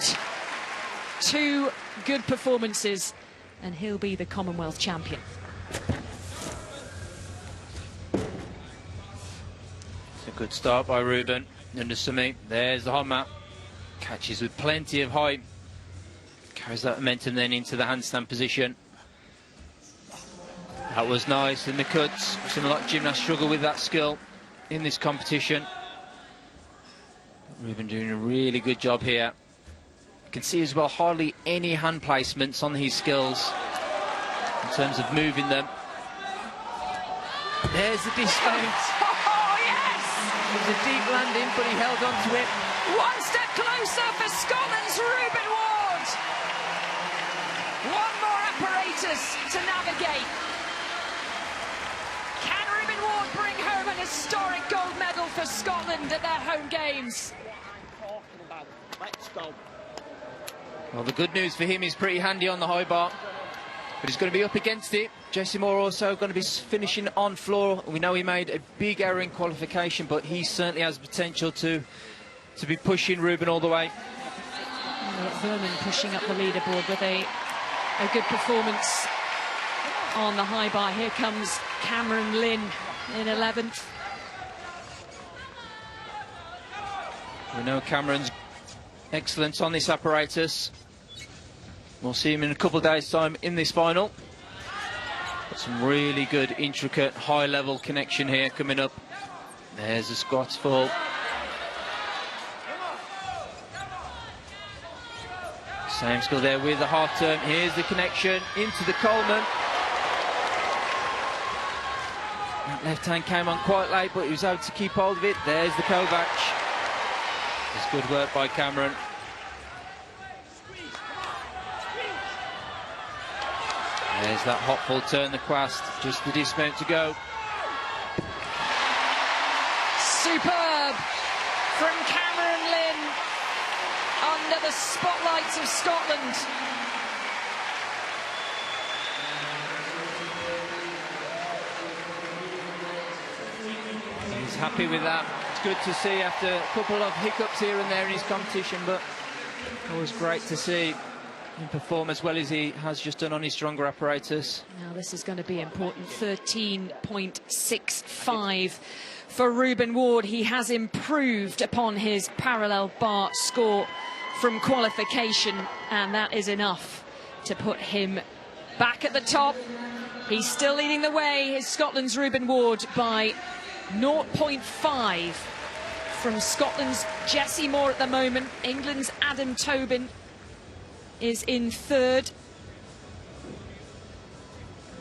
2 good performances, and he'll be the Commonwealth champion. It's a good start by Ruben. Under Sumi, there's the hot map. Catches with plenty of height. Carries that momentum then into the handstand position. That was nice. And the cuts. Some a lot of gymnasts struggle with that skill in this competition. Ruben doing a really good job here. You can see as well hardly any hand placements on his skills in terms of moving them. There's the dismount. Oh, yes! It was a deep landing, but he held on to it. One step closer for Scotland's Ruben Ward. One more apparatus to navigate. Can Ruben Ward bring home an historic gold medal for Scotland at their home games? Let's go. Well, the good news for him is pretty handy on the high bar, but he's going to be up against it. Jesse Moore also going to be finishing on floor. We know he made a big error in qualification, but he certainly has potential to be pushing Ruben all the way. Elliot Vernon pushing up the leaderboard with a good performance on the high bar. Here comes Cameron Lynn in 11th. We know Cameron's excellent on this apparatus. We'll see him in a couple of days' time in this final. Got some really good, intricate, high-level connection here coming up. There's the squats fall. Same skill there with the half turn. Here's the connection into the Coleman. That left hand came on quite late, but he was able to keep hold of it. There's the Kovac. It's good work by Cameron. There's that hot full turn, the quast, just the dismount to go. Superb from Cameron Lynn under the spotlights of Scotland. He's happy with that. It's good to see after a couple of hiccups here and there in his competition, but always great to see him perform as well as he has just done on his stronger apparatus. Now this is going to be important. 13.65 for Ruben Ward. He has improved upon his parallel bar score from qualification, and that is enough to put him back at the top. He's still leading the way, is Scotland's Ruben Ward, by 0.5 from Scotland's Jessie Moore at the moment. England's Adam Tobin is in third.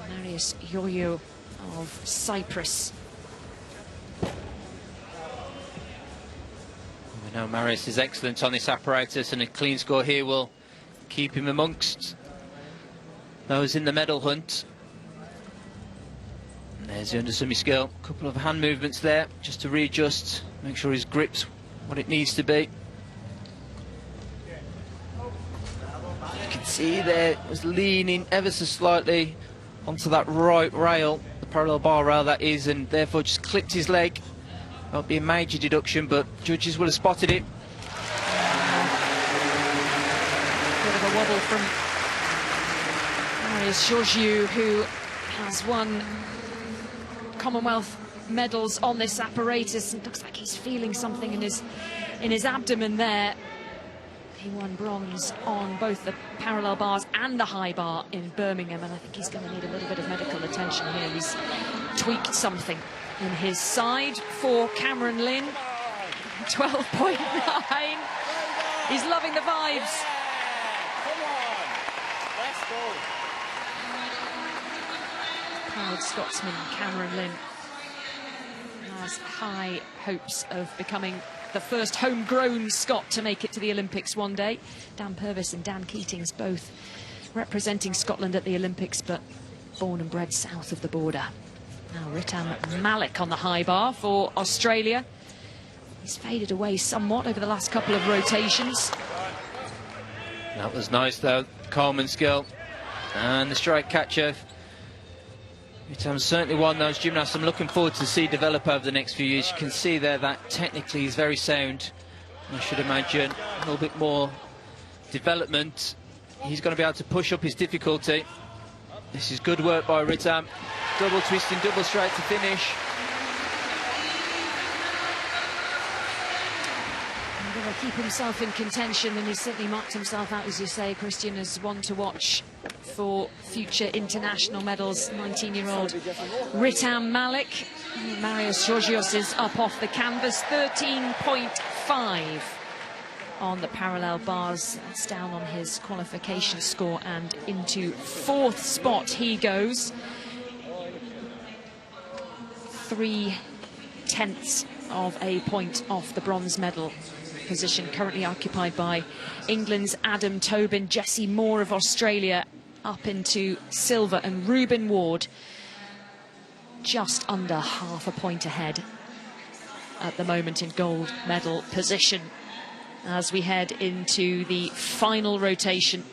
Marius Yoyo of Cyprus. We know Marius is excellent on this apparatus, and a clean score here will keep him amongst those in the medal hunt. And there's the under skill. A couple of hand movements there just to readjust, make sure his grip's what it needs to be. You can see there, it was leaning ever so slightly onto that right rail, the parallel bar rail that is, and therefore just clipped his leg. Won't be a major deduction, but judges will have spotted it. Bit of a wobble from Marius Georgiou, who has won Commonwealth medals on this apparatus, and looks like he's feeling something in his abdomen there. He won bronze on both the parallel bars and the high bar in Birmingham, and I think he's going to need a little bit of medical attention here. He's tweaked something in his side. For Cameron Lynn, 12.9. He's loving the vibes. Proud Scotsman Cameron Lynn has high hopes of becoming the first homegrown Scot to make it to the Olympics one day. Dan Purvis and Dan Keatings both representing Scotland at the Olympics, but born and bred south of the border. Now Ritam Malik on the high bar for Australia. He's faded away somewhat over the last couple of rotations. That was nice though, Coleman skill. And the strike catcher. Ritam's certainly one of those gymnasts I'm looking forward to see develop over the next few years. You can see there that technically he's very sound. I should imagine a little bit more development. He's going to be able to push up his difficulty. This is good work by Ritam. Double twisting, double straight to finish. He's going to keep himself in contention, and he's certainly marked himself out, as you say, Christian, as one to watch for future international medals. 19-year-old Ritam Malik. Marius Georgios is up off the canvas, 13.5 on the parallel bars. That's down on his qualification score, and into fourth spot he goes. 0.3 of a point off the bronze medal position currently occupied by England's Adam Tobin. Jessie Moore of Australia up into silver, and Ruben Ward just under half a point ahead at the moment in gold medal position as we head into the final rotation.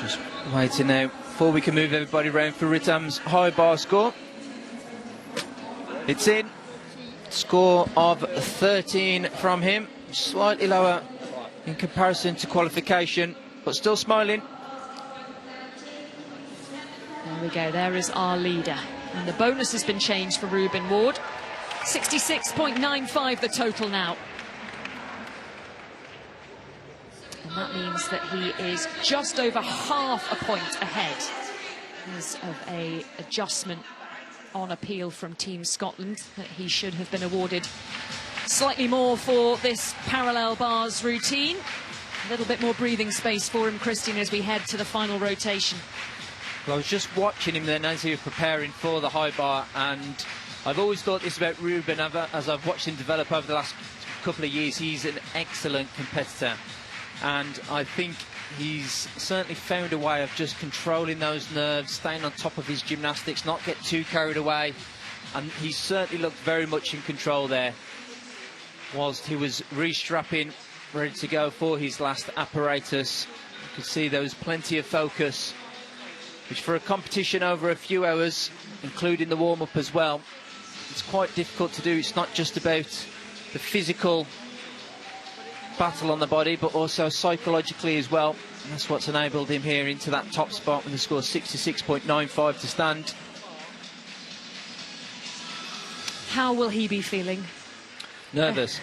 Just waiting now before we can move everybody around for Ritam's high bar score. It's in. Score of 13 from him. Slightly lower in comparison to qualification, but still smiling. There we go, there is our leader. And the bonus has been changed for Ruben Ward. 66.95 the total now. And that means that he is just over half a point ahead as of a adjustment on appeal from Team Scotland, that he should have been awarded slightly more for this parallel bars routine. A little bit more breathing space for him, Christian, as we head to the final rotation. Well, I was just watching him then as he was preparing for the high bar, and I've always thought this about Ruben, as I've watched him develop over the last couple of years. He's an excellent competitor, and I think he's certainly found a way of just controlling those nerves, staying on top of his gymnastics, not get too carried away, and he certainly looked very much in control there whilst he was restrapping, ready to go for his last apparatus. You could see there was plenty of focus, which for a competition over a few hours, including the warm-up as well, it's quite difficult to do. It's not just about the physical battle on the body, but also psychologically as well. That's what's enabled him here into that top spot with a score 66.95 to stand. How will he be feeling? Nervous.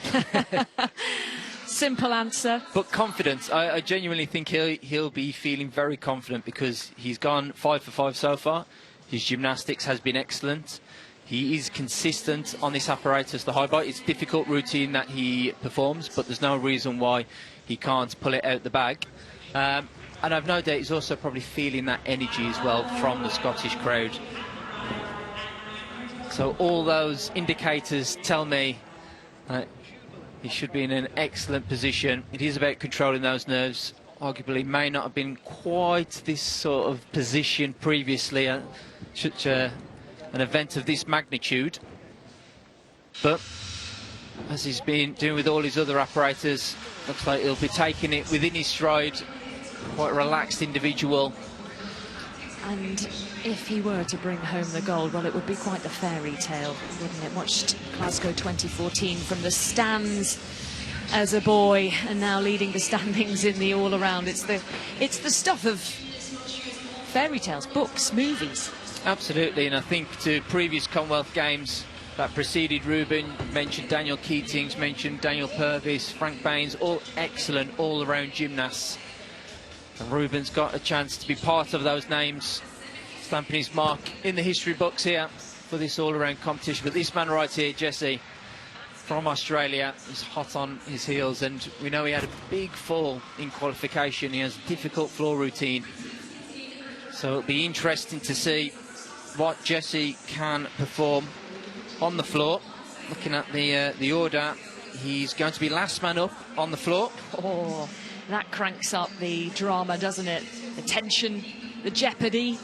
Simple answer. But confident. I genuinely think he'll be feeling very confident because he's gone 5 for 5 so far. His gymnastics has been excellent. He is consistent on this apparatus, the high bar. It's a difficult routine that he performs, but there's no reason why he can't pull it out the bag. And I've no doubt he's also probably feeling that energy as well from the Scottish crowd. So all those indicators tell me he should be in an excellent position. It is about controlling those nerves. Arguably may not have been quite this sort of position previously at such an event of this magnitude. But as he's been doing with all his other apparatus, looks like he'll be taking it within his stride. Quite a relaxed individual. And if he were to bring home the gold, well, it would be quite the fairy tale, wouldn't it? Watched Glasgow 2014 from the stands as a boy, and now leading the standings in the all-around. It's the stuff of fairy tales, books, movies. Absolutely, and I think to previous Commonwealth Games that preceded Ruben, mentioned Daniel Keatings, mentioned Daniel Purvis, Frank Baines, all excellent all-around gymnasts. And Ruben's got a chance to be part of those names, stamping his mark in the history books here for this all-around competition. But this man right here, Jesse, from Australia, is hot on his heels, and we know he had a big fall in qualification. He has a difficult floor routine, so it'll be interesting to see what Jesse can perform on the floor. Looking at the order, he's going to be last man up on the floor. Oh, that cranks up the drama, doesn't it? The tension, the jeopardy.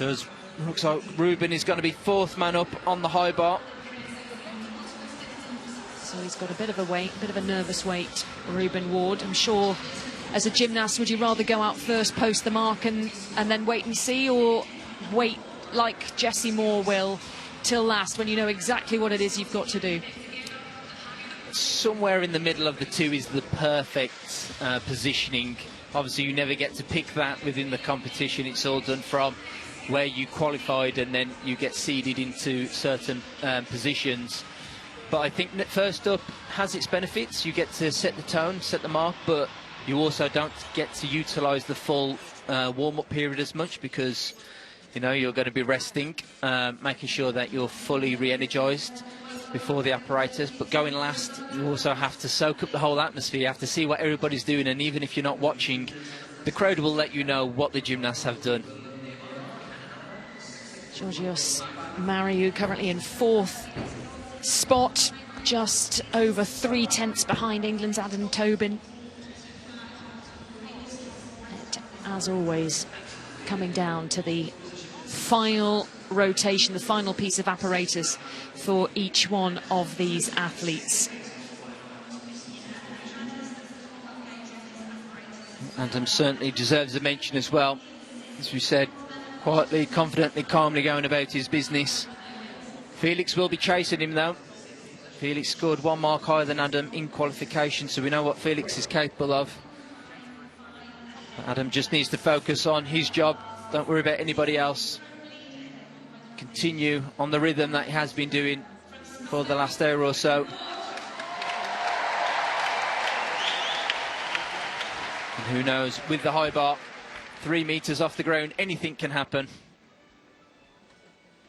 Looks like Ruben is going to be fourth man up on the high bar. So he's got a bit of a nervous wait, Ruben Ward. I'm sure as a gymnast, would you rather go out first, post the mark and then wait and see, or wait like Jesse Moore will till last when you know exactly what it is you've got to do? Somewhere in the middle of the two is the perfect positioning. Obviously you never get to pick that within the competition. It's all done from where you qualified and then you get seeded into certain positions. But I think that first up has its benefits. You get to set the tone, set the mark, but you also don't get to utilise the full warm-up period as much because you know you're going to be resting, making sure that you're fully re-energised before the apparatus. But going last, you also have to soak up the whole atmosphere. You have to see what everybody's doing, and even if you're not watching, the crowd will let you know what the gymnasts have done. Georgios Mariou currently in fourth spot, just over 3/10 behind England's Adam Tobin. And as always, coming down to the final rotation, the final piece of apparatus for each one of these athletes. Adam certainly deserves a mention as well. As we said, quietly, confidently, calmly going about his business. Felix will be chasing him though. Felix scored one mark higher than Adam in qualification, so we know what Felix is capable of. Adam just needs to focus on his job. Don't worry about anybody else. Continue on the rhythm that he has been doing for the last hour or so. And who knows, with the high bar, 3 metres off the ground, anything can happen.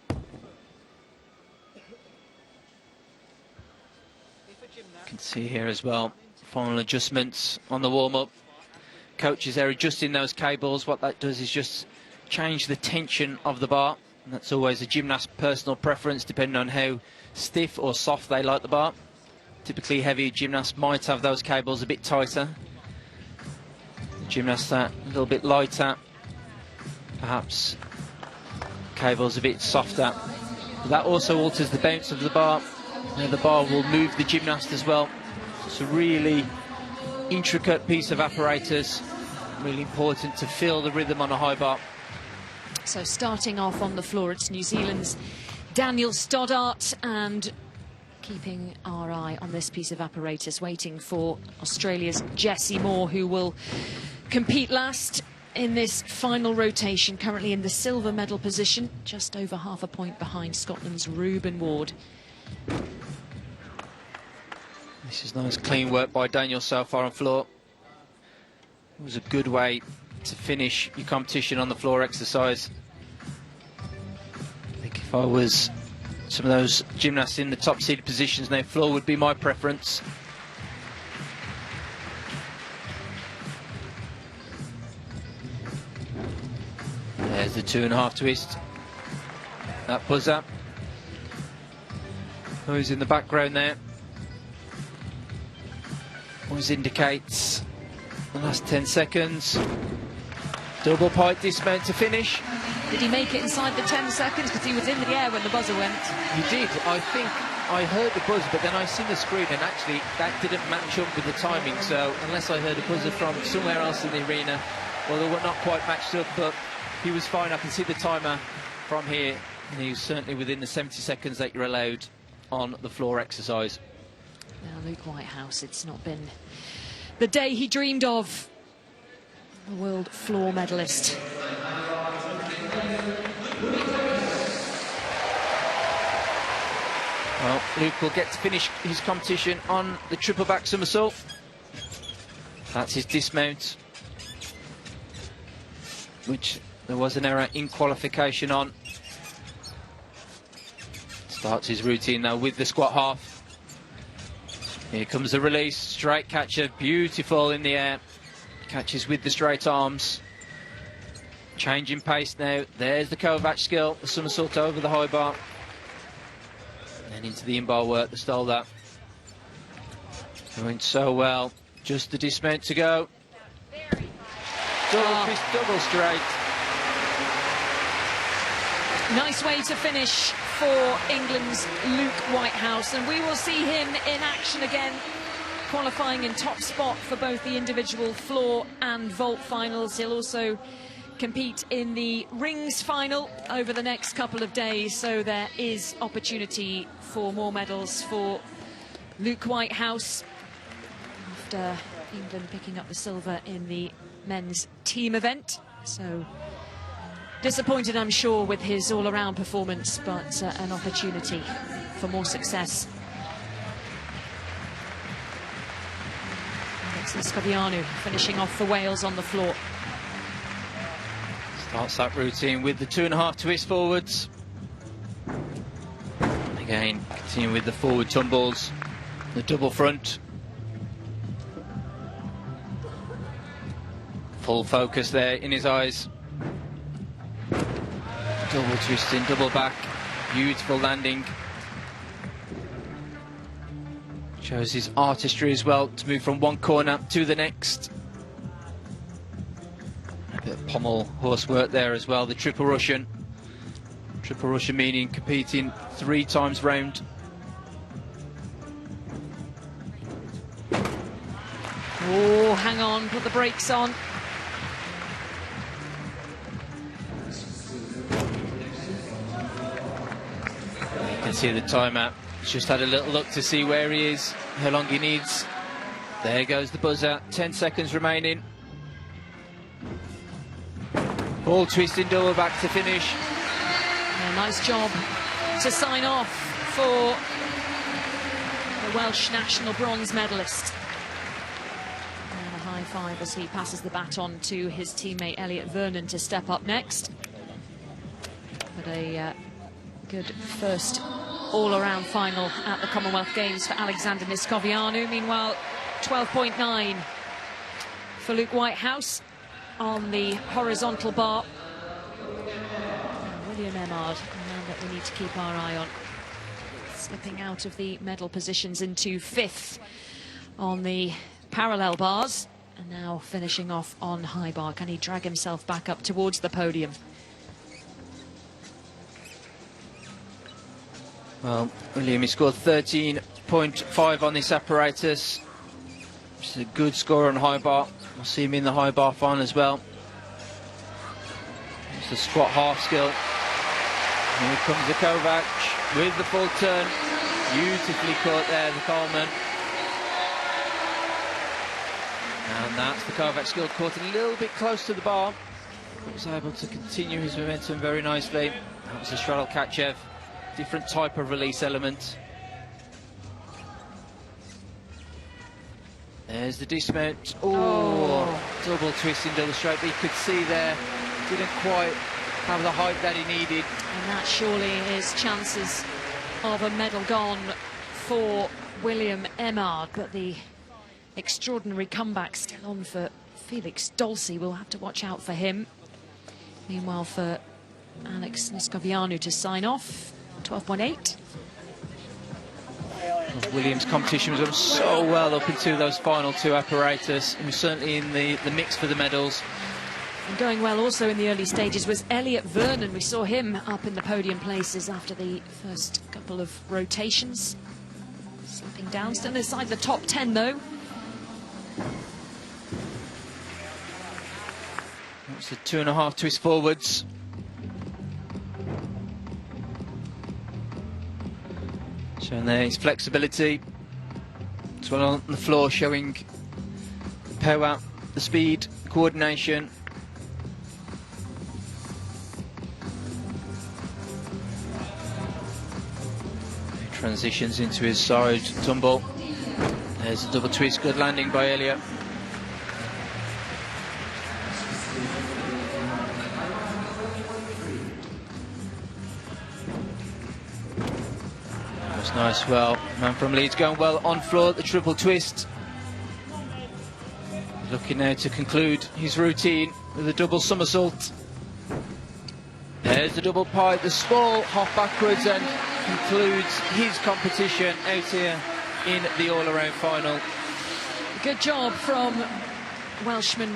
You can see here as well, final adjustments on the warm-up. Coaches there adjusting those cables. What that does is just change the tension of the bar. And that's always a gymnast's personal preference, depending on how stiff or soft they like the bar. Typically heavy gymnasts might have those cables a bit tighter. Gymnasts that a little bit lighter, perhaps cables a bit softer. But that also alters the bounce of the bar. And the bar will move the gymnast as well. It's a really intricate piece of apparatus. Really important to feel the rhythm on a high bar. So starting off on the floor, it's New Zealand's Daniel Stoddart, and keeping our eye on this piece of apparatus, waiting for Australia's Jessie Moore, who will compete last in this final rotation, currently in the silver medal position, just over half a point behind Scotland's Ruben Ward. This is nice clean work by Daniel so far on floor. It was a good way to finish your competition on the floor exercise. I think if I was some of those gymnasts in the top seeded positions now, floor would be my preference. There's the 2.5 twist. That buzzer. Who's in the background there? Always indicates the last 10 seconds. Double pipe dismount to finish. Did he make it inside the 10 seconds? Because he was in the air when the buzzer went. He did. I think I heard the buzzer, but then I seen the screen, and actually that didn't match up with the timing. So unless I heard a buzzer from somewhere else in the arena, well, they were not quite matched up, but he was fine. I can see the timer from here, and he was certainly within the 70 seconds that you're allowed on the floor exercise. Now, Luke Whitehouse, it's not been the day he dreamed of. The world floor medalist. Well, Luke will get to finish his competition on the triple back somersault. That's his dismount, which there was an error in qualification on. Starts his routine now with the squat half. Here comes the release, straight catcher, beautiful in the air. Catches with the straight arms. Changing pace now. There's the Kovac skill, the somersault over the high bar. And into the in-bar work, the stole that. Going so well. Just the dismount to go. Double twist, double straight. Nice way to finish for England's Luke Whitehouse, and we will see him in action again, qualifying in top spot for both the individual floor and vault finals. He'll also compete in the rings final over the next couple of days, so there is opportunity for more medals for Luke Whitehouse after England picking up the silver in the men's team event. So disappointed, I'm sure, with his all-around performance, but an opportunity for more success. Alexis Skovianu finishing off for Wales on the floor. Starts that routine with the 2.5 twist forwards. Again, continuing with the forward tumbles, the double front. Full focus there in his eyes. Double twisting, double back, beautiful landing. Shows his artistry as well to move from one corner to the next. A bit of pommel horse work there as well, the triple Russian. Triple Russian meaning competing 3 times round. Oh, hang on, put the brakes on. You can see the timer. He's just had a little look to see where he is, how long he needs. There goes the buzzer, 10 seconds remaining. Ball twisting, double back to finish. Yeah, nice job to sign off for the Welsh national bronze medalist. And a high five as he passes the baton to his teammate Elliot Vernon to step up next. But a good first all-around final at the Commonwealth Games for Alexander Miskovianu. Meanwhile, 12.9 for Luke Whitehouse on the horizontal bar. And William Emmard, a man that we need to keep our eye on, slipping out of the medal positions into 5th on the parallel bars, and now finishing off on high bar. Can he drag himself back up towards the podium? Well, William, he scored 13.5 on this apparatus, which is a good score on high bar. We'll see him in the high bar final as well. It's the squat half skill. Here comes the Kovac with the full turn. Beautifully caught there, the Coleman. And that's the Kovac skill, caught a little bit close to the bar. He was able to continue his momentum very nicely. That was a straddle Kachev, different type of release element. There's the dismount. Oh, double twist into the stroke. But you could see there, didn't quite have the height that he needed. And that surely is chances of a medal gone for William Emard, but the extraordinary comeback still on for Felix Dolci. We'll have to watch out for him. Meanwhile, for Alex Niscovianu to sign off, 12.8. Williams' competition was going so well up into those final two apparatus. He was certainly in the mix for the medals. And going well also in the early stages was Elliot Vernon. We saw him up in the podium places after the first couple of rotations. Slipping down, still inside the top 10 though. That's a 2.5 twist forwards. Showing there his flexibility. As well on the floor, showing the power, the speed, coordination. Transitions into his side tumble. There's a double twist, good landing by Elliot. That's nice, well, man from Leeds going well on floor, the triple twist. Looking now to conclude his routine with a double somersault. There's the double pie, the small hop backwards, and concludes his competition out here in the all-around final. Good job from Welshman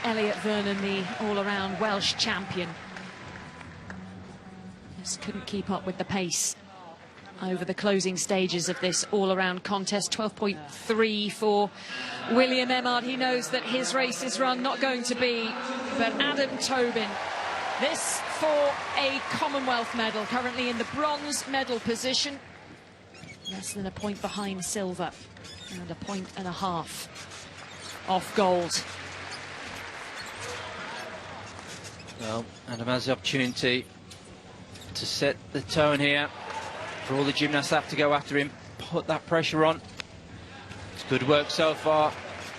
Elliot Vernon, the all-around Welsh champion. Just couldn't keep up with the pace over the closing stages of this all-around contest. 12.3 for William Emard. He knows that his race is run, not going to be, but Adam Tobin. This for a Commonwealth medal, currently in the bronze medal position. Less than a point behind silver and 1.5 points off gold. Well, Adam has the opportunity to set the tone here for all the gymnasts have to go after him, put that pressure on. It's good work so far.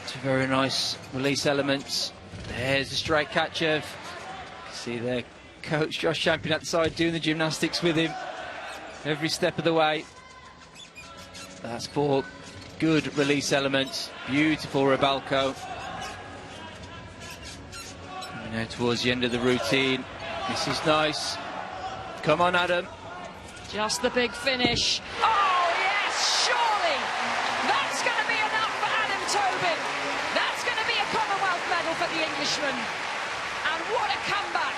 Two very nice release elements. There's the straight Kachev. See there, coach Josh Champion at the side doing the gymnastics with him every step of the way. That's 4 good release elements. Beautiful Rebalco. Now towards the end of the routine. This is nice. Come on, Adam. Just the big finish. Oh, yes, surely. That's going to be enough for Adam Tobin. That's going to be a Commonwealth medal for the Englishman. And what a comeback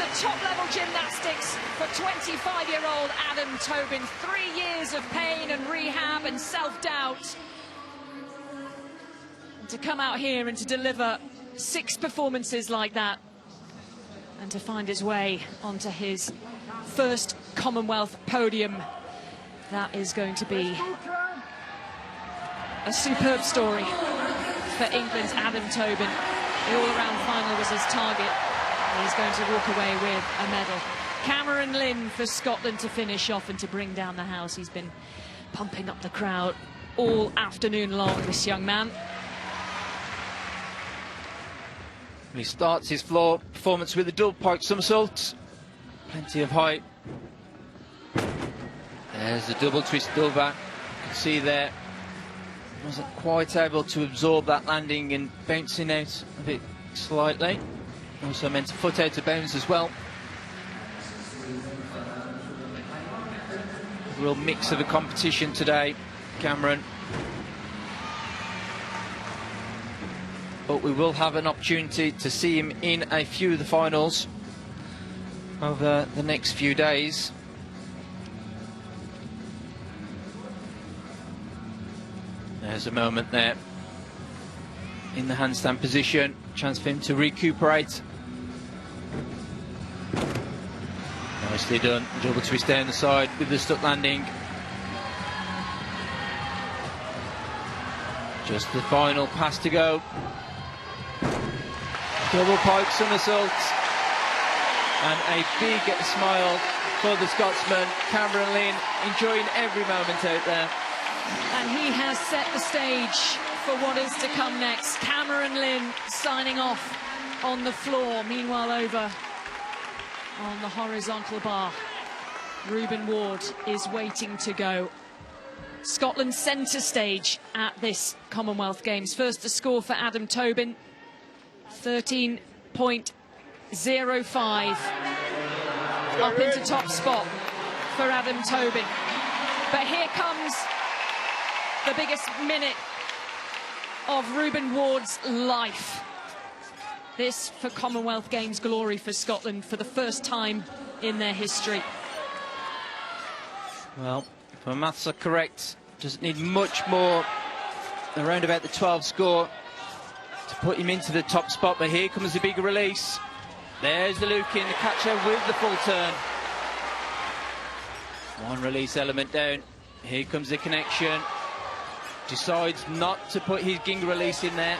to top-level gymnastics for 25-year-old Adam Tobin. 3 years of pain and rehab and self-doubt. And to come out here and to deliver 6 performances like that and to find his way onto his first Commonwealth podium, that is going to be a superb story for England's Adam Tobin. The all-around final was his target. He's going to walk away with a medal. Cameron Lynn for Scotland to finish off and to bring down the house. He's been pumping up the crowd all afternoon long, this young man. He starts his floor performance with a double pike somersault. Plenty of height. There's the double twist double back. You can see there, wasn't quite able to absorb that landing and bouncing out a bit slightly. Also meant a foot out of bounds as well. A real mix of a competition today, Cameron. But we will have an opportunity to see him in a few of the finals over the next few days. There's a moment there in the handstand position, chance for him to recuperate. Nicely done, double twist down the side with the stuck landing. Just the final pass to go. Double pike somersault. And a big smile for the Scotsman, Cameron Lynn, enjoying every moment out there. And he has set the stage for what is to come next. Cameron Lynn signing off on the floor. Meanwhile, over on the horizontal bar, Ruben Ward is waiting to go. Scotland centre stage at this Commonwealth Games. First to score for Adam Tobin, 13.05. Up into top spot for Adam Tobin. But here comes the biggest minute of Ruben Ward's life. This for Commonwealth Games glory for Scotland for the first time in their history. Well, if my maths are correct, doesn't need much more, around about the 12 score, to put him into the top spot. But here comes the big release. There's the Lukin, the catcher with the full turn. One release element down. Here comes the connection. Decides not to put his ging release in there.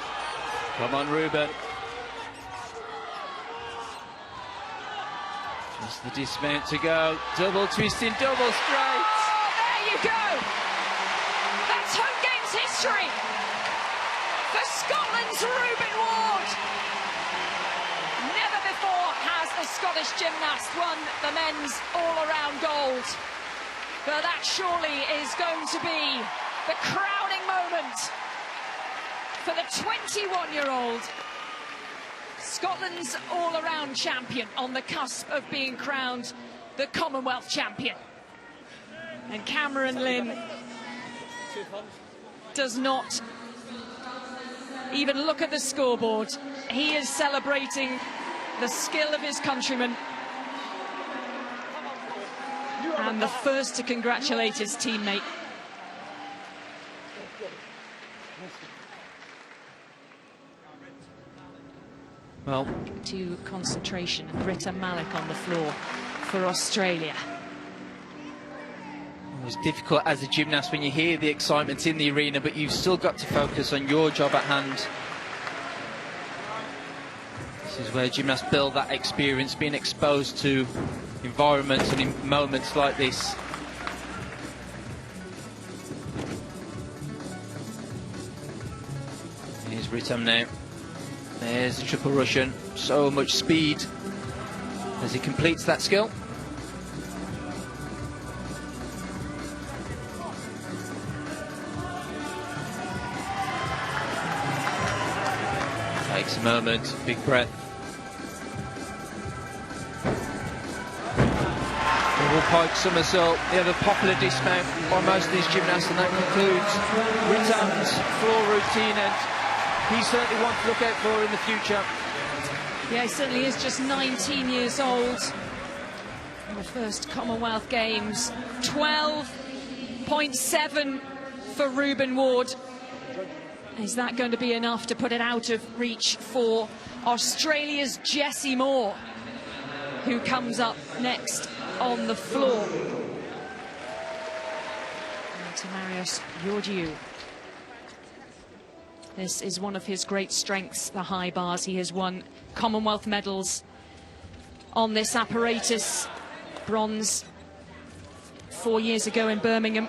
Come on, Ruben. Just the dismount to go. Double twisting, double straight. Oh, there you go. That's home games history for Scotland's Ruben Ward. Never before has the Scottish gymnast won the men's all-around gold. But that surely is going to be the crowning moment for the 21-year-old Scotland's all-around champion, on the cusp of being crowned the Commonwealth champion. And Cameron Lynn does not even look at the scoreboard. He is celebrating the skill of his countrymen, and the first to congratulate his teammate. Well, To concentration, and Rita Malik on the floor for Australia. it was difficult as a gymnast when you hear the excitement in the arena, but you've still got to focus on your job at hand. This is where gymnasts build that experience, being exposed to environments and in moments like this. Here's Ritam now. There's the triple Russian. So much speed as he completes that skill. Takes a moment, big breath. Double pike somersault, the other popular dismount by most of these gymnasts, and that concludes Ritam's floor routine, and he's certainly one to look out for in the future. Yeah, he certainly is just 19 years old. In the first Commonwealth Games, 12.7 for Ruben Ward. Is that going to be enough to put it out of reach for Australia's Jessie Moore, who comes up next on the floor? And to Marius Georgiou. This is one of his great strengths, the high bars. He has won Commonwealth medals on this apparatus. Bronze 4 years ago in Birmingham.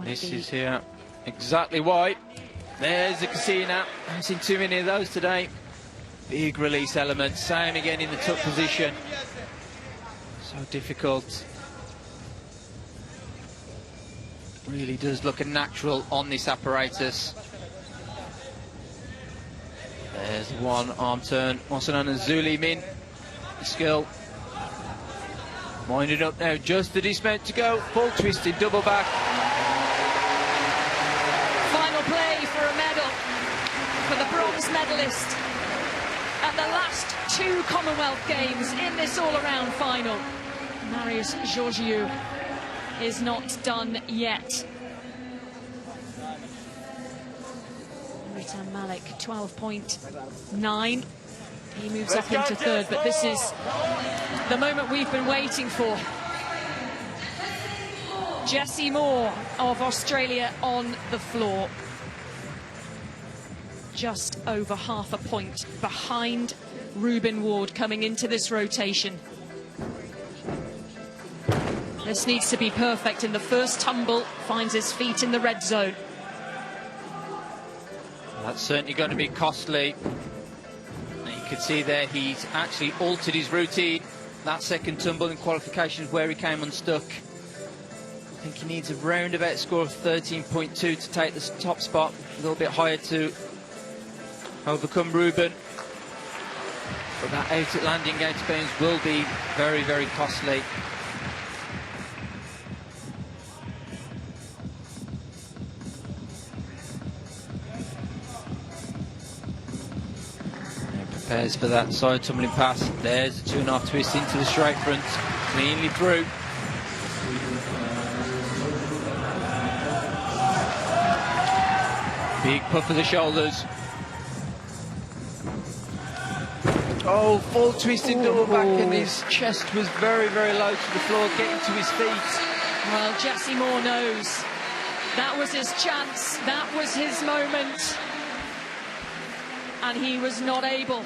This is here exactly why. There's the Casina. I haven't seen too many of those today. Big release element. Same again in the tuck position. So difficult. Really does look natural on this apparatus. There's one arm turn. Also known as Zuli Min. The skill. Winding up now. Just the dismount to go. Full twisted double back. Final play for a medal for the bronze medalist at the last two Commonwealth Games in this all-around final. Marius Georgiou is not done yet. Ritam Malik, 12.9. He moves up into third, but this is the moment we've been waiting for. Jessie Moore of Australia on the floor. just over half a point behind Ruben Ward coming into this rotation. This needs to be perfect in the first tumble, finds his feet in the red zone. That's certainly going to be costly. And you can see there he's actually altered his routine. That second tumble in qualifications where he came unstuck. I think he needs a roundabout score of 13.2 to take the top spot, a little bit higher to overcome Ruben. But that out at landing gate bounce will be very, very costly. And prepares for that side tumbling pass. There's a 2.5 twist into the straight front, cleanly through. Big puff of the shoulders. Oh, full twisted double back, and his chest was very, very low to the floor, getting to his feet. Well, Jesse Moore knows that was his chance, that was his moment. And he was not able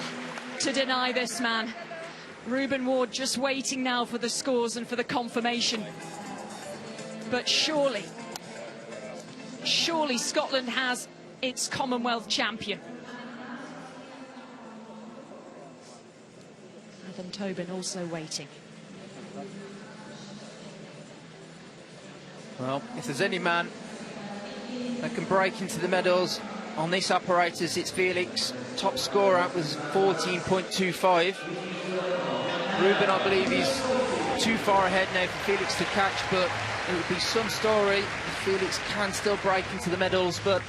to deny this man. Ruben Ward just waiting now for the scores and for the confirmation. But surely Scotland has its Commonwealth champion. Adam Tobin also waiting. Well, if there's any man that can break into the medals on this apparatus, it's Felix. Top scorer was 14.25. Ruben, I believe, is too far ahead now for Felix to catch, but it would be some story if Felix can still break into the medals, but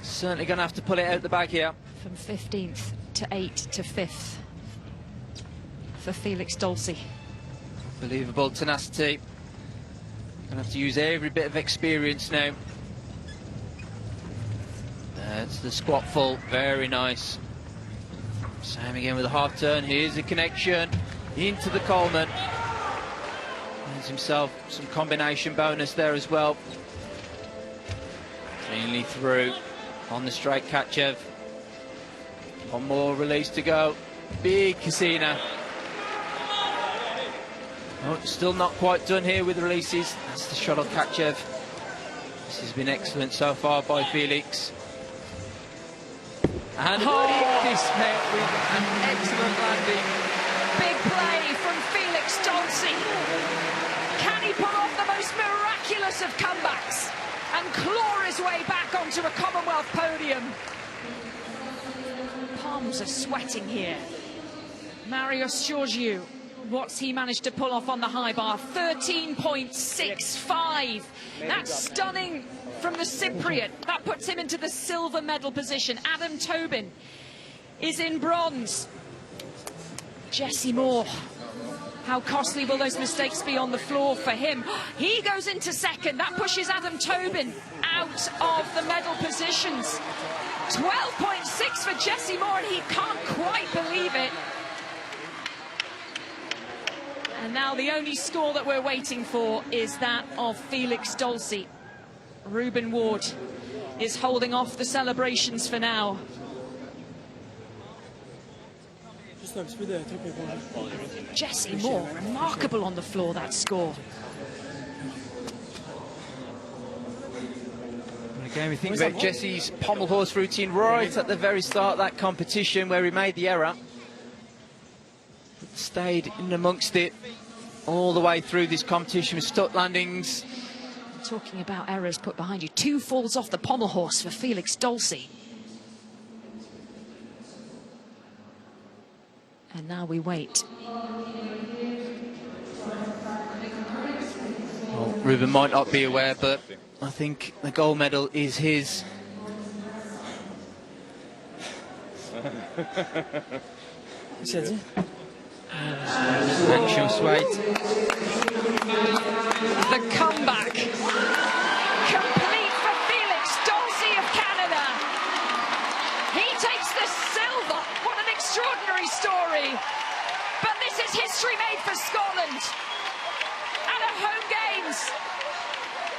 certainly going to have to pull it out the bag here. From 15th to 8th to 5th for Felix Dulcie. Unbelievable tenacity. Going to have to use every bit of experience now. That's the squat full, very nice. Same again with the half turn. Here's the connection into the Coleman. There's himself some combination bonus there as well. Cleanly through on the straight Kachev. One more release to go. Big Casina. Oh, still not quite done here with the releases. That's the shot on Kachev. This has been excellent so far by Felix. And big dismount with an excellent landing. Big play from Felix Dulcie. Can he pull off the most miraculous of comebacks and claw his way back onto a Commonwealth podium? Palms are sweating here. Marius Georgiou, what's he managed to pull off on the high bar? 13.65. That's stunning from the Cypriot. That puts him into the silver medal position. Adam Tobin is in bronze. Jesse Moore. How costly will those mistakes be on the floor for him? He goes into second. That pushes Adam Tobin out of the medal positions. 12.6 for Jesse Moore, and he can't quite believe it. And now the only score that we're waiting for is that of Felix Dulcie. Ruben Ward is holding off the celebrations for now. Jesse Moore, remarkable on the floor, that score. And again, we think about Jesse's pommel horse routine right at the very start of that competition where he made the error. Stayed in amongst it all the way through this competition with stuck landings. Talking about errors put behind you. 2 falls off the pommel horse for Felix Dulcie. And now we wait. Well, Ruben might not be aware, but I think the gold medal is his. Anxious wait. The comeback. Complete for Felix Dulcie of Canada. He takes the silver. What an extraordinary story. But this is history made for Scotland. At a home games.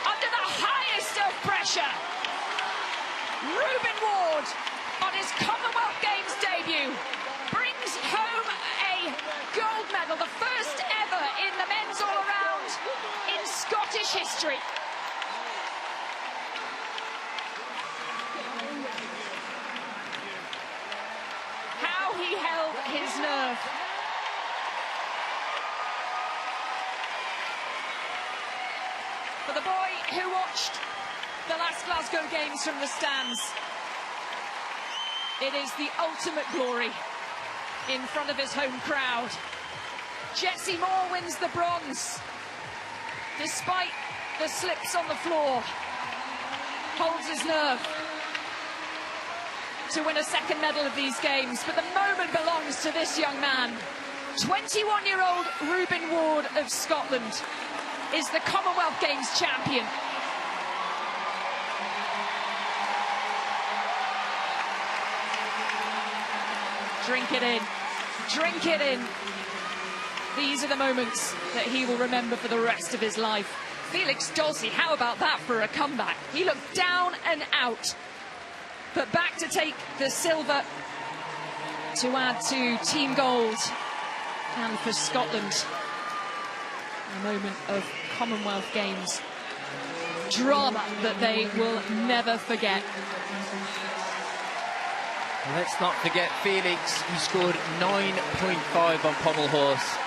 Under the highest of pressure. Ruben Ward on his Commonwealth Games debut brings home a gold medal, the first ever in the men's all-around in Scottish history. How he held his nerve. For the boy who watched the last Glasgow Games from the stands, it is the ultimate glory in front of his home crowd. Jesse Moore wins the bronze, despite the slips on the floor. Holds his nerve to win a second medal of these games, but the moment belongs to this young man. 21-year-old Reuben Ward of Scotland is the Commonwealth Games champion. Drink it in, drink it in. These are the moments that he will remember for the rest of his life. Felix Dolce, how about that for a comeback? He looked down and out, but back to take the silver to add to Team Gold. And for Scotland, a moment of Commonwealth Games drama that they will never forget. Let's not forget Felix, who scored 9.5 on pommel horse.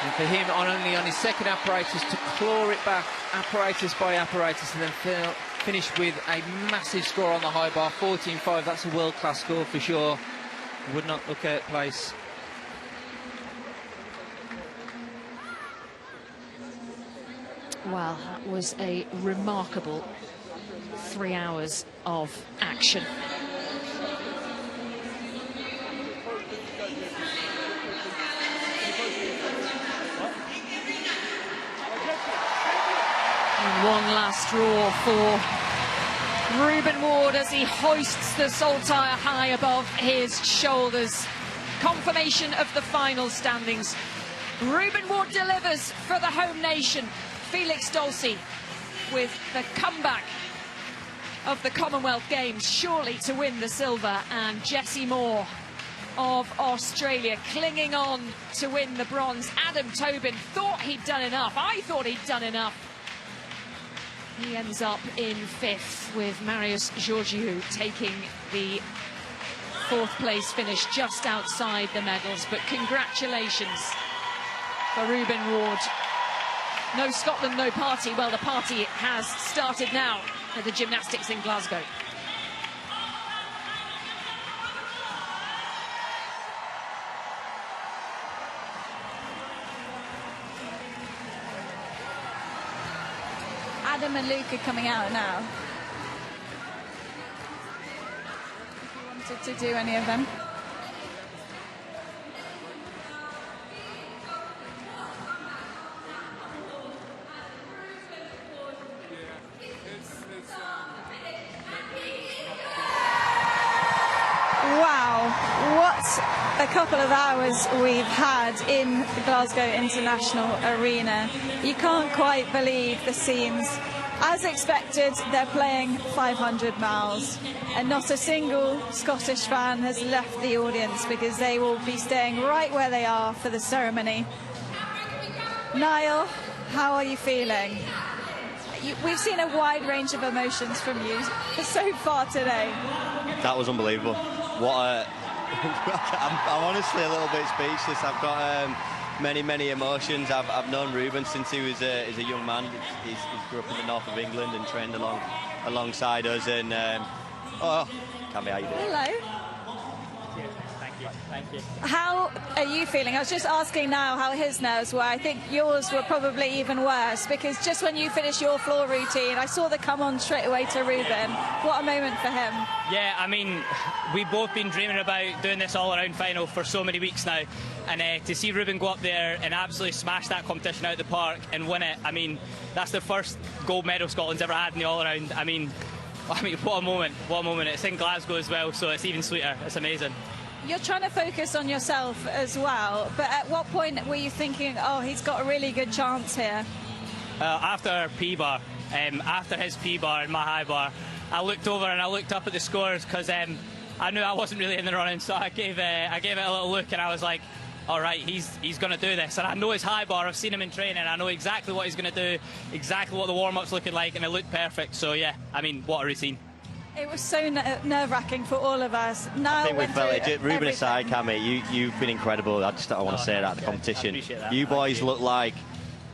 And for him, only on his second apparatus, to claw it back apparatus by apparatus, and then finish with a massive score on the high bar, 14.5. That's a world-class score for sure. Would not look out of place. Well, that was a remarkable 3 hours of action. And one last roar for Reuben Ward as he hoists the saltire high above his shoulders. Confirmation of the final standings. Reuben Ward delivers for the home nation. Felix Dolce with the comeback of the Commonwealth Games, surely to win the silver, and Jesse Moore of Australia clinging on to win the bronze. Adam Tobin thought he'd done enough. I thought he'd done enough. He ends up in 5th, with Marius Georgiou taking the 4th place finish just outside the medals. But congratulations for Reuben Ward. No Scotland, no party. Well, the party has started now at the Gymnastics in Glasgow. Adam and Luke are coming out now. If you wanted to do any of them. Wow, what a couple of hours we've had in the Glasgow International Arena. You can't quite believe the scenes. As expected, they're playing 500 miles, and not a single Scottish fan has left the audience, because they will be staying right where they are for the ceremony. Niall, how are you feeling? We've seen a wide range of emotions from you so far today. That was unbelievable. What a... I'm honestly a little bit speechless. I've got many emotions. I've known Reuben since he was a young man. He grew up in the north of England and trained alongside us. And oh, Cammy, how you doing? Hello. Thank you. How are you feeling? I was just asking now how his nerves were. I think yours were probably even worse, because just when you finished your floor routine, I saw the come on straight away to Reuben. What a moment for him. Yeah, I mean, we've both been dreaming about doing this all-around final for so many weeks now, and to see Reuben go up there and absolutely smash that competition out of the park and win it, I mean, that's the first gold medal Scotland's ever had in the all-around. I mean, what a moment, what a moment. It's in Glasgow as well, so it's even sweeter. It's amazing. You're trying to focus on yourself as well, but at what point were you thinking, oh, he's got a really good chance here? After P-bar, after his P-bar and my high bar, I looked over and I looked up at the scores because I knew I wasn't really in the running, so I gave it a little look, and I was like, all right, he's going to do this. And I know his high bar, I've seen him in training, I know exactly what he's going to do, exactly what the warm-up's looking like, and it looked perfect. So yeah, I mean, what a routine. It was so nerve-wracking for all of us. Now I think we felt it. Ruben aside, Cammy, you've been incredible. I want to say that, the competition. You boys look like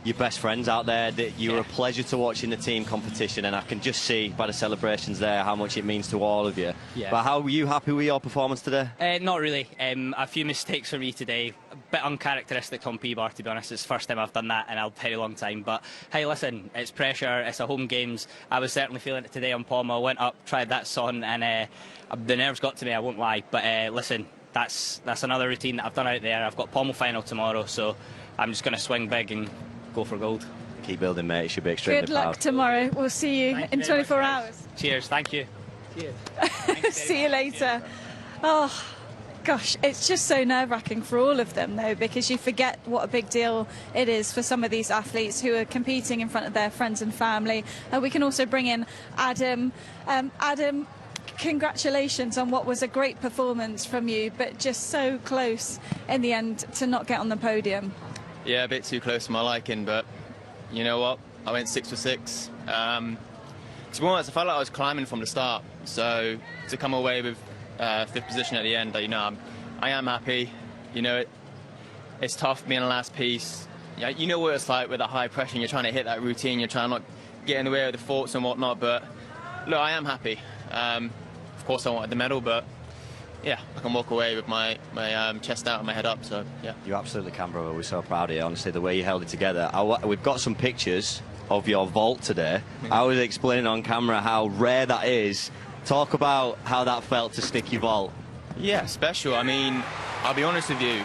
your best friends out there. That you were a pleasure to watch in the team competition, and I can just see by the celebrations there how much it means to all of you. Yeah. But how were you happy with your performance today? Not really. A few mistakes for me today. A bit uncharacteristic on P-bar, to be honest. It's the first time I've done that in a very long time. But hey, listen, it's pressure. It's a home games. I was certainly feeling it today on Palma. Went up, tried that son, and the nerves got to me, I won't lie. But listen, that's another routine that I've done out there. I've got Palma final tomorrow, so I'm just going to swing big and go for gold. Keep building, mate. You should be extremely Good luck proud. tomorrow. We'll see you in 24 hours. Cheers. Thank you. Cheers. See you later. Oh, gosh, it's just so nerve-wracking for all of them, though, because you forget what a big deal it is for some of these athletes who are competing in front of their friends and family. We can also bring in Adam. Adam, congratulations on what was a great performance from you, but just so close in the end to not get on the podium. Yeah, a bit too close to my liking, but you know what? I went 6 for 6. To be honest, I felt like I was climbing from the start, so to come away with 5th position at the end, you know, I am happy. You know, it's tough being the last piece. Yeah, you know what it's like with that high pressure, and you're trying to hit that routine, you're trying not to get in the way of the faults and whatnot, but look, I am happy. Of course I wanted the medal, but yeah, I can walk away with my chest out and my head up, so yeah. You absolutely can, brother. We're so proud of you, honestly, the way you held it together. We've got some pictures of your vault today. I was explaining on camera how rare that is. Talk about how that felt to stick your vault. Yeah, special. I mean, I'll be honest with you,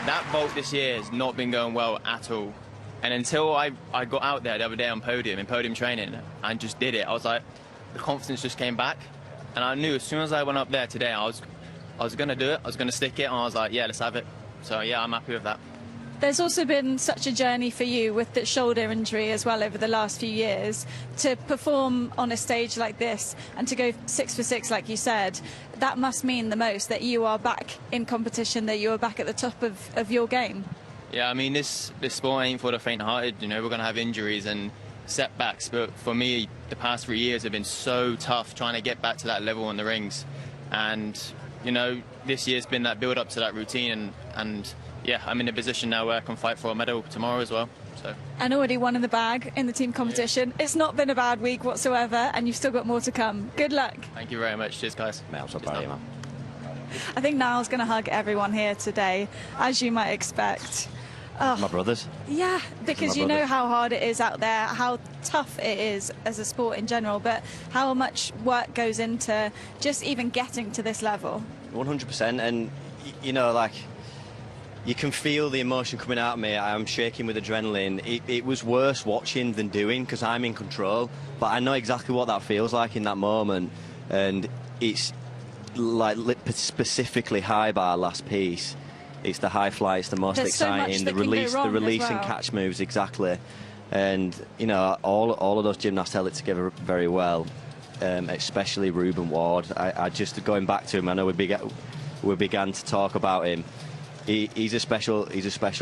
that vault this year has not been going well at all. And until I got out there the other day on podium, in podium training, and just did it, I was like, the confidence just came back. And I knew as soon as I went up there today, I was going to do it, I was going to stick it, and I was like, yeah, let's have it. So, yeah, I'm happy with that. There's also been such a journey for you with the shoulder injury as well over the last few years. To perform on a stage like this and to go 6 for 6, like you said, that must mean the most, that you are back in competition, that you are back at the top of your game. Yeah, I mean, this sport ain't for the faint-hearted. You know, we're going to have injuries and setbacks, but for me, the past 3 years have been so tough trying to get back to that level in the rings. And you know, this year's been that build up to that routine, and yeah, I'm in a position now where I can fight for a medal tomorrow as well. So. And already one in the bag in the team competition. Yeah. It's not been a bad week whatsoever, and you've still got more to come. Good luck. Thank you very much. Cheers, guys. Mate, I'm so proud of you, man. I think Niall's going to hug everyone here today, as you might expect. Oh. My brothers. Yeah, because you know how hard it is out there, how tough it is as a sport in general, but how much work goes into just even getting to this level. 100%, and you know, like, you can feel the emotion coming out of me. I'm shaking with adrenaline. It was worse watching than doing, because I'm in control, but I know exactly what that feels like in that moment, and it's like specifically high bar last piece. It's the high fly, it's the most exciting, the release and catch moves, exactly. And, you know, all of those gymnasts held it together very well, especially Ruben Ward. I just, going back to him, I know we began to talk about him. He's a special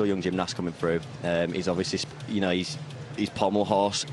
young gymnast coming through. He's obviously, you know, his pommel horse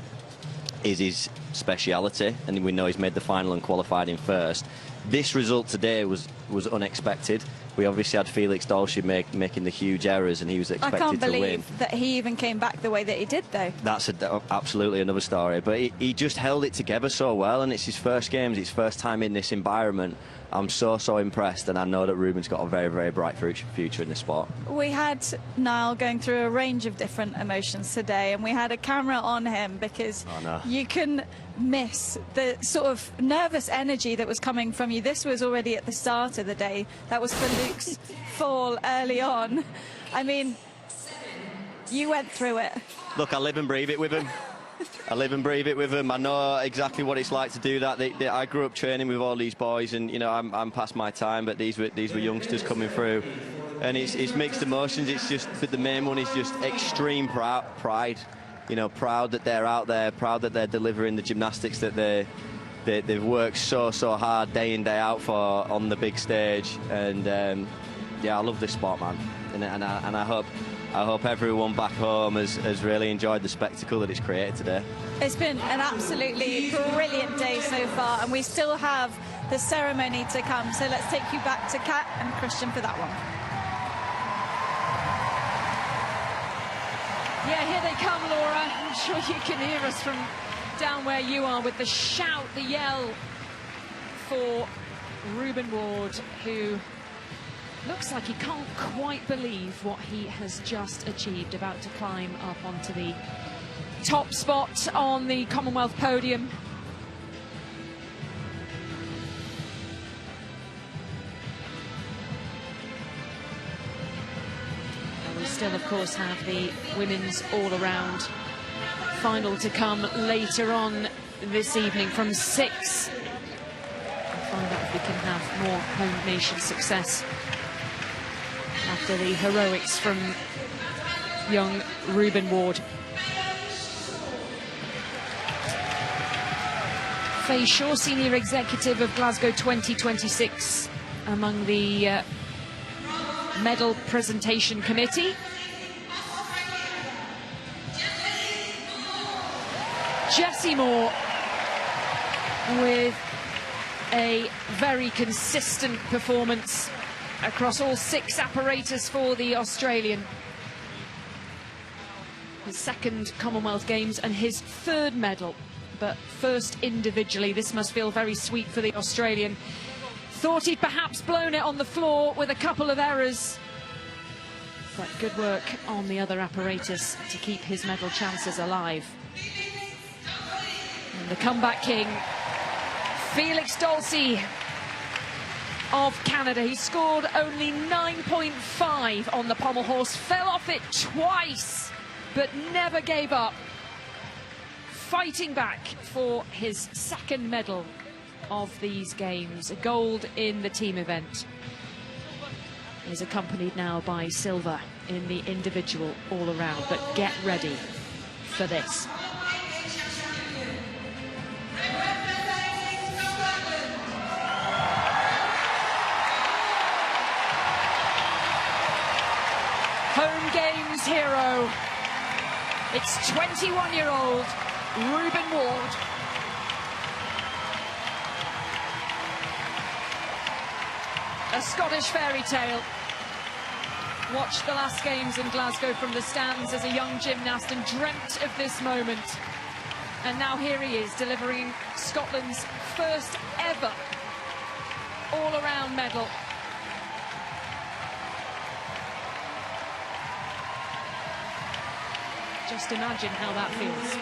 is his speciality, and we know he's made the final and qualified in first. This result today was unexpected. We obviously had Felix Dolce making the huge errors, and he was expected to win. I can't believe that he even came back the way that he did, though. That's absolutely another story. But he just held it together so well, and it's his first games, his first time in this environment. I'm so impressed, and I know that Ruben's got a very, very bright future in this sport. We had Niall going through a range of different emotions today, and we had a camera on him because you can miss the sort of nervous energy that was coming from you. This was already at the start of the day. That was for Luke's fall early on. I mean, you went through it. Look, I live and breathe it with him. I know exactly what it's like to do that. I grew up training with all these boys, and you know, I'm past my time, but these were youngsters coming through, and it's mixed emotions. It's just, but the main one is just extreme pride. You know, proud that they're out there, proud that they're delivering the gymnastics that they've worked so hard day in, day out on the big stage, and yeah, I love this sport, man, and I hope everyone back home has really enjoyed the spectacle that it's created today. It's been an absolutely brilliant day so far, and we still have the ceremony to come, so let's take you back to Kat and Christian for that one. Yeah, here they come, Laura. I'm sure you can hear us from down where you are with the shout, the yell for Ruben Ward, who looks like he can't quite believe what he has just achieved, about to climb up onto the top spot on the Commonwealth podium. And we still, of course, have the women's all-around final to come later on this evening from 6. We'll find out if we can have more home nation success after the heroics from young Ruben Ward. Faye Shaw, Senior Executive of Glasgow 2026, among the medal presentation committee. Jessie Moore with a very consistent performance across all 6 apparatus for the Australian. His second Commonwealth Games and his 3rd medal, but first individually. This must feel very sweet for the Australian. Thought he'd perhaps blown it on the floor with a couple of errors, but good work on the other apparatus to keep his medal chances alive. And the comeback king, Felix Dolce of Canada. He scored only 9.5 on the pommel horse, fell off it twice, but never gave up, fighting back for his 2nd medal of these games, a gold in the team event. He's accompanied now by silver in the individual all-around, but get ready for this. Home Games hero. It's 21-year-old Ruben Ward. A Scottish fairy tale. Watched the last games in Glasgow from the stands as a young gymnast and dreamt of this moment. And now here he is, delivering Scotland's first ever all-around medal. Just imagine how that feels.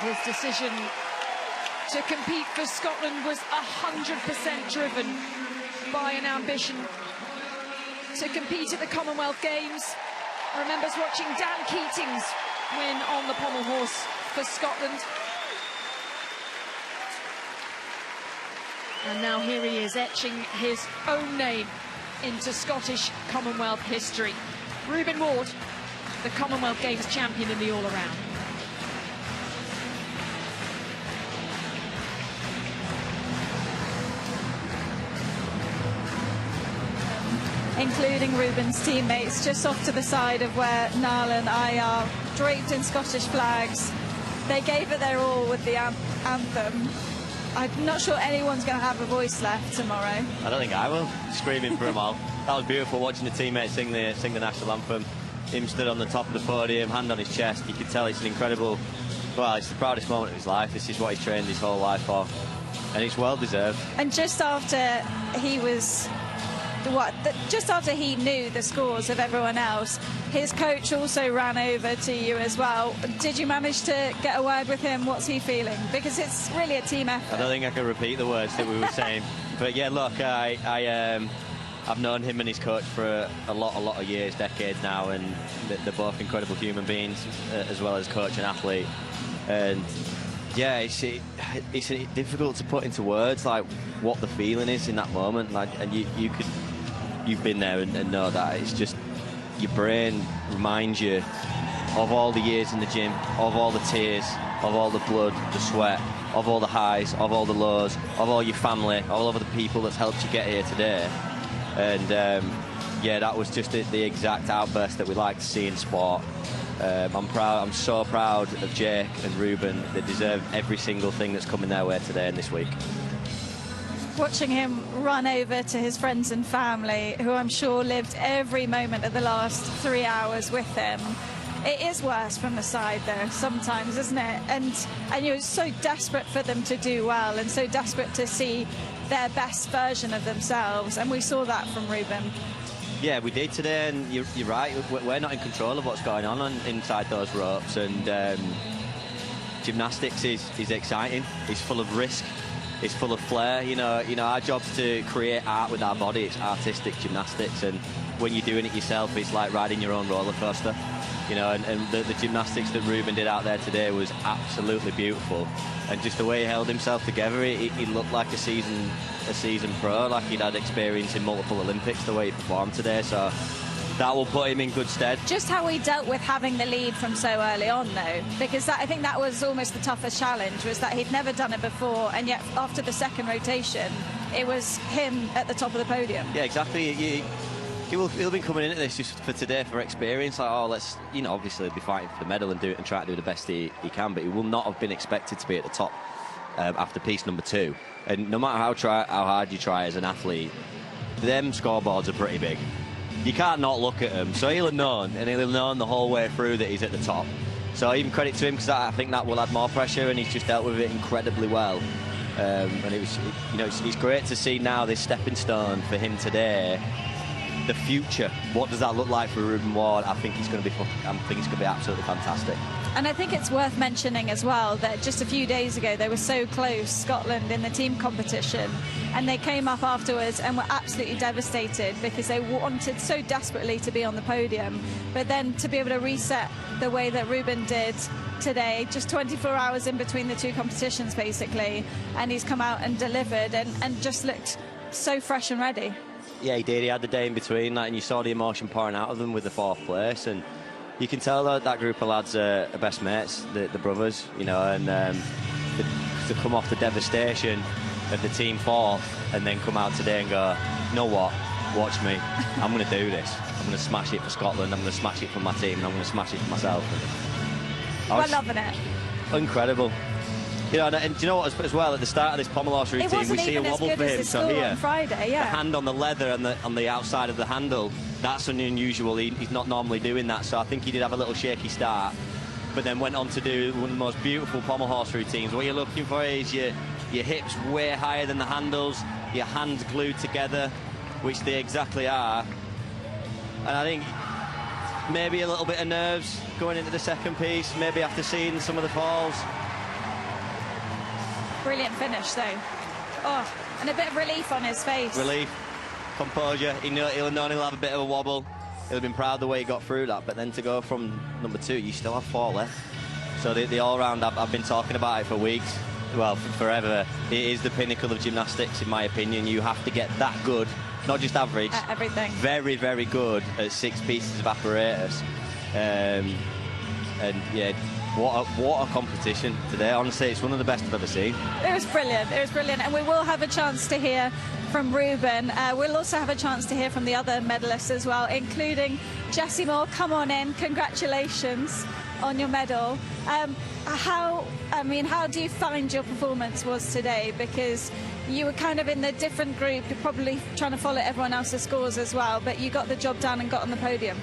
His decision to compete for Scotland was 100% driven by an ambition to compete at the Commonwealth Games. Remembers watching Dan Keating's win on the pommel horse for Scotland. And now here he is, etching his own name into Scottish Commonwealth history. Reuben Ward, the Commonwealth Games champion in the all-around. Including Reuben's teammates, just off to the side of where Niall and I are, draped in Scottish flags. They gave it their all with the anthem. I'm not sure anyone's going to have a voice left tomorrow. I don't think I will, screaming for them all. That was beautiful, watching the teammates sing the national anthem. Him stood on the top of the podium, hand on his chest. You can tell it's an incredible, well, it's the proudest moment of his life. This is what he's trained his whole life for, and it's well deserved. And just after he was, just after he knew the scores of everyone else, his coach also ran over to you as well. Did you manage to get a word with him? What's he feeling? Because it's really a team effort. I don't think I can repeat the words that we were saying. But yeah, look, I've known him and his coach for a lot of years, decades now, and they're both incredible human beings, as well as coach and athlete. And yeah, it's difficult to put into words like what the feeling is in that moment. Like, and you've been there and know that it's just your brain reminds you of all the years in the gym, of all the tears, of all the blood, the sweat, of all the highs, of all the lows, of all your family, all of the people that's helped you get here today. And yeah, that was just the exact outburst that we like to see in sport. I'm proud. I'm so proud of Jake and Reuben. They deserve every single thing that's coming their way today and this week. Watching him run over to his friends and family, who I'm sure lived every moment of the last 3 hours with him. It is worse from the side, though, sometimes, isn't it? And you're so desperate for them to do well and so desperate to see their best version of themselves. And we saw that from Reuben. Yeah, we did today, and you're right. We're not in control of what's going on inside those ropes. And gymnastics is exciting. It's full of risk. It's full of flair. You know, our job's to create art with our body. It's artistic gymnastics, and when you're doing it yourself, it's like riding your own roller coaster. You know, and the gymnastics that Reuben did out there today was absolutely beautiful, and just the way he held himself together, he looked like a seasoned pro, like he'd had experience in multiple Olympics. The way he performed today, so that will put him in good stead. Just how he dealt with having the lead from so early on, though, because I think that was almost the toughest challenge, was that he'd never done it before, and yet after the second rotation, it was him at the top of the podium. Yeah, exactly. He'll be coming into this just for today for experience. Like, oh, let's, obviously he'll be fighting for the medal and try to do the best he can, but he will not have been expected to be at the top after piece number 2. And no matter how hard you try as an athlete, them scoreboards are pretty big. You can't not look at them. So he'll have known, and he'll have known the whole way through that he's at the top. So even credit to him, because I think that will add more pressure, and he's just dealt with it incredibly well. And it's great to see now this stepping stone for him today. The future, what does that look like for Reuben Ward? I think it's going to be absolutely fantastic. And I think it's worth mentioning as well that just a few days ago they were so close, Scotland, in the team competition, and they came up afterwards and were absolutely devastated because they wanted so desperately to be on the podium. But then to be able to reset the way that Reuben did today, just 24 hours in between the two competitions basically, and he's come out and delivered and just looked so fresh and ready. Yeah, he did. He had the day in between, and you saw the emotion pouring out of them with the 4th place. And you can tell that group of lads are best mates, the brothers, and to come off the devastation of the team 4th and then come out today and go, you know what, watch me. I'm going to do this. I'm going to smash it for Scotland. I'm going to smash it for my team, and I'm going to smash it for myself. We're loving it. Incredible. And do you know what, as well, at the start of this pommel horse routine, we see a wobble for him. So here, on Friday, yeah. The hand on the leather and on the outside of the handle, that's unusual. He's not normally doing that, so I think he did have a little shaky start, but then went on to do one of the most beautiful pommel horse routines. What you're looking for is your hips way higher than the handles, your hands glued together, which they exactly are. And I think maybe a little bit of nerves going into the second piece, maybe after seeing some of the falls. Brilliant finish, though. Oh, and a bit of relief on his face. Relief. composure. He'll know he'll have a bit of a wobble. He'll have been proud of the way he got through that. But then to go from number 2, you still have 4 left. So the all-round, I've been talking about it for weeks. Well, forever. It is the pinnacle of gymnastics, in my opinion. You have to get that good, not just average. Everything. Very, very good at 6 pieces of apparatus. And yeah, what a competition today. Honestly, it's one of the best I've ever seen. It was brilliant. It was brilliant. And we will have a chance to hear from Ruben. We'll also have a chance to hear from the other medalists as well, including Jessie Moore. Come on in. Congratulations on your medal. How do you find your performance was today? Because you were kind of in the different group, you're probably trying to follow everyone else's scores as well, but you got the job done and got on the podium.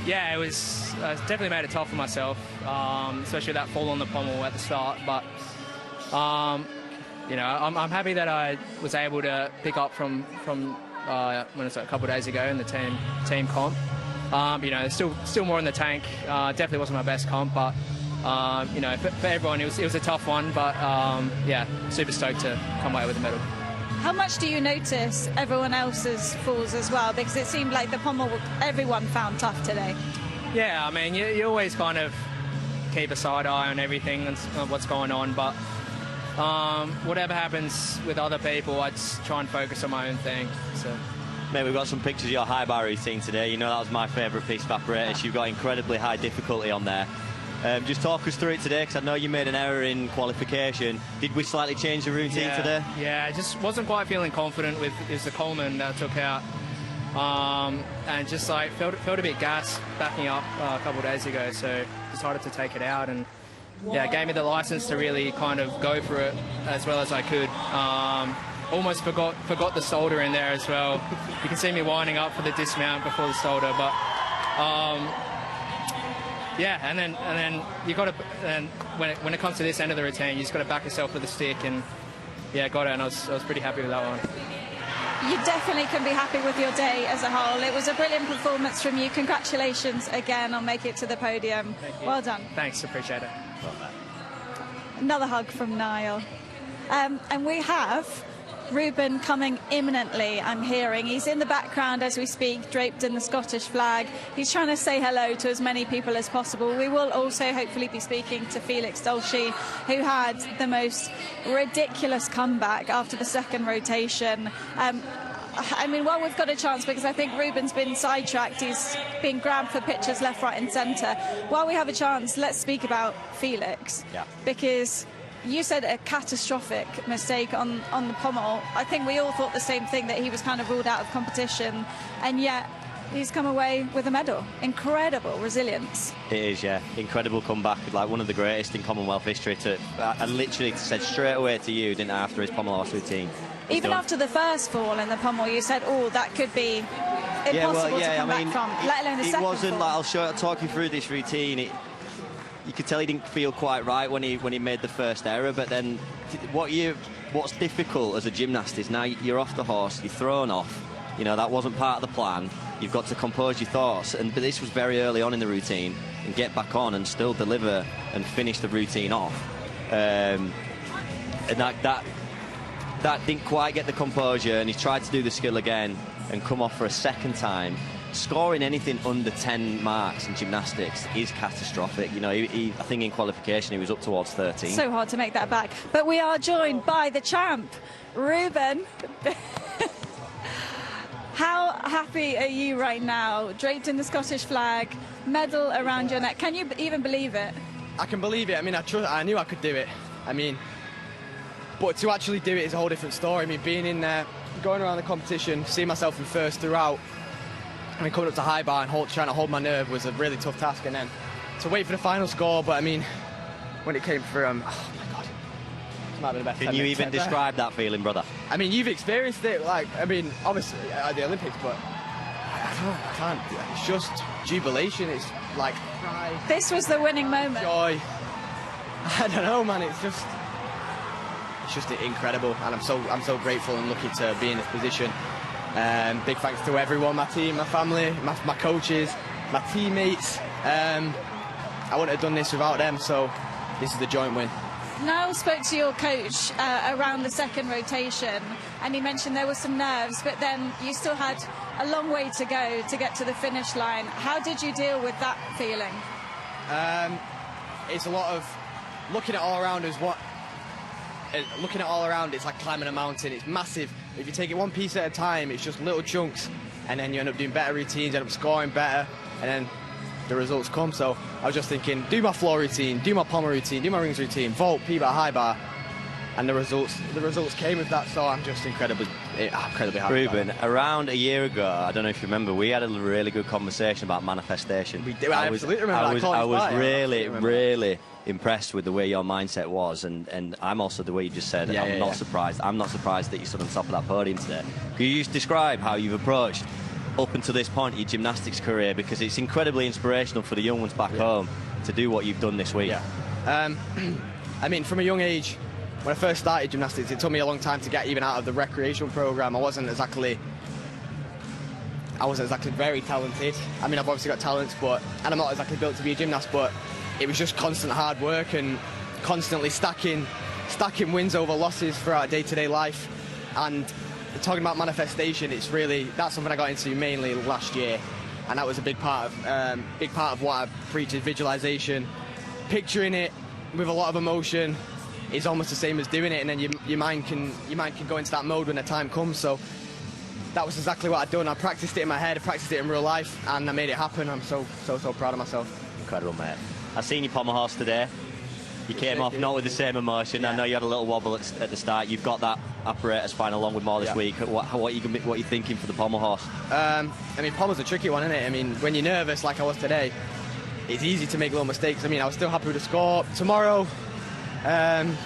Yeah, it was definitely made it tough for myself, especially that fall on the pommel at the start. But you know, I'm happy that I was able to pick up from when it was a couple of days ago in the team comp. You know, there's still more in the tank. Definitely wasn't my best comp, but you know, for everyone, it was a tough one. But yeah, super stoked to come away with a medal. How much do you notice everyone else's falls as well? Because it seemed like the pommel, everyone found tough today. Yeah, I mean, you always kind of keep a side eye on everything and what's going on, but whatever happens with other people, I just try and focus on my own thing. So. Mate, we've got some pictures of your high bar routine today. You know that was my favourite piece of apparatus. You've got incredibly high difficulty on there. Just talk us through it today, because I know you made an error in qualification. Did we slightly change the routine today? Yeah, I just wasn't quite feeling confident with the Coleman that I took out. And just like felt a bit gassed backing up a couple of days ago, so decided to take it out, and yeah, it gave me the license to really kind of go for it as well as I could. Almost forgot the shoulder in there as well. You can see me winding up for the dismount before the shoulder, but yeah, and then you got to, and when it comes to this end of the routine, you just got to back yourself with a stick, and yeah, got it, and I was pretty happy with that one. You definitely can be happy with your day as a whole. It was a brilliant performance from you. Congratulations again on making it to the podium. Well done. Thanks, appreciate it. Another hug from Niall. And we have Ruben coming imminently, I'm hearing. He's in the background as we speak, draped in the Scottish flag. He's trying to say hello to as many people as possible. We will also hopefully be speaking to Felix Dolce, who had the most ridiculous comeback after the second rotation. I mean, well, we've got a chance, because I think Ruben's been sidetracked. He's been grabbed for pictures left, right and centre. While we have a chance, let's speak about Felix. Yeah. Because you said a catastrophic mistake on the pommel. I think we all thought the same thing, that he was kind of ruled out of competition, and yet he's come away with a medal. Incredible resilience. It is, yeah. Incredible comeback, like one of the greatest in Commonwealth history. I literally said straight away to you, didn't I, after his pommel horse routine. Even after the first fall in the pommel, you said, oh, that could be impossible to come back from, let alone the second fall. It wasn't like, I'll talk you through this routine. You could tell he didn't feel quite right when he made the first error, but then what's difficult as a gymnast is now you're off the horse, you're thrown off. You know, that wasn't part of the plan. You've got to compose your thoughts, but this was very early on in the routine, and get back on and still deliver and finish the routine off. And that didn't quite get the composure, and he tried to do the skill again and come off for a second time. Scoring anything under 10 marks in gymnastics is catastrophic. You know, I think in qualification he was up towards 13. So hard to make that back. But we are joined by the champ, Ruben. How happy are you right now? Draped in the Scottish flag, medal around your neck. Can you even believe it? I can believe it. I mean, I knew I could do it. I mean, but to actually do it is a whole different story. I mean, being in there, going around the competition, seeing myself in first throughout, I mean, coming up to high bar and trying to hold my nerve was a really tough task. And then to wait for the final score, but I mean, when it came through, oh my God, it might have been the best. Can you even describe that feeling, brother? I mean, you've experienced it, like, I mean, obviously at the Olympics, but I can't. It's just jubilation. It's like pride. This was the winning moment. Joy. I don't know, man. It's just incredible, and I'm so grateful and lucky to be in this position. Big thanks to everyone, my team, my family, my coaches, my teammates. I wouldn't have done this without them, so this is the joint win. Niall spoke to your coach around the second rotation, and he mentioned there were some nerves, but then you still had a long way to go to get to the finish line. How did you deal with that feeling? It's a lot of looking at all around looking at all around. It's like climbing a mountain. It's massive. If you take it one piece at a time, it's just little chunks, and then you end up doing better routines, end up scoring better, and then the results come. So I was just thinking, do my floor routine, do my pommel routine, do my rings routine, vault, P-bar, high bar, and the results came with that. So I'm just incredibly happy. Ruben, around a year ago, I don't know if you remember, we had a really good conversation about manifestation. We do. I absolutely remember. I was really impressed with the way your mindset was, and I'm also the way you just said. I'm not surprised. I'm not surprised that you stood on top of that podium today. Can you just describe how you've approached up until this point your gymnastics career, because it's incredibly inspirational for the young ones back home to do what you've done this week? I mean, from a young age, when I first started gymnastics, it took me a long time to get even out of the recreational program. I wasn't exactly very talented. I mean, I've obviously got talents, and I'm not exactly built to be a gymnast, but it was just constant hard work and constantly stacking wins over losses throughout day-to-day life. And talking about manifestation, that's something I got into mainly last year, and that was a big part of what I preach is visualization. Picturing it with a lot of emotion is almost the same as doing it, and then your mind can go into that mode when the time comes. So that was exactly what I'd done. I practiced it in my head, I practiced it in real life, and I made it happen. I'm so proud of myself. Incredible, mate. I seen your pommel horse today. You came off not with the same emotion. I know you had a little wobble at the start. You've got that apparatus fine along with more this week. What are you thinking for the pommel horse? I mean, pommel's a tricky one, isn't it? I mean, when you're nervous like I was today, it's easy to make little mistakes. I mean, I was still happy with the score. Tomorrow, I'm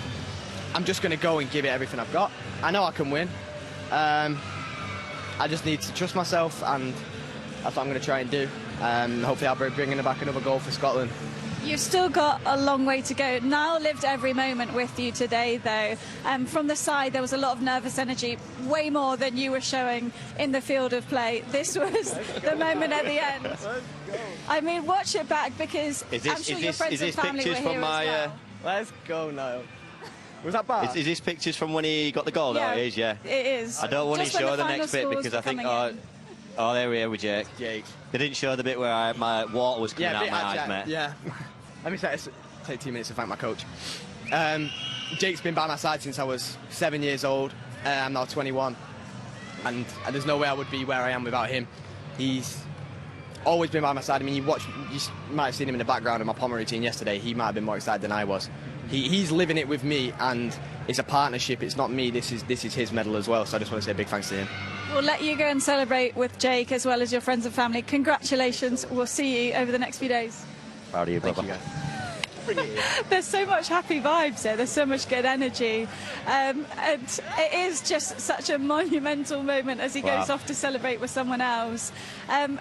just going to go and give it everything I've got. I know I can win. I just need to trust myself, and that's what I'm going to try and do. Hopefully I'll be bringing back another goal for Scotland. You've still got a long way to go. Niall lived every moment with you today, though. From the side, there was a lot of nervous energy, way more than you were showing in the field of play. This was the moment at the end. I mean, watch it back, because I'm sure your friends and family were here as well. Let's go, Niall. Was that bad? Is this pictures from when he got the goal? Yeah, No, it is, yeah. It is. I don't want to show the next bit, because I think... Oh, there we are with Jake. They didn't show the bit where my water was coming out my eyes, mate. Yeah. Let me take 2 minutes to thank my coach. Jake's been by my side since I was 7 years old. I'm now 21. And there's no way I would be where I am without him. He's always been by my side. I mean, you might have seen him in the background of my pommel routine yesterday. He might have been more excited than I was. He's living it with me, and it's a partnership. It's not me. This is his medal as well. So I just want to say a big thanks to him. We'll let you go and celebrate with Jake as well as your friends and family. Congratulations. We'll see you over the next few days. Proud of you, brother. Thank you, guys. There's so much happy vibes there. There's so much good energy. And it is just such a monumental moment as he goes off to celebrate with someone else. And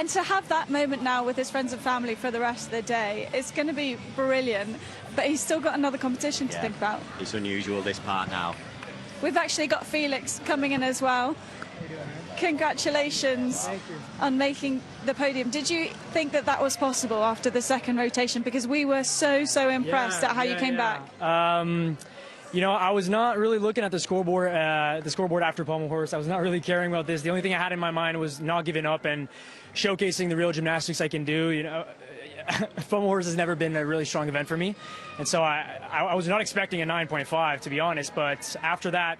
to have that moment now with his friends and family for the rest of the day, it's going to be brilliant. But he's still got another competition to think about. It's unusual, this part now. We've actually got Felix coming in as well. Congratulations on making the podium. Did you think that was possible after the second rotation? Because we were so impressed at how you came back. You know, I was not really looking at the scoreboard after pommel horse. I was not really caring about this. The only thing I had in my mind was not giving up and showcasing the real gymnastics I can do. You know, pommel horse has never been a really strong event for me, and so I was not expecting a 9.5, to be honest. But after that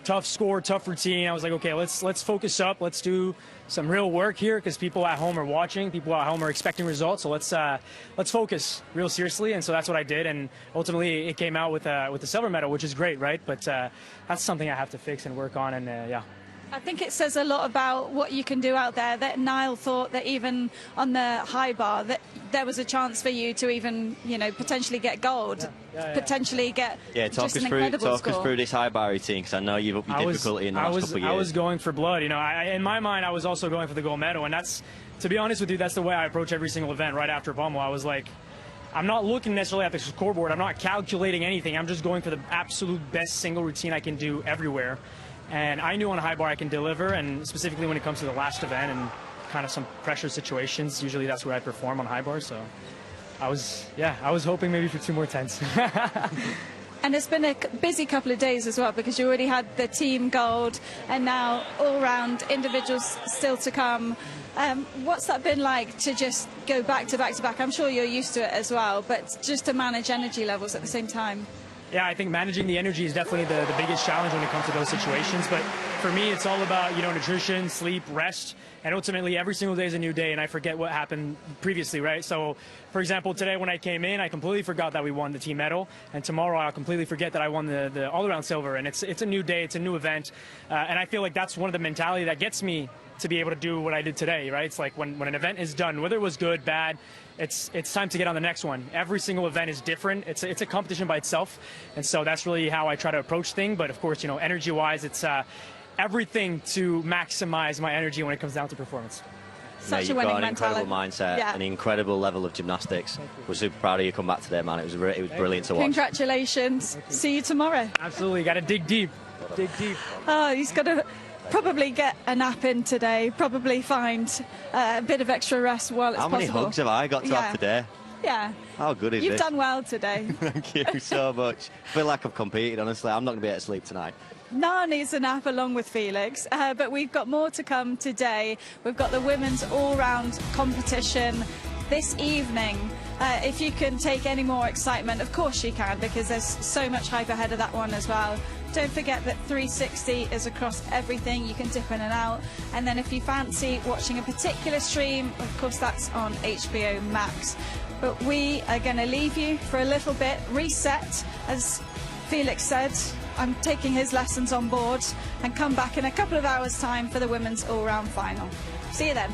tough score, tough routine, I was like, okay, let's focus up. Let's do some real work here, because people at home are watching. People at home are expecting results. So let's focus real seriously. And so that's what I did. And ultimately, it came out with the silver medal, which is great, right? But that's something I have to fix and work on. And yeah. I think it says a lot about what you can do out there, that Niall thought that even on the high bar that there was a chance for you to even, you know, potentially get gold, potentially get talk us through this high bar routine, because I know you've upped your difficulty in the last couple of years. I was going for blood, you know. In my mind, I was also going for the gold medal, and that's, to be honest with you, that's the way I approach every single event right after pommel. I was like, I'm not looking necessarily at the scoreboard. I'm not calculating anything. I'm just going for the absolute best single routine I can do everywhere. And I knew on a high bar I can deliver, and specifically when it comes to the last event and kind of some pressure situations, usually that's where I perform on high bar. So I was hoping maybe for 2 more 10s. And it's been a busy couple of days as well, because you already had the team gold and now all-round individuals still to come. What's that been like to just go back to back to back? I'm sure you're used to it as well, but just to manage energy levels at the same time. Yeah, I think managing the energy is definitely the biggest challenge when it comes to those situations. But for me, it's all about, nutrition, sleep, rest, and ultimately every single day is a new day, and I forget what happened previously, right? So, for example, today when I came in, I completely forgot that we won the team medal, and tomorrow I'll completely forget that I won the all-around silver, and it's a new day, it's a new event, and I feel like that's one of the mentality that gets me to be able to do what I did today, right? It's like when an event is done, whether it was good, bad, it's time to get on the next one. Every single event is different. It's a competition by itself, and so that's really how I try to approach things. But of course, energy-wise, it's everything to maximize my energy when it comes down to performance. Such a winning got an mentality. incredible mindset, Yeah. an incredible level of gymnastics. We're super proud of you come back today, man. It was brilliant to watch. Congratulations. See you tomorrow. Absolutely, got to dig deep. Dig deep. Oh, he's got to probably get a nap in today, probably find a bit of extra rest while it's How many possible. hugs have I got to have today? Yeah. How good is You've this? done well today. Thank you so much. I feel like I've competed, honestly. I'm not going to be able to sleep tonight. Nara needs a nap along with Felix, but we've got more to come today. We've got the women's all-round competition this evening. If you can take any more excitement, of course you can, because there's so much hype ahead of that one as well. Don't forget that 360 is across everything. You can dip in and out. And then if you fancy watching a particular stream, of course that's on HBO Max. But we are going to leave you for a little bit, reset, as Felix said. I'm taking his lessons on board, and come back in a couple of hours' time for the women's all-round final. See you then.